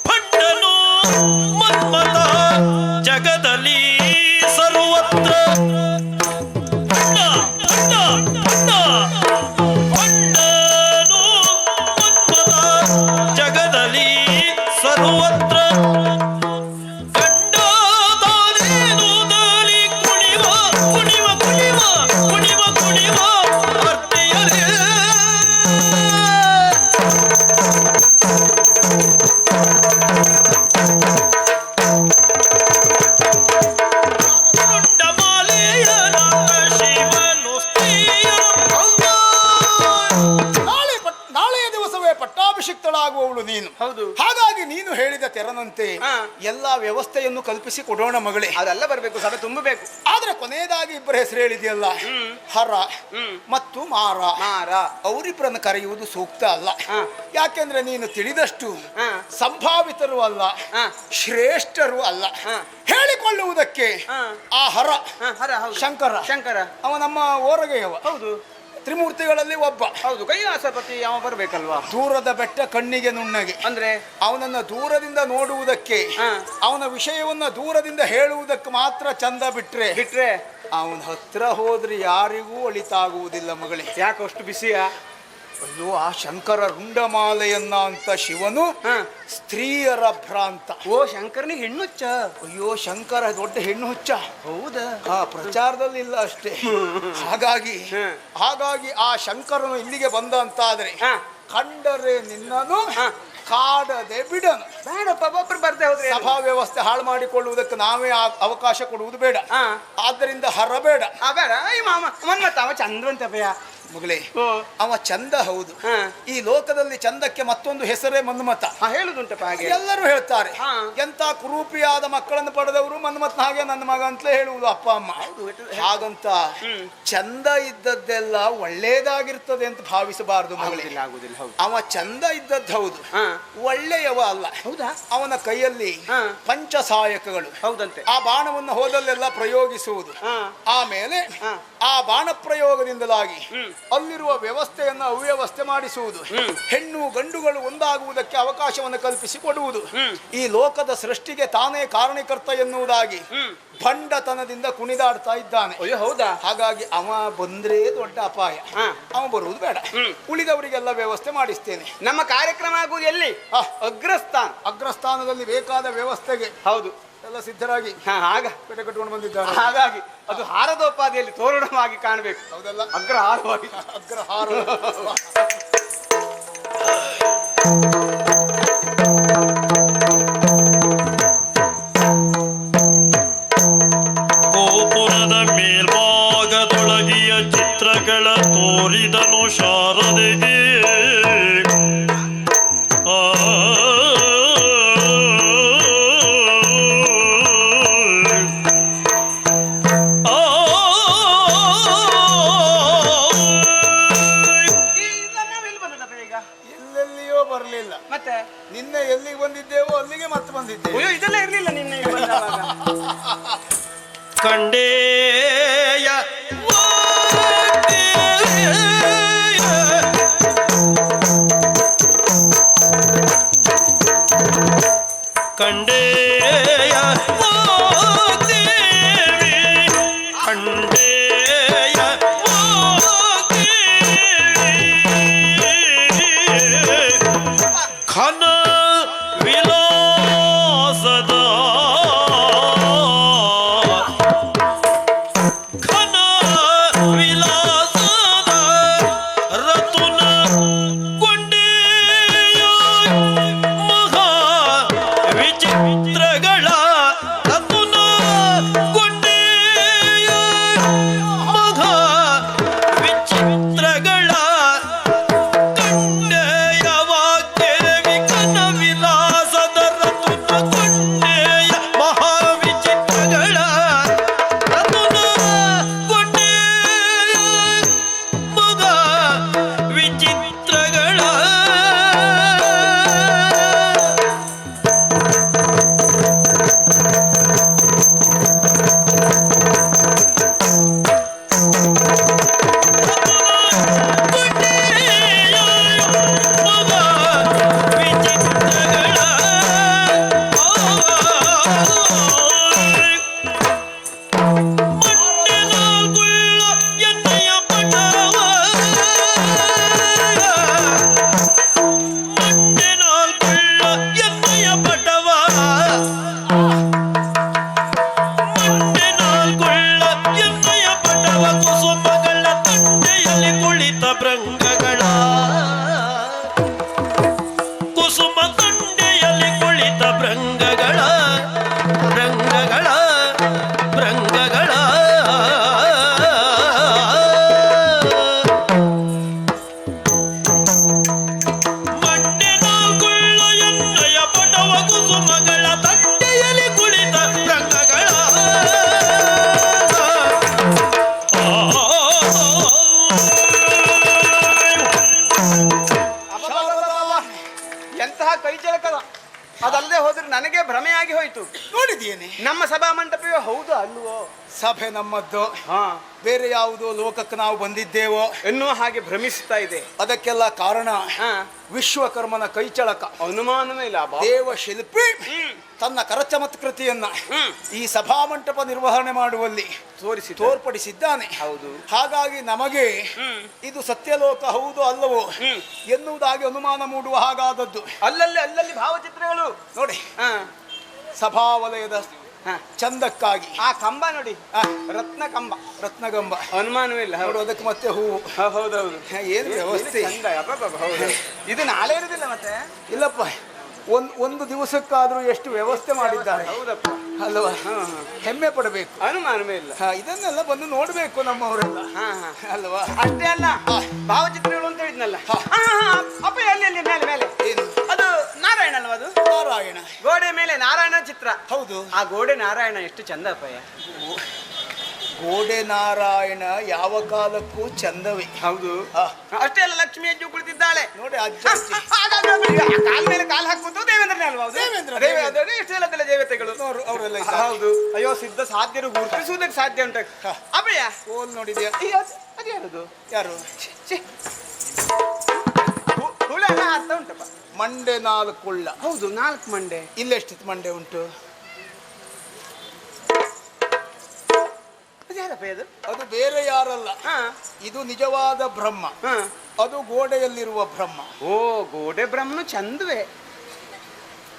Speaker 1: ಭಂಡನು ಮನ್ಮಥ ಜಗದಲ್ಲಿ ಸರ್ವತ್ರ. ಭಂಡ ಭಂಡ ಭಂಡ ಭಂಡನು ಮನ್ಮಥ ಜಗದಲ್ಲಿ ಸರ್ವತ್ರ. ಕಂಡಾದಾನೇನು ದಾಳಿ ಕುಣಿವ ಕುಣಿವ ಕುಣಿವ ಕುಣಿವ ಕುಣಿವ ಅರ್ತಿಯರೇ. ರುಂಡಮಾಲೆಯ ನಾಥ ಶಿವನು ಸ್ತ್ರೀಯರ ಭಂಗ.
Speaker 4: ನಾಳೆಯ ದಿವಸವೇ ಪಟ್ಟಾಭಿಷಿಕ್ತಳಾಗುವವಳು ನೀನು.
Speaker 3: ಹೌದು.
Speaker 4: ಹಾಗಾಗಿ ನೀನು ಹೇಳಿದ ತೆರನಂತೆ
Speaker 3: ಹಾ.
Speaker 4: ಎಲ್ಲಾ ವ್ಯವಸ್ಥೆಯನ್ನು ಕಲ್ಪಿಸಿ ಕೊಡೋಣ ಮಗಳೇ.
Speaker 3: ಅದೆಲ್ಲ ಬರಬೇಕು, ಸಭೆ ತುಂಬಬೇಕು.
Speaker 4: ಆದ್ರೆ ಕೊನೆಯದಾಗಿ ಇಬ್ಬರ ಹೆಸರು ಹೇಳಿದೆಯಲ್ಲ, ಹರ ಮತ್ತು ಮಾರ.
Speaker 3: ಮಾರ.
Speaker 4: ಅವರಿಬ್ಬರನ್ನು ಕರೆಯುವುದು ಸೂಕ್ತ ಅಲ್ಲ.
Speaker 3: ಹಾ.
Speaker 4: ಯಾಕೆಂದ್ರೆ ನೀನು ತಿಳಿದಷ್ಟು
Speaker 3: ಹಾ.
Speaker 4: ಸಂಭಾವಿತರು ಅಲ್ಲ,
Speaker 3: ಹಾ.
Speaker 4: ಶ್ರೇಷ್ಠರು ಅಲ್ಲ.
Speaker 3: ಹಾ.
Speaker 4: ಹೇಳಿಕೊಳ್ಳುವುದಕ್ಕೆ
Speaker 3: ಹಾ.
Speaker 4: ಆ ಹರ
Speaker 3: ಹರ ಹೌದು.
Speaker 4: ಶಂಕರ.
Speaker 3: ಶಂಕರ
Speaker 4: ಅವ ನಮ್ಮ ಓರಗೆಯವ.
Speaker 3: ಹೌದು.
Speaker 4: ತ್ರಿಮೂರ್ತಿಗಳಲ್ಲಿ ಒಬ್ಬ.
Speaker 3: ಹೌದು, ಕೈಲಾಸಪತಿ ಅವ ಬರ್ಬೇಕಲ್ವಾ?
Speaker 4: ದೂರದ ಬೆಟ್ಟ ಕಣ್ಣಿಗೆ ನುಣ್ಣಗೆ.
Speaker 3: ಅಂದ್ರೆ
Speaker 4: ಅವನನ್ನ ದೂರದಿಂದ ನೋಡುವುದಕ್ಕೆ,
Speaker 3: ಹಾ.
Speaker 4: ಅವನ ವಿಷಯವನ್ನ ದೂರದಿಂದ ಹೇಳುವುದಕ್ಕೆ ಮಾತ್ರ ಚಂದ ಬಿಟ್ರೆ
Speaker 3: ಬಿಟ್ರೆ
Speaker 4: ಅವನ ಹತ್ರ ಹೋದ್ರೆ ಯಾರಿಗೂ ಒಳಿತಾಗುವುದಿಲ್ಲ ಮಗಳೇ.
Speaker 3: ಯಾಕೆ ಅಷ್ಟು ಬಿಸಿಯಾ?
Speaker 4: ಅಯ್ಯೋ, ಆ ಶಂಕರ ರುಂಡಮಾಲೆಯನ್ನ ಅಂತ ಶಿವನು
Speaker 3: ಹಾ.
Speaker 4: ಸ್ತ್ರೀಯರ ಭ್ರಾಂತ.
Speaker 3: ಓ, ಶಂಕರನಿಗೆ ಹೆಣ್ಣುಚ್ಚ.
Speaker 4: ಅಯ್ಯೋ, ಶಂಕರ ದೊಡ್ಡ ಹೆಣ್ಣು ಹುಚ್ಚ.
Speaker 3: ಹೌದಾ?
Speaker 4: ಆ ಪ್ರಚಾರದಲ್ಲಿ ಇಲ್ಲ ಅಷ್ಟೇ. ಹಾಗಾಗಿ ಆ ಶಂಕರನು ಇಲ್ಲಿಗೆ ಬಂದ ಅಂತಾದ್ರೆ
Speaker 3: ಹಾ.
Speaker 4: ಕಂಡರೆ ನಿನ್ನನು
Speaker 3: ಹಾ.
Speaker 4: ಕಾಡದೆ ಬಿಡನು.
Speaker 3: ಬೇಡಪ್ಪ, ಒಬ್ರು ಬರ್ದೆ ಹೋದ್ರೆ
Speaker 4: ಸಭಾ ವ್ಯವಸ್ಥೆ ಹಾಳು ಮಾಡಿಕೊಳ್ಳುವುದಕ್ಕೆ ನಾವೇ ಅವಕಾಶ ಕೊಡುವುದು ಬೇಡ.
Speaker 3: ಹಾ.
Speaker 4: ಆದ್ದರಿಂದ ಹರ ಬೇಡ.
Speaker 3: ಬೇಡ. ಈ ಮಾಮ ಮನ್ಮತ್ತ ಅವ ಚಂದ್ರಂತಪ್ಪಯ್ಯ
Speaker 4: ಮಗಳೇ,
Speaker 3: ಓ.
Speaker 4: ಅವ ಚಂದ ಹೌದು.
Speaker 3: ಹಾ.
Speaker 4: ಈ ಲೋಕದಲ್ಲಿ ಚಂದಕ್ಕೆ ಮತ್ತೊಂದು ಹೆಸರೇ ಮನ್ಮಥ.
Speaker 3: ಹೇಳುದುಂಟಪ್ಪ ಹಾಗೆ.
Speaker 4: ಎಲ್ಲರೂ ಹೇಳ್ತಾರೆ.
Speaker 3: ಹಾ.
Speaker 4: ಎಂತ ಕುರೂಪಿಯಾದ ಮಕ್ಕಳನ್ನು ಪಡೆದವರು ಮನ್ಮಥನ ಹಾಗೆ ನನ್ನ ಮಗ ಅಂತಲೇ ಹೇಳುವುದು ಅಪ್ಪ ಅಮ್ಮ. ಹಾಗಂತ ಚಂದ ಇದ್ದದ್ದೆಲ್ಲ ಒಳ್ಳೇದಾಗಿರ್ತದೆ ಅಂತ ಭಾವಿಸಬಾರದು ಮಗಳೇ.
Speaker 3: ಆಗುದಿಲ್ಲ. ಹೌದು.
Speaker 4: ಅವ ಚಂದ ಇದ್ದದ್ದು ಹೌದು,
Speaker 3: ಹಾ.
Speaker 4: ಒಳ್ಳೆಯವ ಅಲ್ಲ.
Speaker 3: ಹೌದಾ?
Speaker 4: ಅವನ ಕೈಯಲ್ಲಿ
Speaker 3: ಹಾ.
Speaker 4: ಪಂಚಸಾಯಕಗಳು.
Speaker 3: ಹೌದಂತೆ.
Speaker 4: ಆ ಬಾಣವನ್ನು ಹೋದಲ್ಲೆಲ್ಲ ಪ್ರಯೋಗಿಸುವುದು.
Speaker 3: ಹಾ.
Speaker 4: ಆಮೇಲೆ
Speaker 3: ಹಾ.
Speaker 4: ಆ ಬಾಣ ಪ್ರಯೋಗದಿಂದಲಾಗಿ ಅಲ್ಲಿರುವ ವ್ಯವಸ್ಥೆಯನ್ನು ಅವ್ಯವಸ್ಥೆ ಮಾಡಿಸುವುದು, ಹೆಣ್ಣು ಗಂಡುಗಳು ಒಂದಾಗುವುದಕ್ಕೆ ಅವಕಾಶವನ್ನು ಕಲ್ಪಿಸಿ ಕೊಡುವುದು, ಈ ಲೋಕದ ಸೃಷ್ಟಿಗೆ ತಾನೇ ಕಾರಣಕರ್ತ ಎನ್ನುವುದಾಗಿ ಭಂಡತನದಿಂದ ಕುಣಿದಾಡ್ತಾ ಇದ್ದಾನೆ.
Speaker 3: ಅಯ್ಯೋ, ಹೌದಾ?
Speaker 4: ಹಾಗಾಗಿ ಅವ ಬಂದ್ರೆ ದೊಡ್ಡ ಅಪಾಯ. ಅವ ಬರುವುದು ಬೇಡ. ಉಳಿದವರಿಗೆಲ್ಲ ವ್ಯವಸ್ಥೆ ಮಾಡಿಸ್ತೇನೆ.
Speaker 3: ನಮ್ಮ ಕಾರ್ಯಕ್ರಮ ಆಗುವುದು ಎಲ್ಲಿ? ಅಗ್ರಸ್ಥಾನ.
Speaker 4: ಅಗ್ರಸ್ಥಾನದಲ್ಲಿ ಬೇಕಾದ ವ್ಯವಸ್ಥೆಗೆ
Speaker 3: ಹೌದು,
Speaker 4: ಎಲ್ಲ ಸಿದ್ಧರಾಗಿ
Speaker 3: ಆಗ
Speaker 4: ಪೇಟೆ ಕಟ್ಟಿಕೊಂಡು ಬಂದಿದ್ದಾರೆ.
Speaker 3: ಹಾಗಾಗಿ ಅದು ಹಾರದೋಪಾದಿಯಲ್ಲಿ ತೋರಣವಾಗಿ ಕಾಣಬೇಕು.
Speaker 4: ಹೌದಲ್ಲ?
Speaker 3: ಅಗ್ರಹಾರವಾಗಿ.
Speaker 4: ಅಗ್ರಹಾರ.
Speaker 1: ಗೋಪುರದ ಮೇಲ್ಭಾಗದೊಳಗಿಯ ಚಿತ್ರಗಳ ತೋರಿದನು ಶಾರದೆಗೆ.
Speaker 4: ಎಲ್ಲೆಲ್ಲಿಯೋ ಬರಲಿಲ್ಲ.
Speaker 3: ಮತ್ತೆ
Speaker 4: ನಿನ್ನೆ ಎಲ್ಲಿಗೆ ಬಂದಿದ್ದೇವೋ ಅಲ್ಲಿಗೆ ಮತ್ತೆ ಬಂದಿದ್ದೇವೆ.
Speaker 3: ಅಯ್ಯೋ, ಇದೆಲ್ಲ ಇರ್ಲಿಲ್ಲ ನಿನ್ನೆ ಬಂದಾಗ.
Speaker 1: ಕಂಡೇಯ ಕಂಡೇಯ ದೇವಿ, ಕಂಡೇಯ ಖನ ವಿಲಾಸದ ಖನ ವಿಲಾಸದ ರತುನ ಕೊಂಡೆಯ ಮಹಾ ವಿಚಿತ್ರಗಳ
Speaker 3: ಸಭೆಯೋ ಹೌದು ಅಲ್ವೋ?
Speaker 4: ಸಭೆ ನಮ್ಮದ್ದು,
Speaker 3: ಹಾ,
Speaker 4: ಬೇರೆ ಯಾವುದೋ ಲೋಕಕ್ಕೆ ನಾವು ಬಂದಿದ್ದೇವೋ
Speaker 3: ಎನ್ನುವ ಹಾಗೆ ಭ್ರಮಿಸ್ತಾ ಇದೆ.
Speaker 4: ಅದಕ್ಕೆಲ್ಲ ಕಾರಣ
Speaker 3: ಹಾ,
Speaker 4: ವಿಶ್ವಕರ್ಮನ ಕೈಚಳಕ.
Speaker 3: ಅನುಮಾನವೇ ಇಲ್ಲ.
Speaker 4: ದೇವ ಶಿಲ್ಪಿ ತನ್ನ ಕರಚಮತ್ಕೃತಿಯನ್ನ ಈ ಸಭಾಮಂಟಪ ನಿರ್ವಹಣೆ ಮಾಡುವಲ್ಲಿ ತೋರ್ಪಡಿಸಿದ್ದಾನೆ.
Speaker 3: ಹೌದು.
Speaker 4: ಹಾಗಾಗಿ ನಮಗೆ ಇದು ಸತ್ಯಲೋಕ ಹೌದು ಅಲ್ಲವೋ ಎನ್ನುವುದಾಗಿ ಅನುಮಾನ ಮೂಡುವ ಹಾಗಾದದ್ದು.
Speaker 3: ಅಲ್ಲಲ್ಲಿ ಭಾವಚಿತ್ರಗಳು
Speaker 4: ನೋಡಿ,
Speaker 3: ಹಾ,
Speaker 4: ಸಭಾವಲಯದ
Speaker 3: ಹಾ,
Speaker 4: ಚಂದಕ್ಕಾಗಿ
Speaker 3: ಆ ಕಂಬ ನೋಡಿ, ರತ್ನ ಕಂಬ,
Speaker 4: ರತ್ನಗಂಬ
Speaker 3: ಅನುಮಾನವೇ ಇಲ್ಲ.
Speaker 4: ನೋಡು, ಅದಕ್ಕೆ ಮತ್ತೆ ಹೂವು.
Speaker 3: ಹೌದೌದು,
Speaker 4: ಏನು ವ್ಯವಸ್ಥೆ.
Speaker 3: ಚಂದ. ಹೌದು, ಇದು ನಾಳೆ ಇರುದಿಲ್ಲ ಮತ್ತೆ.
Speaker 4: ಇಲ್ಲಪ್ಪ, ಒಂದು ದಿವಸಕ್ಕಾದ್ರೂ ಎಷ್ಟು ವ್ಯವಸ್ಥೆ ಮಾಡಿದ್ದಾರೆ.
Speaker 3: ಹೌದಪ್ಪ
Speaker 4: ಅಲ್ವಾ? ಹೆಮ್ಮೆ ಪಡಬೇಕು.
Speaker 3: ಅನುಮಾನವೇ ಇಲ್ಲ.
Speaker 4: ಇದನ್ನೆಲ್ಲ ಬಂದು ನೋಡ್ಬೇಕು ನಮ್ಮವರೆಲ್ಲ. ಅಲ್ವಾ?
Speaker 3: ಅಷ್ಟೇ ಅಲ್ಲ, ಭಾವಚಿತ್ರಗಳು ಅಂತ ಹೇಳಿದ್ನಲ್ಲ. ಅಪ್ಪ ಅಲ್ಲಿ ಮೇಲೆ ಮೇಲೆ
Speaker 4: ಏನು
Speaker 3: ಅದು ನಾರಾಯಣ ಅಲ್ವಾ? ಅದು
Speaker 4: ನಾರಾಯಣ.
Speaker 3: ಗೋಡೆ ಮೇಲೆ ನಾರಾಯಣ ಚಿತ್ರ.
Speaker 4: ಹೌದು.
Speaker 3: ಆ ಗೋಡೆ ನಾರಾಯಣ ಎಷ್ಟು ಚಂದ ಅಪ್ಪಯ್ಯ.
Speaker 4: ಗೋಡೆ ನಾರಾಯಣ ಯಾವ ಕಾಲಕ್ಕೂ ಚಂದವೇ.
Speaker 3: ಹೌದು. ಅಷ್ಟೇ ಅಲ್ಲ, ಲಕ್ಷ್ಮಿ ಅಜ್ಜು ಕುಳಿತಿದ್ದಾಳೆ
Speaker 4: ನೋಡಿ. ಅಜ್ಜ
Speaker 3: ಕಾಲ ಮೇಲೆ ಕಾಲು ಹಾಕ್ಬೋದು ದೇವೇಂದ್ರನೇ ಅಲ್ವಾ? ಎಷ್ಟೆಲ್ಲ ದೇವತೆಗಳು
Speaker 4: ಅವರೆಲ್ಲ.
Speaker 3: ಹೌದು. ಅಯ್ಯೋ, ಸಿದ್ಧ ಸಾಧ್ಯರು ಗುರುತಿಸುವುದಕ್ಕೆ ಸಾಧ್ಯ ಉಂಟ ಅಪ್ಪಯ್ಯ.
Speaker 4: ಕೋಲ್ ನೋಡಿದ್ಯಾ?
Speaker 3: ಅದ್ಯಾರದು?
Speaker 4: ಯಾರು?
Speaker 3: ಹುಳ ಎಲ್ಲ ಅರ್ಥ ಉಂಟಪ್ಪ.
Speaker 4: ಮಂಡೆ 4 ಕುಳ್ಳ.
Speaker 3: ಹೌದು, 4 ಮಂಡೆ.
Speaker 4: ಇಲ್ಲೆಷ್ಟು ಮಂಡೆ ಉಂಟು? ಅದು ಬೇರೆ ಯಾರಲ್ಲ, ಇದು ನಿಜವಾದ ಬ್ರಹ್ಮ. ಅದು ಗೋಡೆಯಲ್ಲಿರುವ ಬ್ರಹ್ಮ.
Speaker 3: ಓ, ಗೋಡೆ ಬ್ರಹ್ಮ ಚಂದವೇ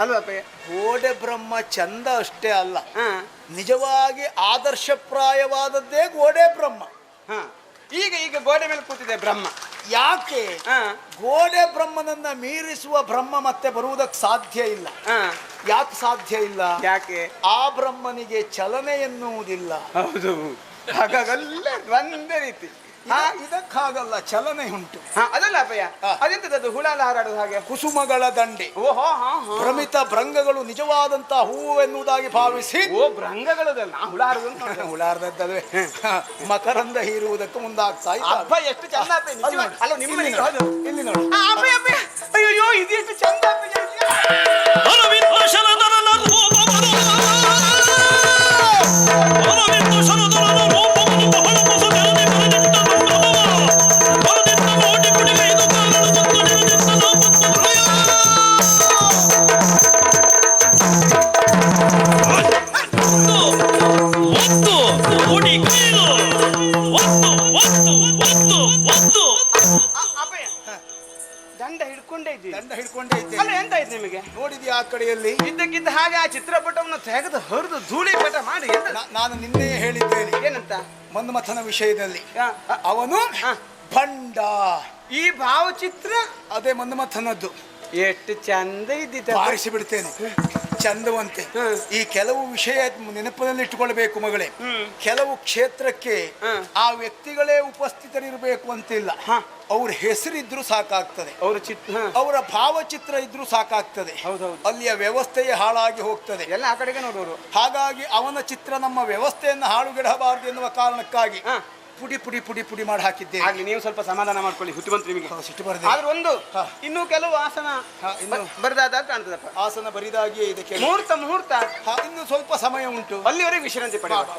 Speaker 3: ಅಲ್ವಪ್ಪ?
Speaker 4: ಗೋಡೆ ಬ್ರಹ್ಮ ಚಂದ ಅಷ್ಟೇ ಅಲ್ಲ, ನಿಜವಾಗಿ ಆದರ್ಶಪ್ರಾಯವಾದದ್ದೇ ಗೋಡೆ ಬ್ರಹ್ಮ.
Speaker 3: ಈಗ ಗೋಡೆ ಮೇಲೆ ಕೂತಿದೆ ಬ್ರಹ್ಮ.
Speaker 4: ಯಾಕೆ? ಗೋಡೆ ಬ್ರಹ್ಮನನ್ನ ಮೀರಿಸುವ ಬ್ರಹ್ಮ ಮತ್ತೆ ಬರುವುದಕ್ಕೆ ಸಾಧ್ಯ ಇಲ್ಲ. ಯಾಕೆ ಸಾಧ್ಯ ಇಲ್ಲ?
Speaker 3: ಯಾಕೆ?
Speaker 4: ಆ ಬ್ರಹ್ಮನಿಗೆ ಚಲನೆ ಎನ್ನುವುದಿಲ್ಲ.
Speaker 3: ಹೌದು, ಹಾಗಾಗಲ್ಲ ಒಂದೇ ರೀತಿ.
Speaker 4: ಇದಕ್ಕಾಗಲ್ಲ, ಚಲನೆ ಉಂಟು.
Speaker 3: ಅದಲ್ಲ ಅಪ್ಪಯ್ಯ, ಅದೆಂತದ್ದು ಹುಳ ಎಲ್ಲ ಹಾರಾಡುದು ಹಾಗೆ?
Speaker 4: ಕುಸುಮಗಳ ದಂಡೆ.
Speaker 3: ಓಹೋ,
Speaker 4: ಭ್ರಮಿತ ಭೃಂಗಗಳು ನಿಜವಾದಂತ ಹೂವು ಎನ್ನುವುದಾಗಿ ಭಾವಿಸಿ.
Speaker 3: ಓ, ಭೃಂಗಗಳದಲ್ಲ, ಹುಳ ಹಾರುದು.
Speaker 4: ಹುಳಾರ್ದದ್ದಲ್ವೇ? ಮಕರಂದ ಹೀರುವುದಕ್ಕೆ ಮುಂದಾಗ್ತಾ
Speaker 3: ಅಪ್ಪ, ಎಷ್ಟು ಚಂದ ಅಲ್ಲ ನಿಮ್ಮ.
Speaker 4: ಇಲ್ಲಿ ನೋಡಿ.
Speaker 3: ಅಯ್ಯೋ, ಇದೆಷ್ಟು ಚಂದ. ದಂಡ ಹಿಡ್ಕೊಂಡೇ ಇದ್ದೆ. ಎಂತ ಆಯ್ತು ನಿಮಗೆ?
Speaker 4: ನೋಡಿದ್ಯಾ ಆ ಕಡೆಯಲ್ಲಿ?
Speaker 3: ಇದ್ದಕ್ಕಿದ್ದ ಹಾಗೆ ಆ ಚಿತ್ರಪಟವನ್ನು ತೆಗೆದು ಹೊರದು ಧೂಳಿ ಪಟ ಮಾಡಿ.
Speaker 4: ನಾನು ನಿನ್ನೆ ಹೇಳಿದ್ದೇನೆ.
Speaker 3: ಏನಂತ?
Speaker 4: ಮನ್ಮಥನ ವಿಷಯದಲ್ಲಿ ಅವನು ಭಂಡ.
Speaker 3: ಈ ಭಾವಚಿತ್ರ
Speaker 4: ಅದೇ ಮನ್ಮಥನದ್ದು.
Speaker 3: ಎಷ್ಟು ಚಂದ ಇದ್ದಿತ್ತು.
Speaker 4: ಬಾರಿಸಿ ಬಿಡ್ತೇನೆ, ಚಂದವಂತೆ. ಈ ಕೆಲವು ವಿಷಯ ನೆನಪಿನಲ್ಲಿ ಇಟ್ಟುಕೊಳ್ಬೇಕು ಮಗಳೇ. ಕೆಲವು ಕ್ಷೇತ್ರಕ್ಕೆ ಆ ವ್ಯಕ್ತಿಗಳೇ ಉಪಸ್ಥಿತರಿರಬೇಕು ಅಂತಿಲ್ಲ. ಅವ್ರ ಹೆಸರಿದ್ರು ಸಾಕಾಗ್ತದೆ, ಅವರ ಭಾವಚಿತ್ರ ಇದ್ರು ಸಾಕಾಗ್ತದೆ. ಅಲ್ಲಿಯ ವ್ಯವಸ್ಥೆಯೇ ಹಾಳಾಗಿ ಹೋಗ್ತದೆ.
Speaker 3: ಎಲ್ಲ ಆ ಕಡೆಗೆ ನೋಡೋರು.
Speaker 4: ಹಾಗಾಗಿ ಅವನ ಚಿತ್ರ ನಮ್ಮ ವ್ಯವಸ್ಥೆಯನ್ನು ಹಾಳುಗೆಡಬಾರದು ಎನ್ನುವ ಕಾರಣಕ್ಕಾಗಿ ಪುಡಿ ಪುಡಿ ಪುಡಿ ಪುಡಿ ಮಾಡಿ ಹಾಕಿದ್ದೆ.
Speaker 3: ಆಗ್ಲಿ, ನೀವು ಸ್ವಲ್ಪ ಸಮಾಧಾನ ಮಾಡ್ಕೊಳ್ಳಿ. ಹುಟ್ಟು ಬಂತು ನಿಮಗೆ.
Speaker 4: ಸಿಟ್ಟು ಬರದೆ.
Speaker 3: ಆದ್ರೆ ಒಂದು ಇನ್ನು ಕೆಲವು ಆಸನ ಬರಿದಾದಾಗ ಕಾಣ್ತದಪ್ಪ.
Speaker 4: ಆಸನ ಬರಿದಾಗಿಯೇ ಇದಕ್ಕೆ
Speaker 3: ಮುಹೂರ್ತ
Speaker 4: ಇನ್ನು ಸ್ವಲ್ಪ ಸಮಯ ಉಂಟು.
Speaker 3: ಅಲ್ಲಿವರೆಗೆ ವಿಶ್ರಾಂತಿ ಪಡೆಯುವ.